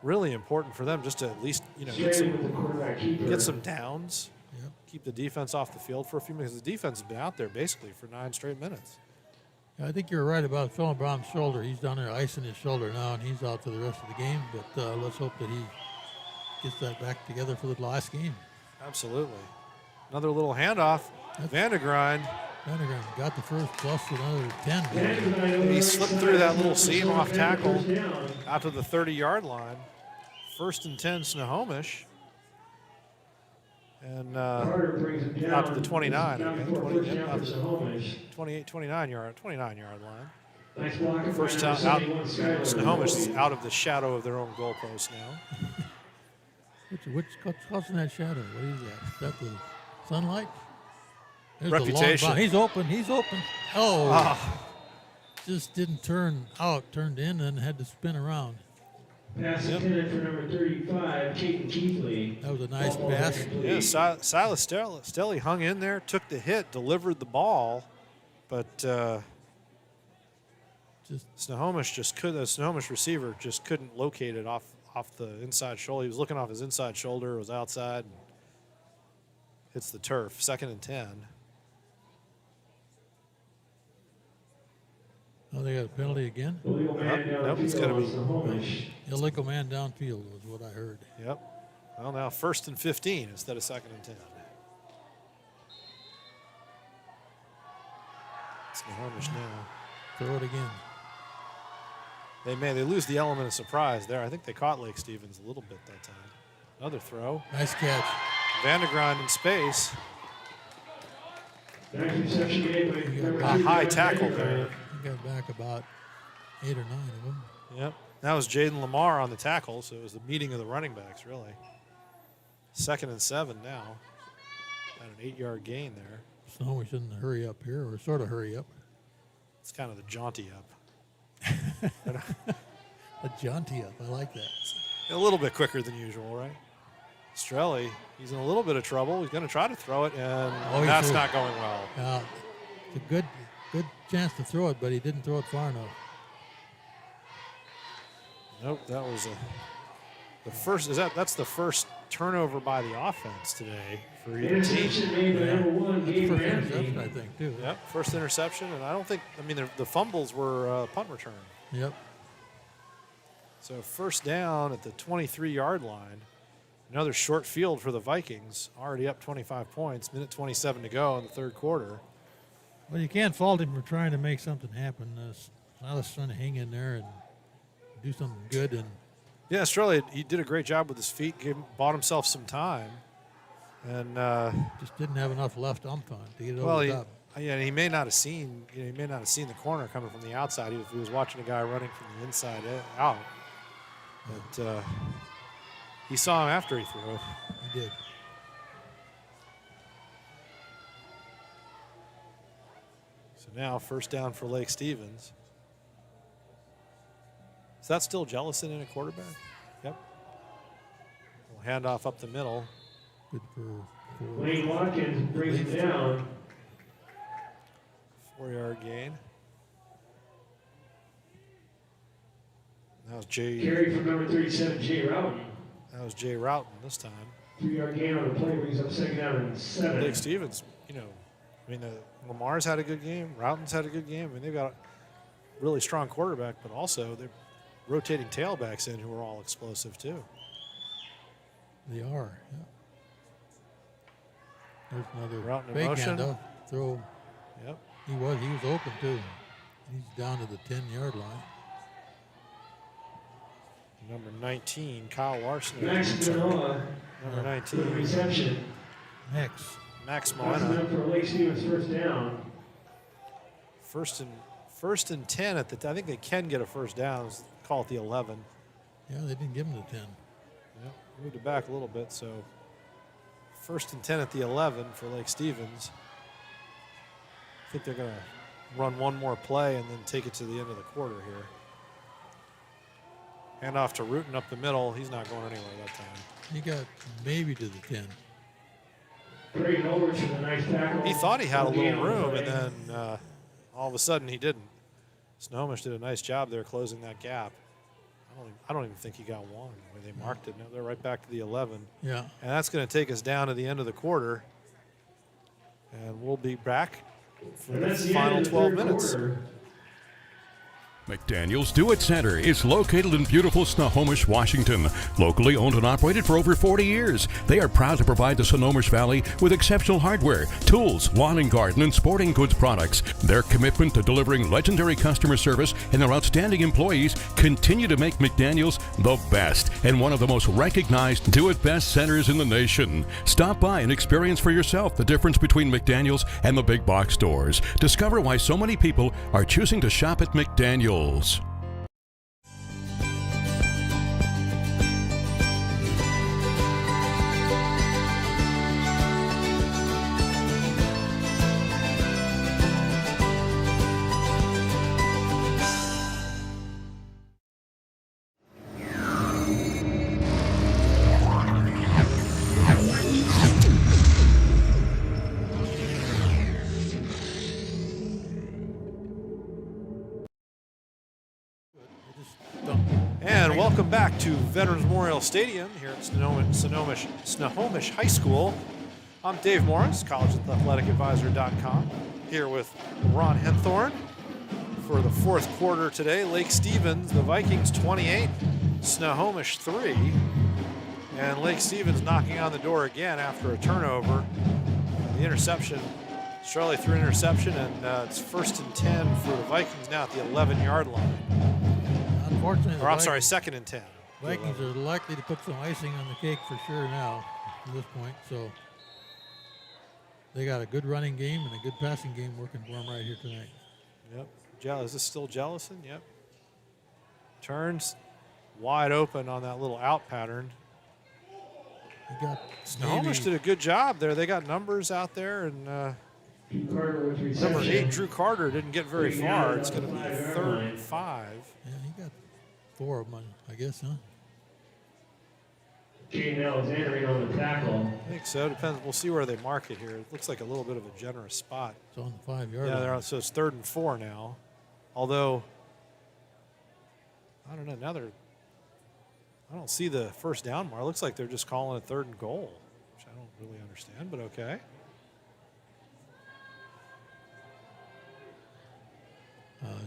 S1: Really important for them just to at least get some downs.
S2: Yep.
S1: Keep the defense off the field for a few minutes. The defense has been out there basically for 9 straight minutes.
S2: Yeah, I think you're right about Phil Brown's shoulder. He's down there icing his shoulder now, and he's out for the rest of the game. But let's hope that he gets that back together for the last game.
S1: Absolutely. Another little handoff. Vandegrind
S2: got the first plus another 10.
S1: He slipped through that little seam off tackle out to the 30-yard line. 1st and 10 Snohomish. And out to the 29. 29-yard line. First out. Snohomish is out of the shadow of their own goalpost now.
S2: What's causing that shadow? What is that? Is that the sunlight? There's
S1: Reputation.
S2: He's open. Oh. Just didn't turn out, turned in, and had to spin around.
S3: Pass intended for number 35, Caden Keithley.
S2: That was a nice pass.
S1: Yeah, Silas Stelly hung in there, took the hit, delivered the ball, but Snohomish the Snohomish receiver just couldn't locate it off the inside shoulder. He was looking off his inside shoulder. It was outside. And hits the turf. 2nd and 10.
S2: Oh, they got a penalty again?
S1: Nope, it's going to be
S2: illegal man downfield was what I heard.
S1: Yep. Well, now 1st and 15 instead of 2nd and 10. Snohomish now.
S2: Throw it again.
S1: They lose the element of surprise there. I think they caught Lake Stevens a little bit that time. Another throw.
S2: Nice catch.
S1: Vandegrind in space.
S3: A
S1: high tackle there.
S2: He got back about 8 or 9 of them.
S1: Yep. That was Jaden Lamar on the tackle, so it was the meeting of the running backs, really. 2nd and 7 now. Got an 8-yard gain there.
S2: Snohomish in the hurry up here, or sort of hurry up.
S1: It's kind of the jaunty up.
S2: A jaunty up. I like that.
S1: A little bit quicker than usual, right? Strelly, he's in a little bit of trouble. He's going to try to throw it, and that's not going well.
S2: It's a good chance to throw it, but he didn't throw it far enough.
S1: Nope, that was the first. That's the first turnover by the offense today for either team.
S2: That's the first interception, I think, too.
S1: Yep, first interception, and I don't think. I mean, the fumbles were punt return.
S2: Yep.
S1: So 1st down at the 23-yard line. Another short field for the Vikings. Already up 25 points. Minute 27 to go in the 3rd quarter.
S2: Well, you can't fault him for trying to make something happen. Silas trying to hang in there and do something good. And
S1: yeah, Strelly, he did a great job with his feet. Bought himself some time. And
S2: just didn't have enough left ump on to get it
S1: well,
S2: over the top.
S1: he may not have seen. He may not have seen the corner coming from the outside. If he was watching a guy running from the inside out, but he saw him after he threw it.
S2: He did.
S1: So now first down for Lake Stevens. Is that still Jellison in a quarterback? Yep. We'll hand off up the middle.
S2: Good for
S3: Wayne Watkins brings it down.
S1: 4-yard gain. That was Jay.
S3: Carry from number 37, Jay Routon.
S1: That was Jay Routon this time.
S3: 3-yard gain on the play, brings up second down and 7.
S1: Lake Stevens, Lamar's had a good game. Routon's had a good game. I mean, they've got a really strong quarterback, but also they're rotating tailbacks in who are all explosive too.
S2: They are, yeah. There's another
S1: Routon in
S2: fake
S1: motion.
S2: handoff throw.
S1: Yep.
S2: He was open too. He's down to the 10-yard line.
S1: Number 19, Kyle Larson.
S3: Max Manoa.
S1: Number 19.
S3: For the reception.
S2: Max
S3: That's
S1: Moena.
S3: enough for Lake Stevens first down.
S1: First and 10 at the. I think they can get a first down. Call it the 11.
S2: Yeah, they didn't give him the 10.
S1: Yep. Moved it back a little bit, so first and 10 at the 11 for Lake Stevens. I think they're going to run one more play and then take it to the end of the quarter here. Hand off to Rutan up the middle. He's not going anywhere that time.
S2: He got maybe to the 10.
S3: Braden Ulrich with a nice tackle.
S1: He thought he had a little room, and then all of a sudden he didn't. Snohomish did a nice job there closing that gap. I don't even think he got one the way they marked it. No, they're right back to the 11.
S2: Yeah.
S1: And that's going to take us down to the end of the quarter. And we'll be back for the final 12 minutes.
S6: McDaniel's Do It Center is located in beautiful Snohomish, Washington. Locally owned and operated for over 40 years, they are proud to provide the Snohomish Valley with exceptional hardware, tools, lawn and garden, and sporting goods products. Their commitment to delivering legendary customer service and their outstanding employees continue to make McDaniel's the best and one of the most recognized Do It Best centers in the nation. Stop by and experience for yourself the difference between McDaniel's and the big box stores. Discover why so many people are choosing to shop at McDaniel's.
S1: And welcome back to Veterans Memorial Stadium here at Snohomish High School. I'm Dave Morris, collegeathleticadvisor.com, here with Ron Henthorn for the fourth quarter today. Lake Stevens, the Vikings 28, Snohomish 3. And Lake Stevens knocking on the door again after a turnover. The interception, Shirley threw an interception, and it's first and 10 for the Vikings now at the 11-yard line.
S2: Unfortunately,
S1: Or I'm sorry, second and 10.
S2: Vikings are likely to put some icing on the cake for sure now at this point. So they got a good running game and a good passing game working for them right here tonight.
S1: Yep. Is this still Jellison? Yep. Turns wide open on that little out pattern. Snohomish did a good job there. They got numbers out there, and number 8, Drew Carter, didn't get very far. It's going to be 3rd and 5.
S2: Yeah, he got 4 of them, I guess, huh?
S3: Jaden Alexander in on the tackle.
S1: I think so. Depends. We'll see where they mark it here. It looks like a little bit of a generous spot.
S2: It's on the 5-yard
S1: Yeah,
S2: line.
S1: so it's 3rd and 4 now. Although, I don't know. Now I don't see the first down mark. It looks like they're just calling it 3rd and goal, which I don't really understand, but okay.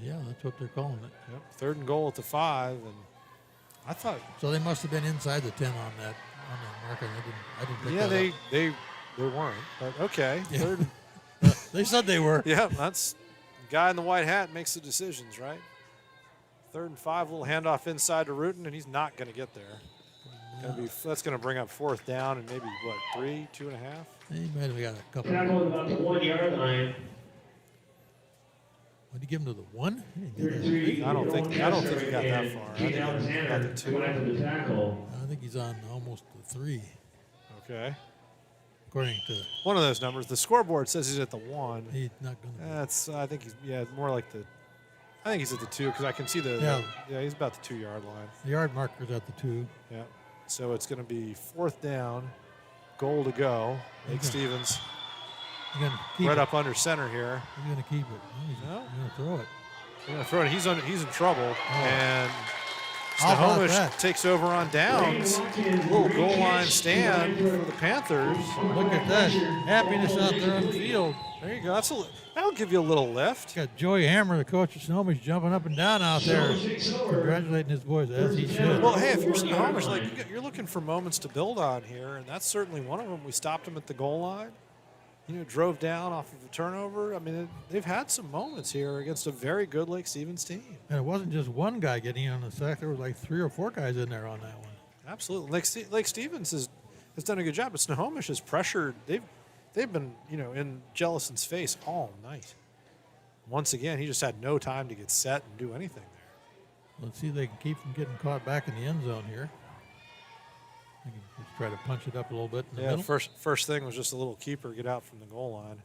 S2: Yeah, that's what they're calling it.
S1: Yep, 3rd and goal at the 5, and I thought.
S2: So they must have been inside the 10 on that marker. I didn't pick
S1: Yeah,
S2: that up.
S1: they weren't, but okay.
S2: Yeah.
S1: 3rd.
S2: They said they were.
S1: Yeah, that's the guy in the white hat makes the decisions, right? 3rd and 5, little handoff inside to Rutan, and he's not going to get there. That's going to bring up fourth down and maybe, what, 3, 2.5?
S2: He might have got a couple.
S3: Tackle at about the 1 yard line.
S2: Would you give him to the 1?
S1: I don't think he got that far. I think
S3: Alexander
S1: about the 2.
S3: went after the tackle.
S2: I think he's on almost the 3.
S1: Okay.
S2: According to
S1: one of those numbers. The scoreboard says he's at the 1.
S2: He's not going to.
S1: That's. I think he's more like the. I think he's at the 2 because I can see the. Yeah, he's about the 2 yard line.
S2: The yard marker's at the 2.
S1: Yeah. So it's going to be fourth down, goal to go. Lake Stevens. Right up under center here.
S2: He's going to keep it. He's going to throw it.
S1: He's going to throw it. He's in trouble. And Snohomish takes over on downs. Little goal line stand for the Panthers.
S2: Look at that. Happiness out there on the field.
S1: There you go. That'll give you a little lift.
S2: Got Joey Hammer, the coach of Snohomish, jumping up and down out there, congratulating his boys, as he should.
S1: Well, hey, if you're Snohomish, you're looking for moments to build on here, and that's certainly one of them. We stopped them at the goal line. Drove down off of a turnover. I mean, they've had some moments here against a very good Lake Stevens team.
S2: And it wasn't just one guy getting on the sack. There was like 3 or 4 guys in there on that one.
S1: Absolutely. Lake Stevens has done a good job, but Snohomish has pressured. They've been, in Jellison's face all night. Once again, he just had no time to get set and do anything there.
S2: Let's see if they can keep from getting caught back in the end zone here. They can just try to punch it up a little bit in the middle.
S1: First thing was just a little keeper get out from the goal line.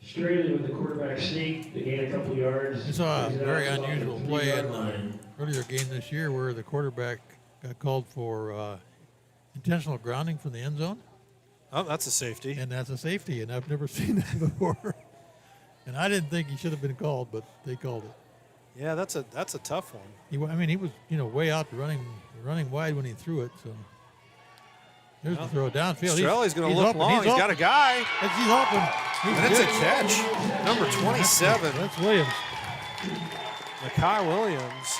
S3: Straight with the quarterback sneak to gain a couple yards.
S2: I saw a very unusual play in the earlier game this year where the quarterback got called for intentional grounding from the end zone.
S1: Oh, that's a safety.
S2: And that's a safety, and I've never seen that before. And I didn't think he should have been called, but they called it.
S1: Yeah, that's a tough one.
S2: He was way out running wide when he threw it. So there's the throw downfield.
S1: Strelly's going to look long. He's got a guy.
S2: He's open.
S1: And it's a catch. Number 27.
S2: That's Williams.
S1: Makai Williams.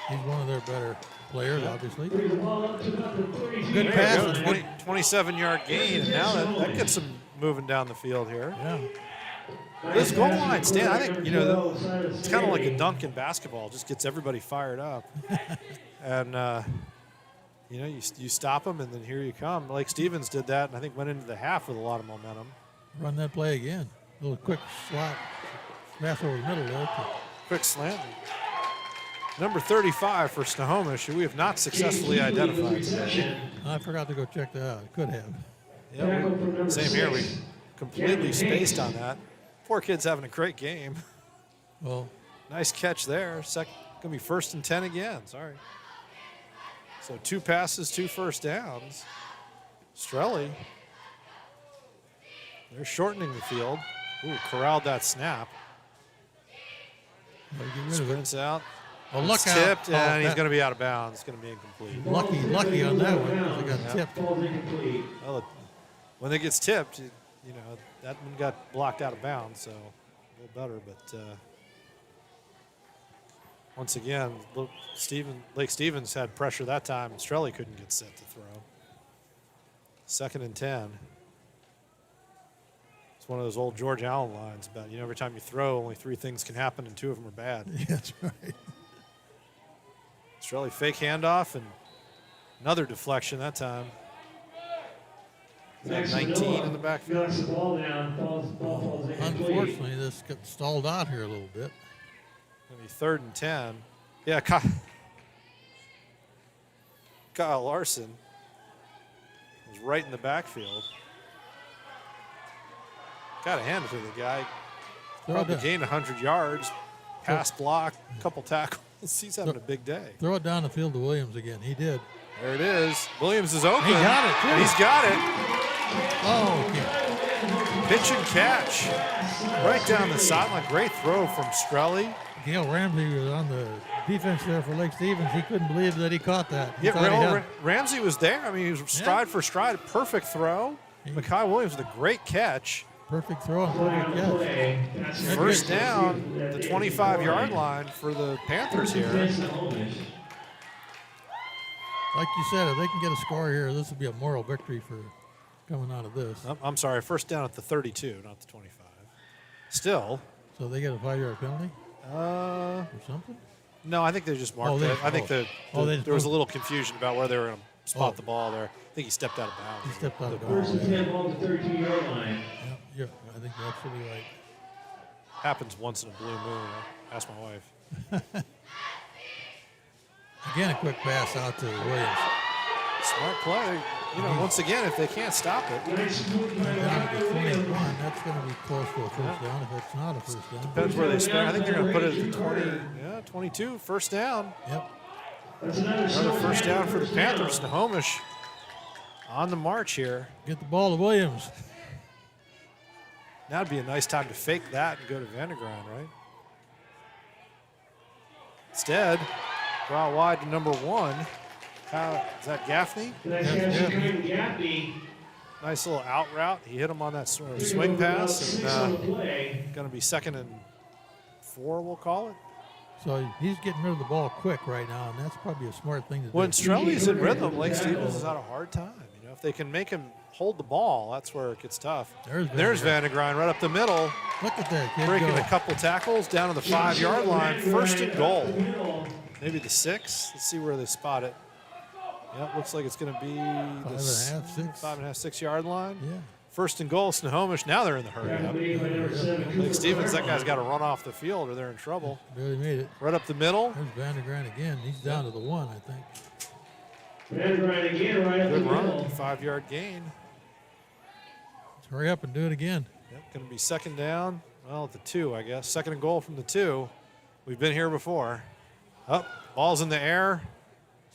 S2: He's one of their better players, obviously.
S1: Good pass. 27-yard gain, and now that gets them moving down the field here.
S2: Yeah.
S1: This goal line stand, I think, it's kind of like a dunk in basketball. Just gets everybody fired up. And, you stop them, and then here you come. Lake Stevens did that, and I think went into the half with a lot of momentum.
S2: Run that play again. A little quick slot. Pass over the middle there.
S1: Quick slant. Number 35 for Snohomish, who we have not successfully identified today.
S2: I forgot to go check that out. Could have.
S1: Yeah, same here. We completely spaced on that. Poor kid's having a great game.
S2: Well,
S1: nice catch there. Going to be 1st and 10 again. Sorry. So 2 passes, 2 first downs. Strelly. They're shortening the field. Ooh, corralled that snap. Sprints out.
S2: Well, look out.
S1: Tipped, and he's going to be out of bounds. It's going to be incomplete.
S2: Lucky on that one because it got tipped.
S1: Well, when it gets tipped, that one got blocked out of bounds, so a little better. But once again, Lake Stevens had pressure that time, and Strelly couldn't get set to throw. 2nd and 10. It's one of those old George Allen lines about, every time you throw, only 3 things can happen, and 2 of them are bad.
S2: Yeah, that's right.
S1: Strelly fake handoff and another deflection that time. Is that 19 in the backfield?
S2: Unfortunately, this got stalled out here a little bit.
S1: Going to be 3rd and 10. Yeah, Kyle Larson was right in the backfield. Got to hand it to the guy. Probably gained 100 yards, pass block, a couple tackles. He's having a big day.
S2: Throw it down the field to Williams again. He did.
S1: There it is. Williams is open.
S2: He got it, too.
S1: He's got it.
S2: Oh, okay.
S1: Pitch and catch. Right down the sideline. Great throw from Strelly.
S2: Gail Ramsey was on the defense there for Lake Stevens. He couldn't believe that he caught that.
S1: Ramsey was there. I mean, he was stride for stride. Perfect throw. Makai Williams with a great catch.
S2: Perfect throw and perfect catch.
S1: First down, the 25-yard line for the Panthers here.
S2: Like you said, if they can get a score here, this will be a moral victory for coming out of this.
S1: I'm sorry, first down at the 32, not the 25. Still.
S2: So they get a 5-yard penalty?
S1: Or
S2: something?
S1: No, I think they just marked it. I think there was a little confusion about where they were going to spot the ball there. I think he stepped out of bounds.
S2: He stepped out of bounds.
S3: First and 10 on the 32-yard line.
S2: Yeah, I think you're absolutely right.
S1: Happens once in a blue moon. Ask my wife.
S2: Again, a quick pass out to Williams.
S1: Smart play. You know, once again, if they can't stop it.
S2: That's going to be close to a first down if it's not a first down.
S1: Depends where they spend. I think they're going to put it at the 20, 22, first down.
S2: Yep.
S1: Another first down for the Panthers. Snohomish on the march here.
S2: Get the ball to Williams.
S1: Now would be a nice time to fake that and go to Vandergrind, right? Instead, go out wide to number 1. Is that Gaffney?
S3: Gaffney.
S1: Nice little out route. He hit him on that sort of swing pass. And going to be 2nd and 4, we'll call it.
S2: So he's getting rid of the ball quick right now, and that's probably a smart thing to do.
S1: When Strelly's in rhythm, Lake Stevens has had a hard time. You know, if they can make him hold the ball, that's where it gets tough. There's Vandergrind right up the middle.
S2: Look at that kid
S1: breaking
S2: go.
S1: a couple tackles down to the 5-yard line. First and goal. Maybe the 6. Let's see where they spot it. Yep, looks like it's going to be the 5.5, 6 yard line.
S2: Yeah.
S1: First and goal, Snohomish. Now they're in the hurry up. Lake Stevens, that guy's got to run off the field or they're in trouble.
S2: Barely made it.
S1: Right up the middle.
S2: There's Vandergrind again. He's down to the 1, I think.
S3: Vandergrind again, right up the
S1: Good
S3: middle.
S1: run, 5-yard gain.
S2: Let's hurry up and do it again.
S1: Yep, going to be 2nd down. Well, at the 2, I guess. 2nd and goal from the 2. We've been here before. Up, ball's in the air.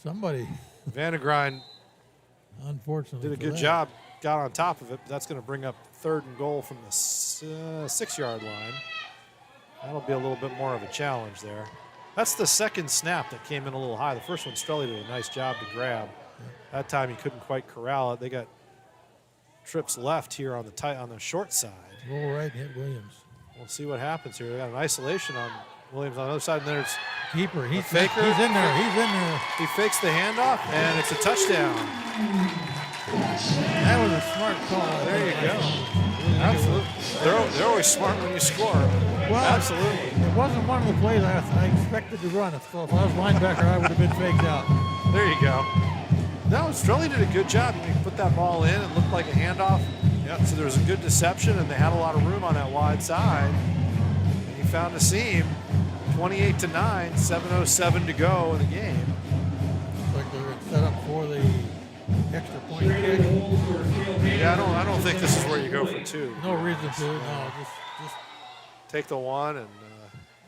S2: Somebody.
S1: Vandergrind
S2: unfortunately
S1: did a good job, got on top of it, but that's going to bring up 3rd and goal from the 6-yard line. That'll be a little bit more of a challenge there. That's the 2nd snap that came in a little high. The first one, Strelly did a nice job to grab. That time he couldn't quite corral it. They got trips left here on the short side.
S2: Roll right and hit Williams.
S1: We'll see what happens here. They got an isolation on Williams on the other side, and there's
S2: keeper. He's
S1: faker.
S2: He's in there. He's in there.
S1: He fakes the handoff, and it's a touchdown.
S2: That was a smart call.
S1: There you go. Absolutely. They're always smart when you score.
S2: Well,
S1: absolutely.
S2: It wasn't one of the plays I expected to run. So if I was linebacker, I would have been faked out.
S1: There you go. No, Strelly did a good job. He put that ball in. It looked like a handoff. Yeah. So there was a good deception, and they had a lot of room on that wide side. And he found a seam. 28-9, 7:07 to go in the game.
S2: Looks like they're set up for the extra point kick.
S1: Yeah, I don't think this is where you go for 2.
S2: No reason to. No, just
S1: take the 1 and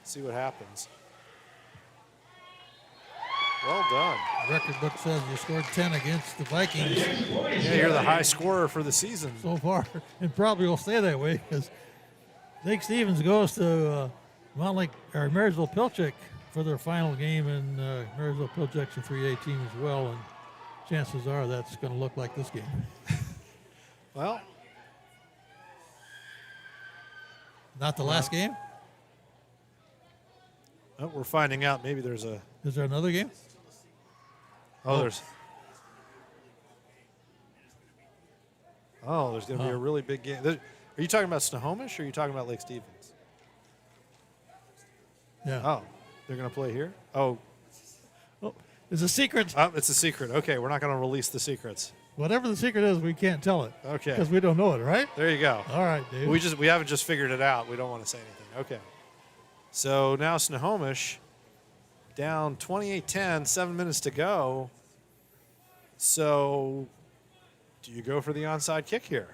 S1: see what happens. Well done.
S2: The record book says you scored 10 against the Vikings.
S1: Yeah, you're the high scorer for the season
S2: so far, and probably will stay that way because Lake Stevens goes to Marysville Pilchuck for their final game, and Marysville Pilchuck's a 3A team as well, and chances are that's going to look like this game.
S1: Well,
S2: not the last game?
S1: Oh, we're finding out maybe there's a...
S2: Is there another game?
S1: There's going to be a really big game. Are you talking about Snohomish or are you talking about Lake Stevens?
S2: Yeah.
S1: Oh, they're going to play here? Oh,
S2: it's a secret.
S1: Oh, it's a secret. Okay, we're not going to release the secrets.
S2: Whatever the secret is, we can't tell it.
S1: Okay.
S2: Because we don't know it, right?
S1: There you go.
S2: All right, Dave.
S1: We haven't just figured it out. We don't want to say anything. Okay. So now Snohomish down 28-10, 7 minutes to go. So do you go for the onside kick here?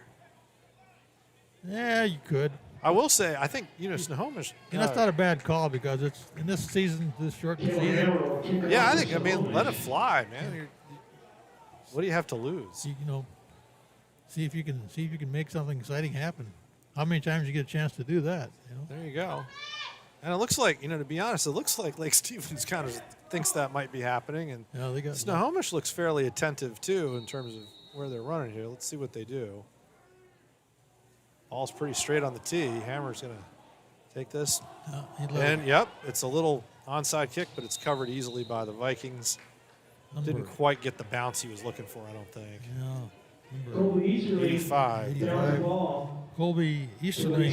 S2: Yeah, you could.
S1: I will say, I think, Snohomish.
S2: That's not a bad call because it's in this season, this short season.
S1: Yeah, I let it fly, man. What do you have to lose?
S2: See if you can make something exciting happen. How many times you get a chance to do that?
S1: There you go. And it looks like, to be honest, it looks like Lake Stevens kind of thinks that might be happening. And Snohomish looks fairly attentive, too, in terms of where they're running here. Let's see what they do. Ball's pretty straight on the tee. Hammer's going to take this. Yep, it's a little onside kick, but it's covered easily by the Vikings. Didn't quite get the bounce he was looking for, I don't think.
S2: No.
S1: 85.
S2: Colby Easterling.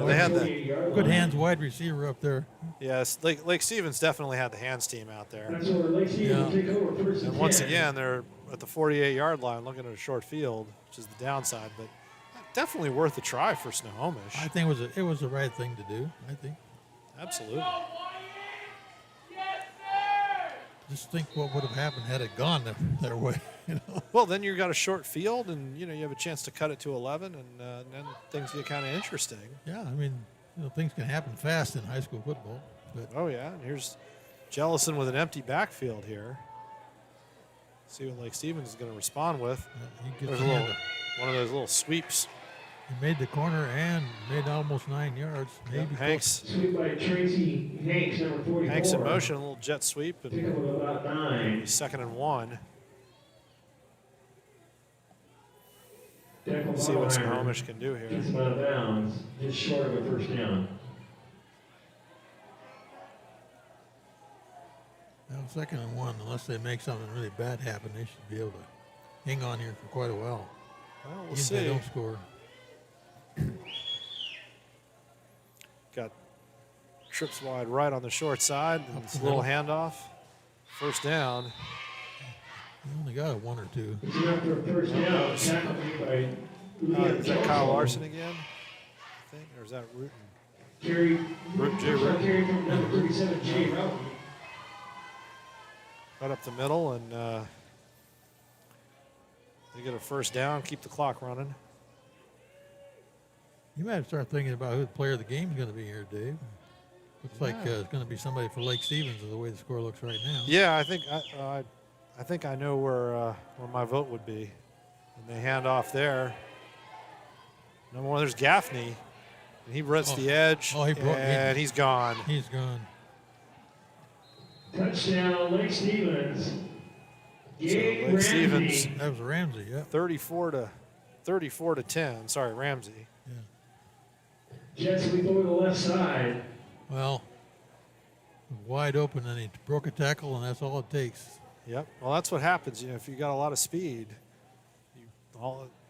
S1: They had that
S2: good hands wide receiver up there.
S1: Yes, Lake Stevens definitely had the hands team out there.
S3: That's where Lake Stevens will take over first
S1: And once again, they're at the 48-yard line looking at a short field, which is the downside, but definitely worth a try for Snohomish.
S2: I think it was the right thing to do, I think.
S1: Absolutely.
S2: Just think what would have happened had it gone their way. You know?
S1: Well, then you've got a short field, and you have a chance to cut it to 11, and then things get kind of interesting.
S2: Yeah, I mean, things can happen fast in high school football. But
S1: Oh yeah, and here's Jellison with an empty backfield here. See what Lake Stevens is going to respond with.
S2: he
S1: There's
S2: gets
S1: one of those little sweeps.
S2: He made the corner and made almost 9 yards. Maybe
S1: Hanks.
S3: Sweep by Tracy Hanks, number 44.
S1: Hanks in motion, a little jet sweep, and
S3: Pick up about 9.
S1: 2nd and 1.
S3: Declan
S1: See what
S3: Bauerheimer
S1: Snohomish can do here.
S3: gets him out of bounds, just short of a first down.
S2: Well, 2nd and 1, unless they make something really bad happen, they should be able to hang on here for quite a while.
S1: Well, we'll
S2: Even if
S1: see.
S2: they don't score.
S1: Got trips wide right on the short side. And it's a little handoff. First down.
S2: You only got a 1 or 2.
S3: It's after a first down, tackled by
S1: Is that Kyle Larson again? I think, or is that Rutan?
S3: Carry,
S1: Jay Rutan.
S3: carry from number 37, Jay Routon.
S1: Right up the middle, and they get a first down, keep the clock running.
S2: You might have to start thinking about who the player of the game is going to be here, Dave. Looks like it's going to be somebody for Lake Stevens, the way the score looks right now.
S1: Yeah, I think I know where my vote would be. And they hand off there. Number 1, there's Gaffney. And he runs the edge, and he's gone.
S2: He's gone.
S3: Touchdown, Lake Stevens.
S1: So Lake Stevens.
S2: That was Ramsey, yeah.
S1: 34 to 10. Sorry, Ramsey.
S3: Jets sweep over the left side.
S2: Well, wide open, and he broke a tackle, and that's all it takes.
S1: Yep. Well, that's what happens. If you got a lot of speed,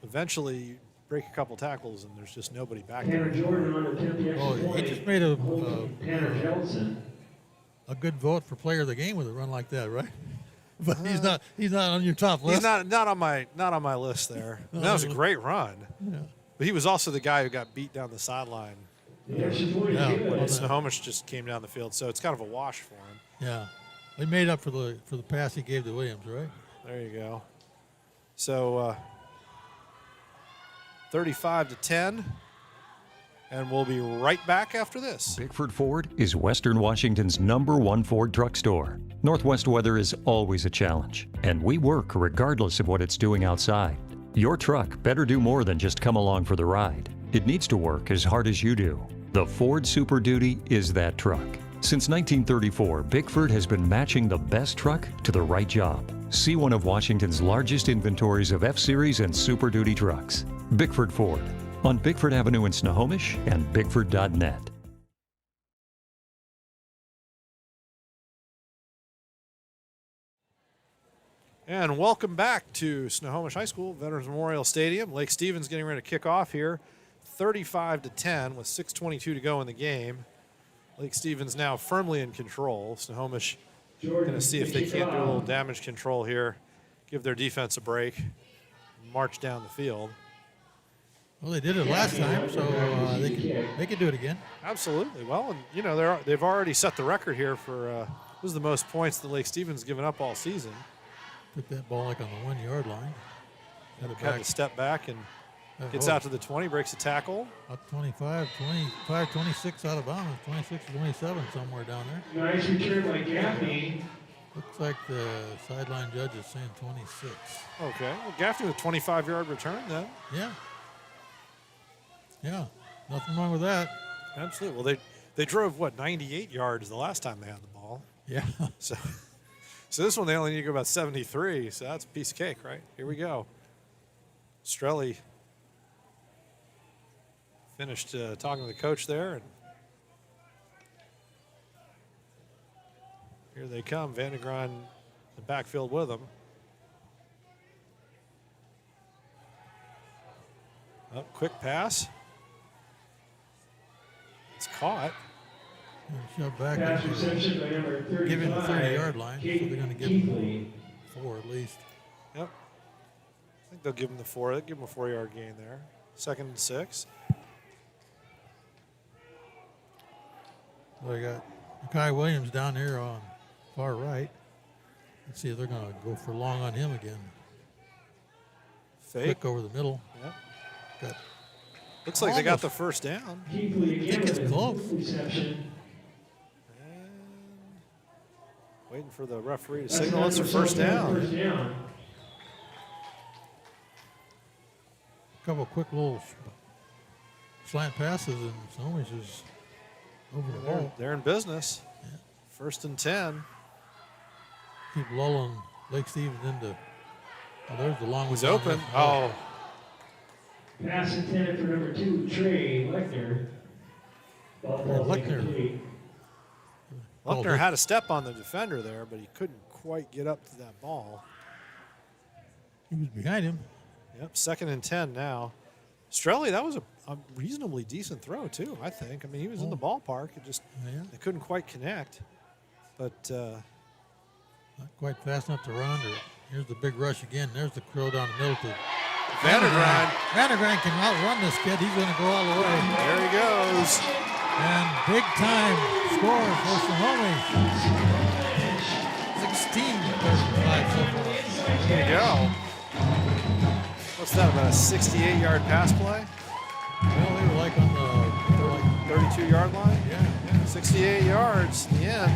S1: eventually you break a couple tackles, and there's just nobody back
S3: Tanner
S1: there.
S3: Jordan on the 10th extra point.
S2: He just made a
S3: Tanner Jelson.
S2: a good vote for player of the game with a run like that, right? But he's not on your top list.
S1: He's not on my list there. That was a great run.
S2: Yeah.
S1: But he was also the guy who got beat down the sideline. When Snohomish just came down the field, so it's kind of a wash for him.
S2: Yeah, they made up for the pass he gave to Williams, right?
S1: There you go. So 35 to 10, and we'll be right back after this.
S5: Bickford Ford is Western Washington's #1 Ford truck store. Northwest weather is always a challenge, and we work regardless of what it's doing outside. Your truck better do more than just come along for the ride. It needs to work as hard as you do. The Ford Super Duty is that truck. Since 1934, Bickford has been matching the best truck to the right job. See one of Washington's largest inventories of F-Series and Super Duty trucks. Bickford Ford, on Bickford Avenue in Snohomish and Bickford.net.
S1: And welcome back to Snohomish High School, Veterans Memorial Stadium. Lake Stevens getting ready to kick off here, 35 to 10 with 6:22 to go in the game. Lake Stevens now firmly in control. Snohomish going to see if they can't do a little damage control here, give their defense a break, march down the field.
S2: Well, they did it last time, so they can do it again.
S1: Absolutely. Well, and they've already set the record here for this is the most points that Lake Stevens given up all season.
S2: Took that ball like on the 1 yard line.
S1: Had to step back and gets out to the 20, breaks a tackle.
S2: Up 25, 26 out of bounds, 26 to 27 somewhere down there.
S3: Nice return by Gaffney.
S2: Looks like the sideline judge is saying 26.
S1: Okay. Well, Gaffney with a 25-yard return then.
S2: Yeah. Yeah. Nothing wrong with that.
S1: Absolutely. Well, they drove, 98 yards the last time they had the ball.
S2: Yeah.
S1: So this one they only need to go about 73, so that's a piece of cake, right? Here we go. Strelli finished talking to the coach there, and here they come. Vandegron in the backfield with them. Quick pass. It's caught.
S2: Shove back
S3: Pass
S2: into
S3: reception by number 35.
S2: give him the 30-yard line, so they're going to give him 4 at least.
S1: Yep. I think they'll give him the 4. They'll give him a 4-yard gain there. 2nd and 6.
S2: So they got Kai Williams down there on far right. Let's see if they're going to go for long on him again.
S1: Fake.
S2: Quick over the middle.
S1: Yep.
S2: Got
S1: Looks like they got the first down.
S2: I think it's close.
S3: Reception.
S1: Waiting for the referee to signal it's a first down.
S3: First down.
S2: A couple quick little slant passes, and Snohomish is over the ball.
S1: They're in business. 1st and 10.
S2: Keep lulling Lake Stevens into. Oh, there's the long one.
S1: He's open. Oh.
S3: Pass intended for number 2, Trey Lechner.
S1: Lechner had a step on the defender there, but he couldn't quite get up to that ball.
S2: He was behind him.
S1: Yep, 2nd and 10 now. Strelli, that was a reasonably decent throw, too, I think. I mean, he was in the ballpark. It just, they couldn't quite connect. But
S2: not quite fast enough to run under it. Here's the big rush again. There's the throw down the middle to
S1: Vandergrind.
S2: Vandergrind can outrun this kid. He's going to go all the way.
S1: There he goes.
S2: And big time score for Snohomish. 16-35 so far.
S1: There you go. What's that, about a 68-yard pass play?
S2: Well, they were like on the
S1: 32-yard line?
S2: Yeah.
S1: 68 yards in the end.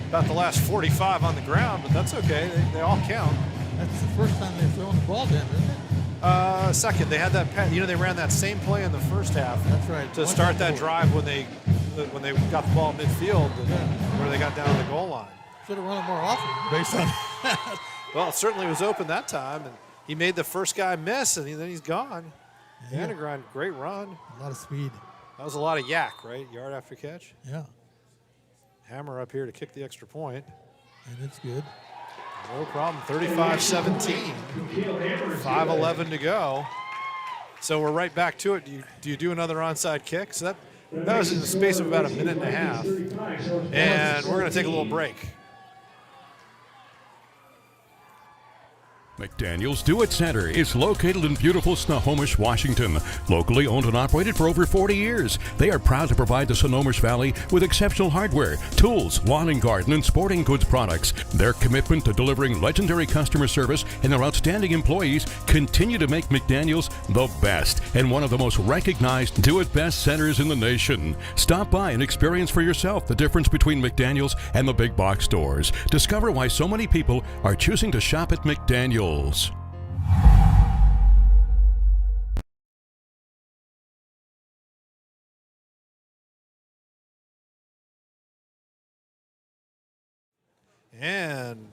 S1: About the last 45 on the ground, but that's okay. They all count.
S2: That's the first time they've thrown the ball down, isn't it?
S1: Second. They had that. They ran that same play in the first half.
S2: That's right.
S1: To start that drive when they got the ball midfield, where they got down to the goal line.
S2: Should have run it more often, based on that.
S1: Well, it certainly was open that time, and he made the first guy miss, and then he's gone.
S2: Yeah.
S1: Vandergrind, great run.
S2: A lot of speed.
S1: That was a lot of yak, right? Yard after catch.
S2: Yeah.
S1: Hammer up here to kick the extra point.
S2: And it's good.
S1: No problem. 35-17. 5:11 to go. So we're right back to it. Do you do another onside kick? So that was in the space of about a minute and a half. And we're going to take a little break.
S6: McDaniel's Do-It Center is located in beautiful Snohomish, Washington. Locally owned and operated for over 40 years, they are proud to provide the Snohomish Valley with exceptional hardware, tools, lawn and garden, and sporting goods products. Their commitment to delivering legendary customer service and their outstanding employees continue to make McDaniel's the best and one of the most recognized do-it-best centers in the nation. Stop by and experience for yourself the difference between McDaniel's and the big box stores. Discover why so many people are choosing to shop at McDaniel's.
S1: And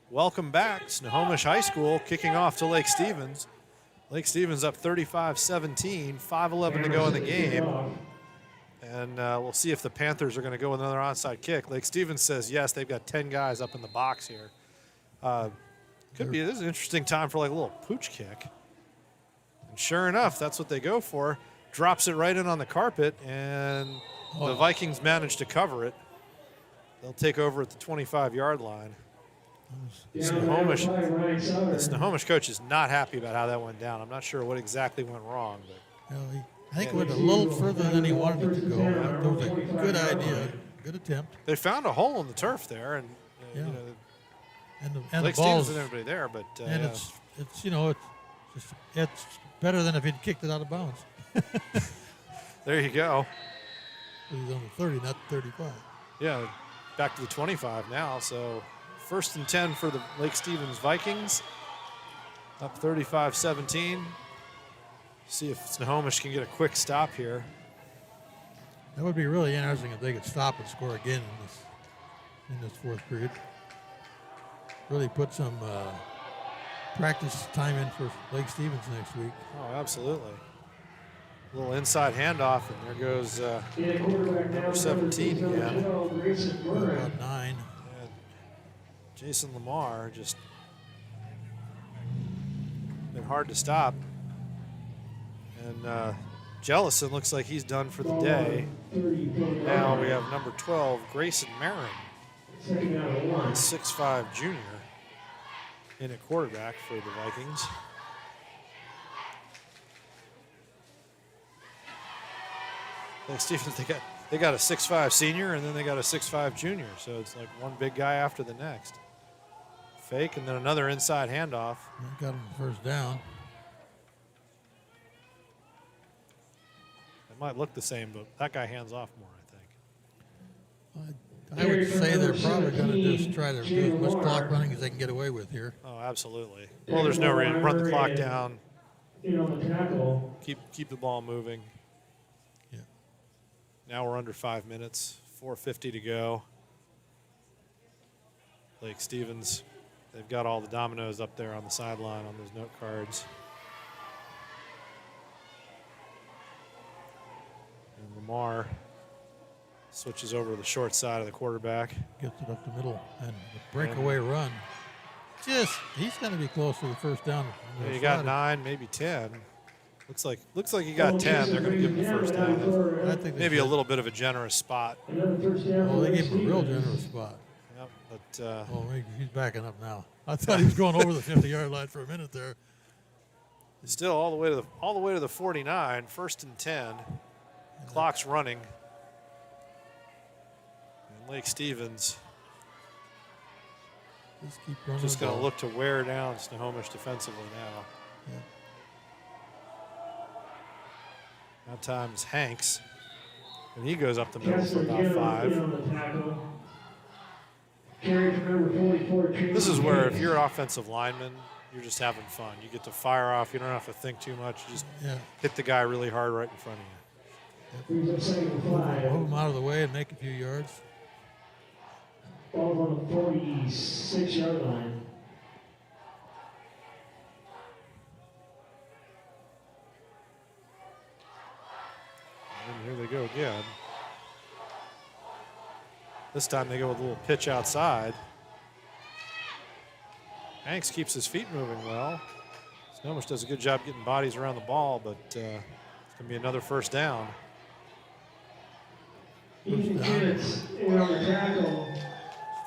S1: welcome back. Snohomish High School kicking off to Lake Stevens. Lake Stevens up 35-17, 5:11 to go in the game. And we'll see if the Panthers are going to go with another onside kick. Lake Stevens says yes. They've got 10 guys up in the box here. This is an interesting time for like a little pooch kick. And sure enough, that's what they go for. Drops it right in on the carpet, and the Vikings manage to cover it. They'll take over at the 25-yard line. The Snohomish coach is not happy about how that went down. I'm not sure what exactly went wrong. But
S2: I think it went a little further than he wanted it to go. That was a good idea, good attempt.
S1: They found a hole in the turf there, and
S2: and
S1: Lake
S2: the balls,
S1: Stevens and everybody there, but
S2: and it's better than if he'd kicked it out of bounds.
S1: There you go.
S2: He's on the 30, not 35.
S1: Yeah, back to the 25 now. So 1st and 10 for the Lake Stevens Vikings. Up 35-17. See if Snohomish can get a quick stop here.
S2: That would be really interesting if they could stop and score again in this fourth period. Really put some practice time in for Lake Stevens next week.
S1: Oh, absolutely. A little inside handoff, and there goes number 17 again.
S2: About 9.
S1: And Jason Lamar just been hard to stop. And Jellison looks like he's done for the day. Now we have number 12, Grayson Marin, 6'5" junior, in at quarterback for the Vikings. Like Stevens, they got a 6'5" senior and then they got a 6'5" junior, so it's like one big guy after the next. Fake and then another inside handoff.
S2: Got him the first down.
S1: It might look the same, but that guy hands off more, I think.
S2: I would say they're probably going to just try to do as much clock running as they can get away with here.
S1: Oh, absolutely. Well, there's no reason. Run the clock down. Keep the ball moving.
S2: Yeah.
S1: Now we're under 5 minutes. 4:50 to go. Lake Stevens, they've got all the dominoes up there on the sideline on those note cards. And Lamar switches over to the short side of the quarterback.
S2: Gets it up the middle, and the breakaway run. He's going to be close to the first down.
S1: Yeah, you got 9, maybe 10. Looks like he got 10. They're going to give him the first down.
S2: I think
S1: maybe a little bit of a generous spot.
S2: Oh, they gave him a real generous spot.
S1: Yep, but
S2: oh, he's backing up now. I thought he was going over the 50-yard line for a minute there.
S1: Still all the way to the 49. 1st and 10. Clock's running. And Lake Stevens just going to look to wear down Snohomish defensively now.
S2: Yeah.
S1: That time's Hanks, and he goes up the middle for about 5. This is where if you're an offensive lineman, you're just having fun. You get to fire off. You don't have to think too much. You just hit the guy really hard right in front of you.
S2: Move him out of the way and make a few yards.
S3: Ball on the 46-yard line.
S1: And here they go again. This time they go with a little pitch outside. Hanks keeps his feet moving well. Snohomish does a good job getting bodies around the ball, but it's going to be another first down.
S2: Stops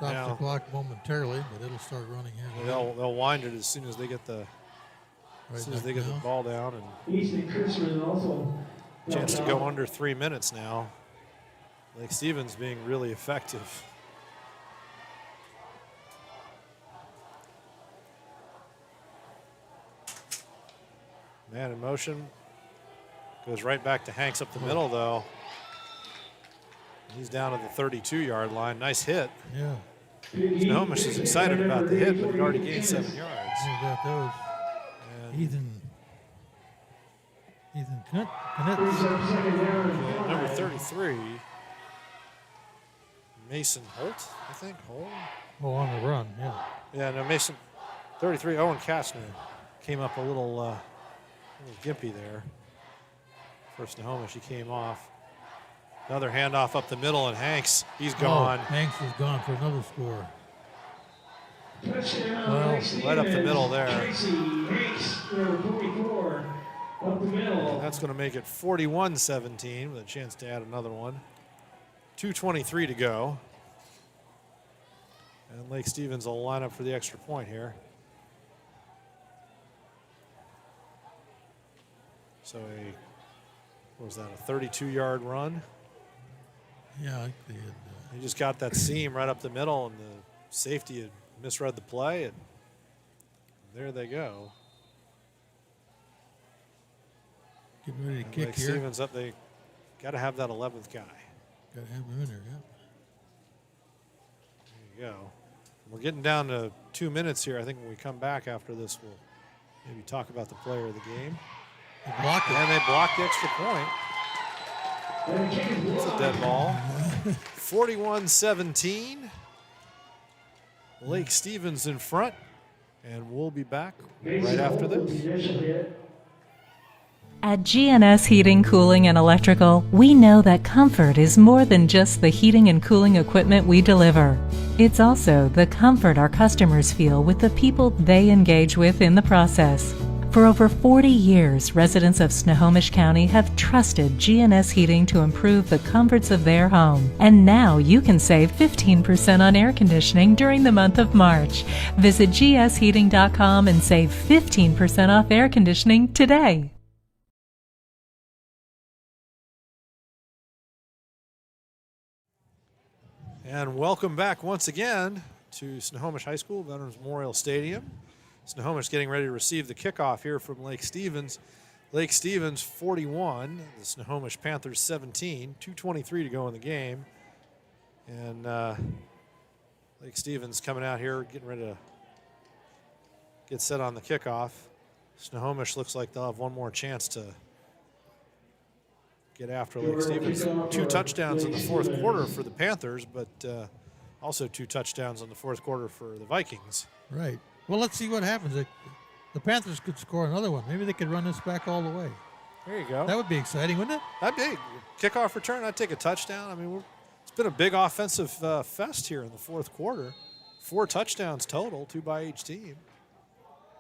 S2: the clock momentarily, but it'll start running here.
S1: They'll wind it as soon as they get the ball down, and chance to go under 3 minutes now. Lake Stevens being really effective. Man in motion. Goes right back to Hanks up the middle, though. He's down to the 32-yard line. Nice hit.
S2: Yeah.
S1: Snohomish is excited about the hit, but he already gained 7 yards.
S2: How about those?
S1: And
S2: Ethan
S1: number 33, Mason Holt, I think.
S2: Oh, on the run, yeah.
S1: Yeah, no, Mason, 33, Owen Kastner came up a little gimpy there. For Snohomish, he came off. Another handoff up the middle, and Hanks, he's gone.
S2: Hanks is gone for another score.
S1: Well, right up the middle there. And that's going to make it 41-17 with a chance to add another one. 2:23 to go. And Lake Stevens will line up for the extra point here. So what was that, a 32-yard run?
S2: Yeah, I think they had.
S1: He just got that seam right up the middle, and the safety had misread the play, and there they go.
S2: Getting ready to
S1: and
S2: kick
S1: Lake
S2: here.
S1: Stevens up, they got to have that 11th guy.
S2: Got to have him in there, yeah.
S1: There you go. We're getting down to 2 minutes here. I think when we come back after this, we'll maybe talk about the player of the game.
S2: They blocked it.
S1: And they blocked the extra point. It's a dead ball. 41-17. Lake Stevens in front. And we'll be back right after this.
S4: At GNS Heating, Cooling, and Electrical, we know that comfort is more than just the heating and cooling equipment we deliver. It's also the comfort our customers feel with the people they engage with in the process. For over 40 years, residents of Snohomish County have trusted GNS Heating to improve the comforts of their home. And now you can save 15% on air conditioning during the month of March. Visit gsheating.com and save 15% off air conditioning today.
S1: And welcome back once again to Snohomish High School, Veterans Memorial Stadium. Snohomish getting ready to receive the kickoff here from Lake Stevens. Lake Stevens 41, the Snohomish Panthers 17, 2:23 to go in the game. And Lake Stevens coming out here, getting ready to get set on the kickoff. Snohomish looks like they'll have one more chance to get after Lake Stevens. 2 touchdowns in the fourth quarter for the Panthers, but also 2 touchdowns in the fourth quarter for the Vikings.
S2: Right. Well, let's see what happens. The Panthers could score another one. Maybe they could run this back all the way.
S1: There you go.
S2: That would be exciting, wouldn't it?
S1: That'd be kickoff return. I'd take a touchdown. I mean, it's been a big offensive fest here in the fourth quarter. 4 touchdowns total, 2 by each team.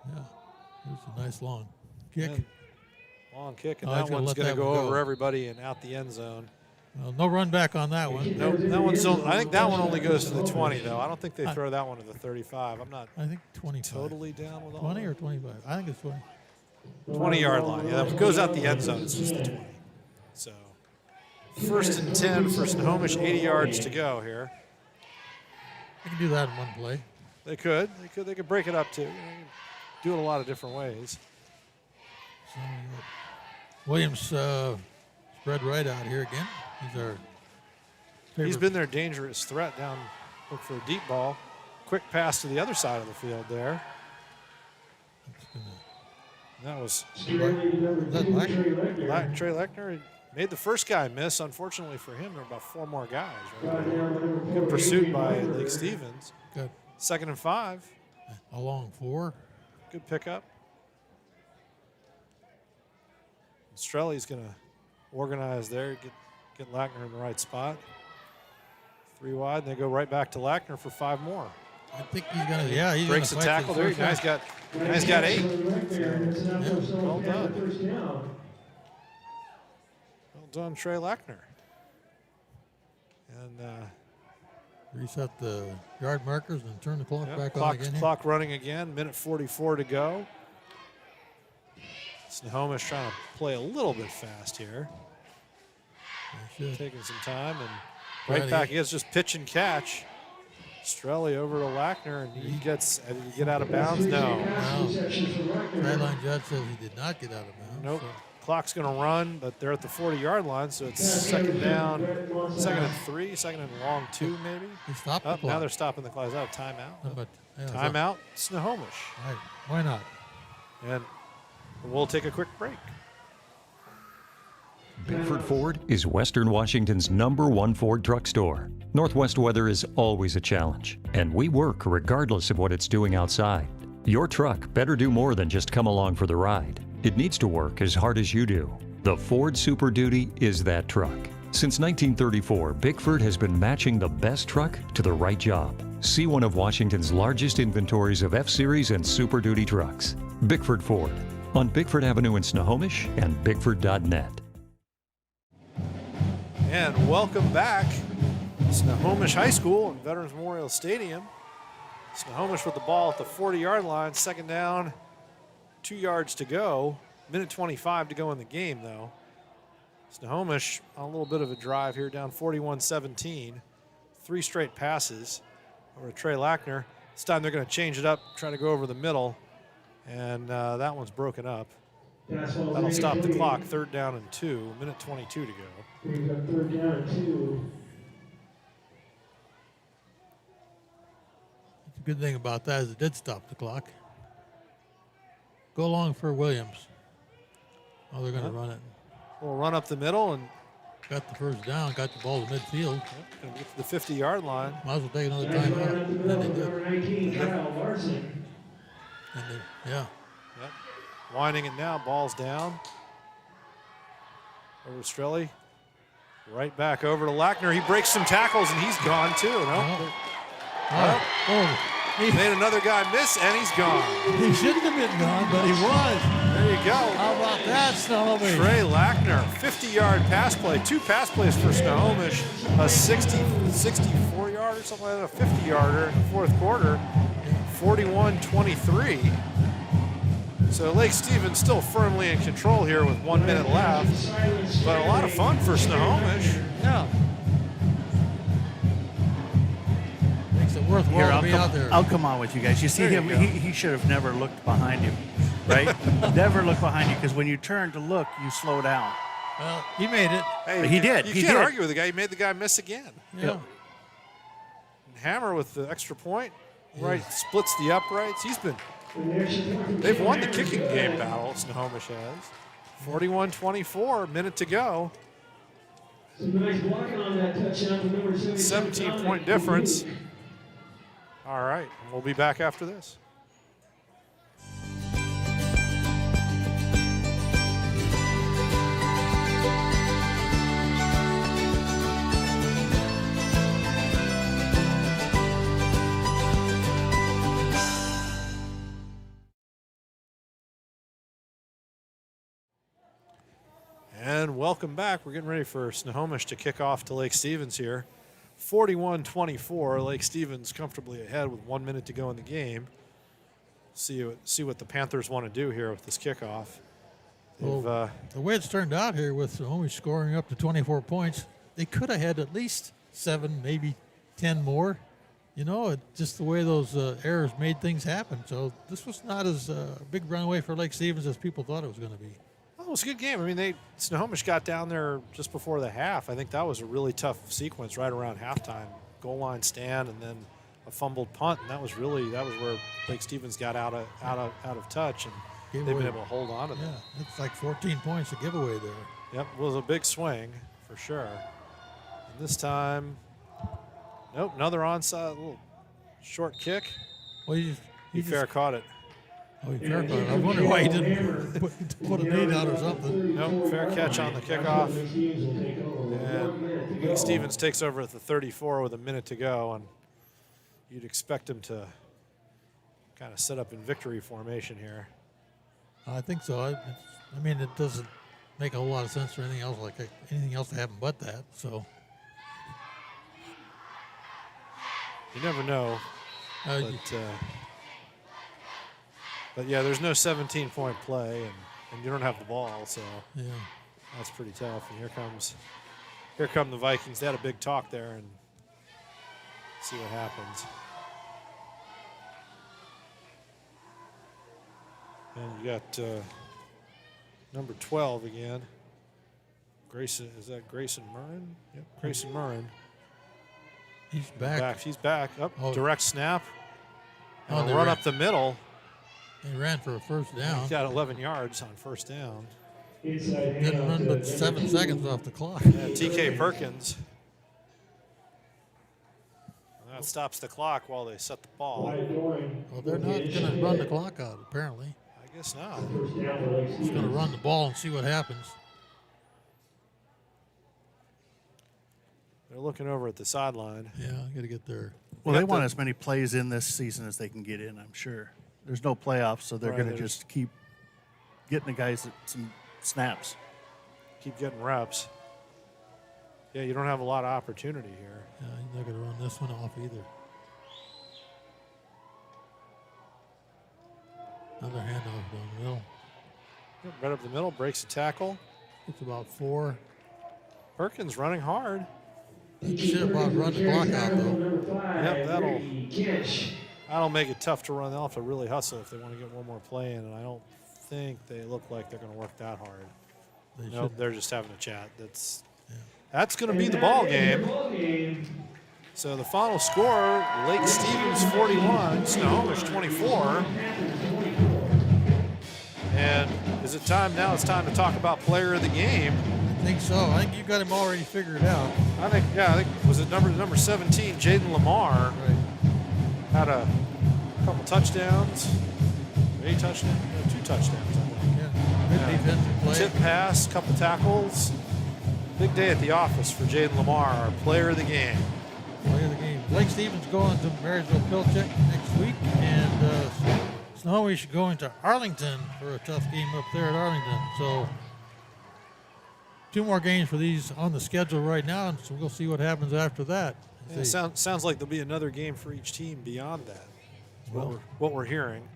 S2: Yeah, it was a nice long kick.
S1: And long kick, and that one's going to go over everybody and out the end zone.
S2: Well, no run back on that one.
S1: No, that one's still, I think that one only goes to the 20, though. I don't think they throw that one to the 35. I'm not
S2: I think 25.
S1: totally down with all
S2: 20 or 25? I think it's 20.
S1: 20-yard line. Yeah, that goes out the end zone. It's just the 20. So, 1st and 10 for Snohomish, 80 yards to go here.
S2: They can do that in one play.
S1: They could. They could break it up, too. You know, do it a lot of different ways.
S2: So, Williams spread right out here again. He's our favorite.
S1: He's been their dangerous threat down, look for a deep ball. Quick pass to the other side of the field there. That was
S2: Trey
S1: Lechner. Made the first guy miss. Unfortunately for him, there were about 4 more guys. Right? Good pursuit by Lake Stevens.
S2: Good.
S1: 2nd and 5.
S2: A long 4.
S1: Good pickup. Strelli's going to organize there, get Lachner in the right spot. 3 wide, and they go right back to Lachner for 5 more.
S2: I think he's going to, yeah, he's
S1: breaks the tackle there. Guy's got 8. So, well done. Well done, Trey Lachner. And
S2: reset the yard markers and turn the clock back on again.
S1: Clock running again, minute 44 to go. Snohomish trying to play a little bit fast here. Taking some time and right back. He gets just pitch and catch. Strelli over to Lachner, and he gets. Did he get out of bounds? No.
S2: Sideline judge says he did not get out of bounds.
S1: Nope. Clock's going to run, but they're at the 40-yard line, so it's 2nd down, 2nd and 3, 2nd and long 2 maybe.
S2: They stopped the clock.
S1: Now they're stopping the clock. Is that a timeout?
S2: Timeout,
S1: Snohomish.
S2: Right. Why not?
S1: And we'll take a quick break.
S5: Bickford Ford is Western Washington's #1 Ford truck store. Northwest weather is always a challenge, and we work regardless of what it's doing outside. Your truck better do more than just come along for the ride. It needs to work as hard as you do. The Ford Super Duty is that truck. Since 1934, Bickford has been matching the best truck to the right job. See one of Washington's largest inventories of F-Series and Super Duty trucks. Bickford Ford on Bickford Avenue in Snohomish and Bickford.net.
S1: And welcome back to Snohomish High School and Veterans Memorial Stadium. Snohomish with the ball at the 40-yard line, 2nd down, 2 yards to go. Minute 25 to go in the game, though. Snohomish on a little bit of a drive here, down 41-17. 3 straight passes over to Trey Lachner. This time they're going to change it up, try to go over the middle, and that one's broken up. That'll stop the clock. 3rd down and 2, minute 22 to go.
S3: We've got 3rd down and 2.
S2: The good thing about that is it did stop the clock. Go long for Williams. Oh, they're going to run it.
S1: We'll run up the middle and
S2: got the 1st down, got the ball to midfield.
S1: Going to get to the 50-yard line.
S2: Might as well take another timeout.
S3: Number 19, Kyle Larson.
S2: Yeah.
S1: Yep. Winding it now, ball's down. Over to Strelli. Right back over to Lachner. He breaks some tackles and he's gone too. No? Made another guy miss, and he's gone.
S2: He shouldn't have been gone, but he was.
S1: There you go.
S2: How about that, Snohomish?
S1: Trey Lackner, 50-yard pass play. 2 pass plays for Snohomish. A 64-yard or something like that, a 50-yarder in the fourth quarter. 41-23. So Lake Stevens still firmly in control here with 1 minute left. But a lot of fun for Snohomish.
S2: Yeah. Makes it worthwhile to be out there.
S18: I'll come on with you guys. You see
S1: There
S18: him,
S1: you go.
S18: he should have never looked behind him, right? Never look behind you, because when you turn to look, you slow down.
S2: Well, he made it.
S1: Hey,
S18: He did.
S1: You
S18: He
S1: can't
S18: did.
S1: argue with the guy. He made the guy miss again.
S2: Yeah.
S1: Hammer with the extra point. Right, splits the uprights. They've won the kicking game battle, Snohomish has. 41-24, minute to go. 17-point difference. All right, we'll be back after this. And welcome back. We're getting ready for Snohomish to kick off to Lake Stevens here. 41-24. Lake Stevens comfortably ahead with 1 minute to go in the game. See what the Panthers want to do here with this kickoff.
S2: Well, the way it's turned out here with Snohomish scoring up to 24 points, they could have had at least 7, maybe 10 more. You know, just the way those errors made things happen. So this was not as big runaway for Lake Stevens as people thought it was going to be.
S1: Oh, it was a good game. I mean, Snohomish got down there just before the half. I think that was a really tough sequence right around halftime. Goal line stand and then a fumbled punt, and that was where Lake Stevens got out of touch, and they've been able to hold on to that.
S2: Yeah, it's like 14 points a giveaway there.
S1: Yep, it was a big swing for sure. And this time, nope, another onside, little short kick.
S2: Well,
S1: he fair caught it.
S2: Oh, he fair caught it. I wonder why he didn't put a nade out or something.
S1: Nope, fair catch on the kickoff. And Lake Stevens takes over at the 34 with a minute to go, and you'd expect him to kind of set up in victory formation here.
S2: I think so. I mean, it doesn't make a whole lot of sense for anything else to happen but that. So
S1: you never know. But yeah, there's no 17-point play, and you don't have the ball, so
S2: yeah,
S1: that's pretty tough. And here come the Vikings. They had a big talk there, and see what happens. And you got number 12 again. Grayson, is that Grayson Murrin? Yep, Grayson Murrin.
S2: He's back.
S1: He's back. Up,
S2: Oh.
S1: direct snap. And
S2: they
S1: a run
S2: ran-
S1: up the middle.
S2: They ran for a first down.
S1: He got 11 yards on first down.
S2: Didn't run but 7 seconds off the clock.
S1: Yeah, TK Perkins. That stops the clock while they set the ball.
S2: Well, they're not going to run the clock out, apparently.
S1: I guess not.
S2: Just going to run the ball and see what happens.
S1: They're looking over at the sideline.
S2: Yeah, got to get there.
S18: Well, they want as many plays in this season as they can get in, I'm sure. There's no playoffs, so they're
S1: Right,
S18: going to
S1: there's-
S18: just keep getting the guys some snaps.
S1: Keep getting reps. Yeah, you don't have a lot of opportunity here.
S2: Yeah, he's not going to run this one off either. Another handoff down the middle.
S1: Yep, right up the middle, breaks a tackle.
S2: It's about 4.
S1: Perkins running hard.
S2: Shit about run the clock out, though.
S1: Yep, that'll make it tough to run. They'll have to really hustle if they want to get one more play in, and I don't think they look like they're going to work that hard. Nope, they're just having a chat. That's going to be the ball game. So the final score, Lake Stevens 41, Snohomish 24. And is it time now? It's time to talk about player of the game.
S2: I think so. I think you got him already figured out.
S1: I think was it number 17, Jaden Lamar.
S2: Right.
S1: Had a couple touchdowns. 2 touchdowns, I think.
S2: Yeah. Good defensive play.
S1: Tip pass, couple tackles. Big day at the office for Jaden Lamar, our player of the game.
S2: Player of the game. Blake Stevens going to Marysville Pilchuck next week, and Snohomish going to Arlington for a tough game up there at Arlington. So 2 more games for these on the schedule right now, and so we'll see what happens after that.
S1: Yeah, sounds like there'll be another game for each team beyond that. Well, what we're hearing.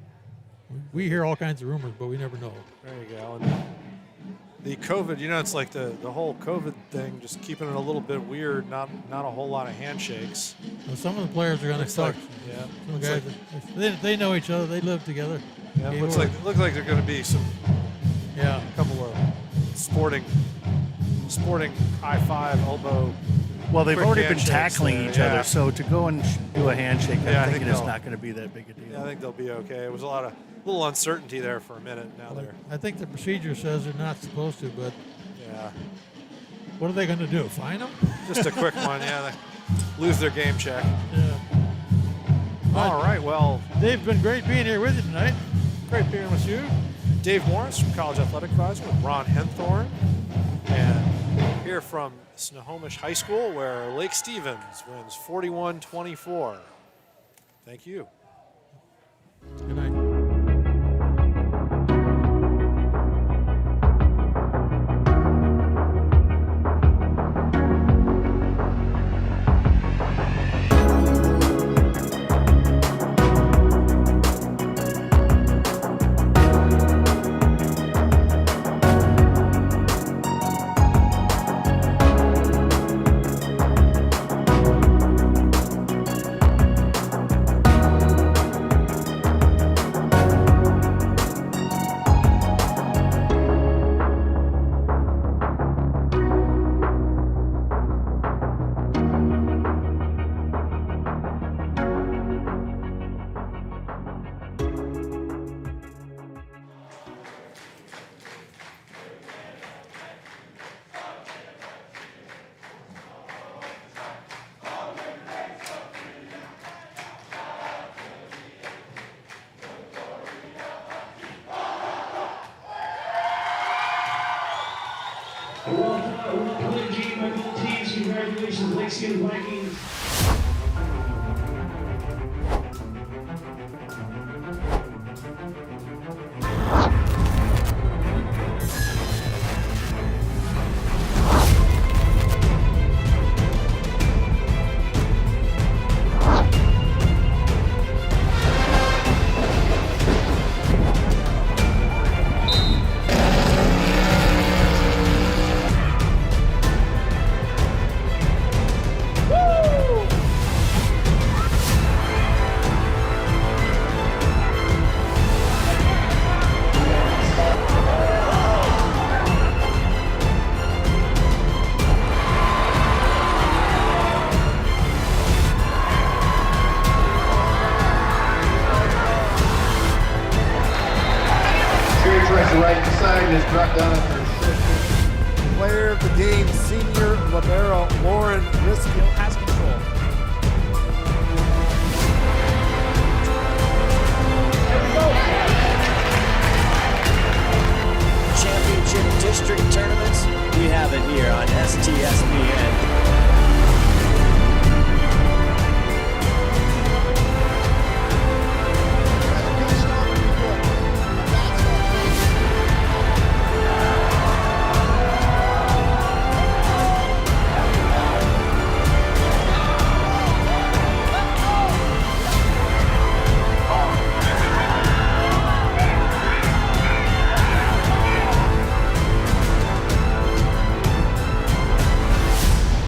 S2: We hear all kinds of rumors, but we never know.
S1: There you go. And the COVID, it's like the whole COVID thing, just keeping it a little bit weird. Not a whole lot of handshakes.
S2: Well, some of the players are going to talk.
S1: Yeah.
S2: Some guys, they know each other. They live together.
S1: Yeah. Looks like there's going to be some.
S2: Yeah.
S1: A couple of sporting high five elbow.
S18: Well, they've already been
S1: handshakes
S18: tackling
S1: there,
S18: each
S1: yeah.
S18: other, so to go and do a handshake,
S1: Yeah,
S18: I'm thinking it's
S1: they'll-
S18: not going to be that big a deal.
S1: Yeah, I think they'll be okay. It was a little uncertainty there for a minute. Now they're.
S2: I think the procedure says they're not supposed to, but
S1: Yeah.
S2: what are they going to do? Fine them?
S1: Just a quick one. Yeah. They lose their game check.
S2: Yeah.
S1: All right. Well,
S2: Dave, been great being here with you tonight.
S1: great being with you. Dave Morris from College Athletic Advisor with Ron Henthorn. And here from Snohomish High School, where Lake Stevens wins 41-24. Thank you.
S2: Good night.
S3: Congratulations, Lake Stevens Vikings.
S19: Right side is dropped down for player of the game, senior libero Lauren Riskill.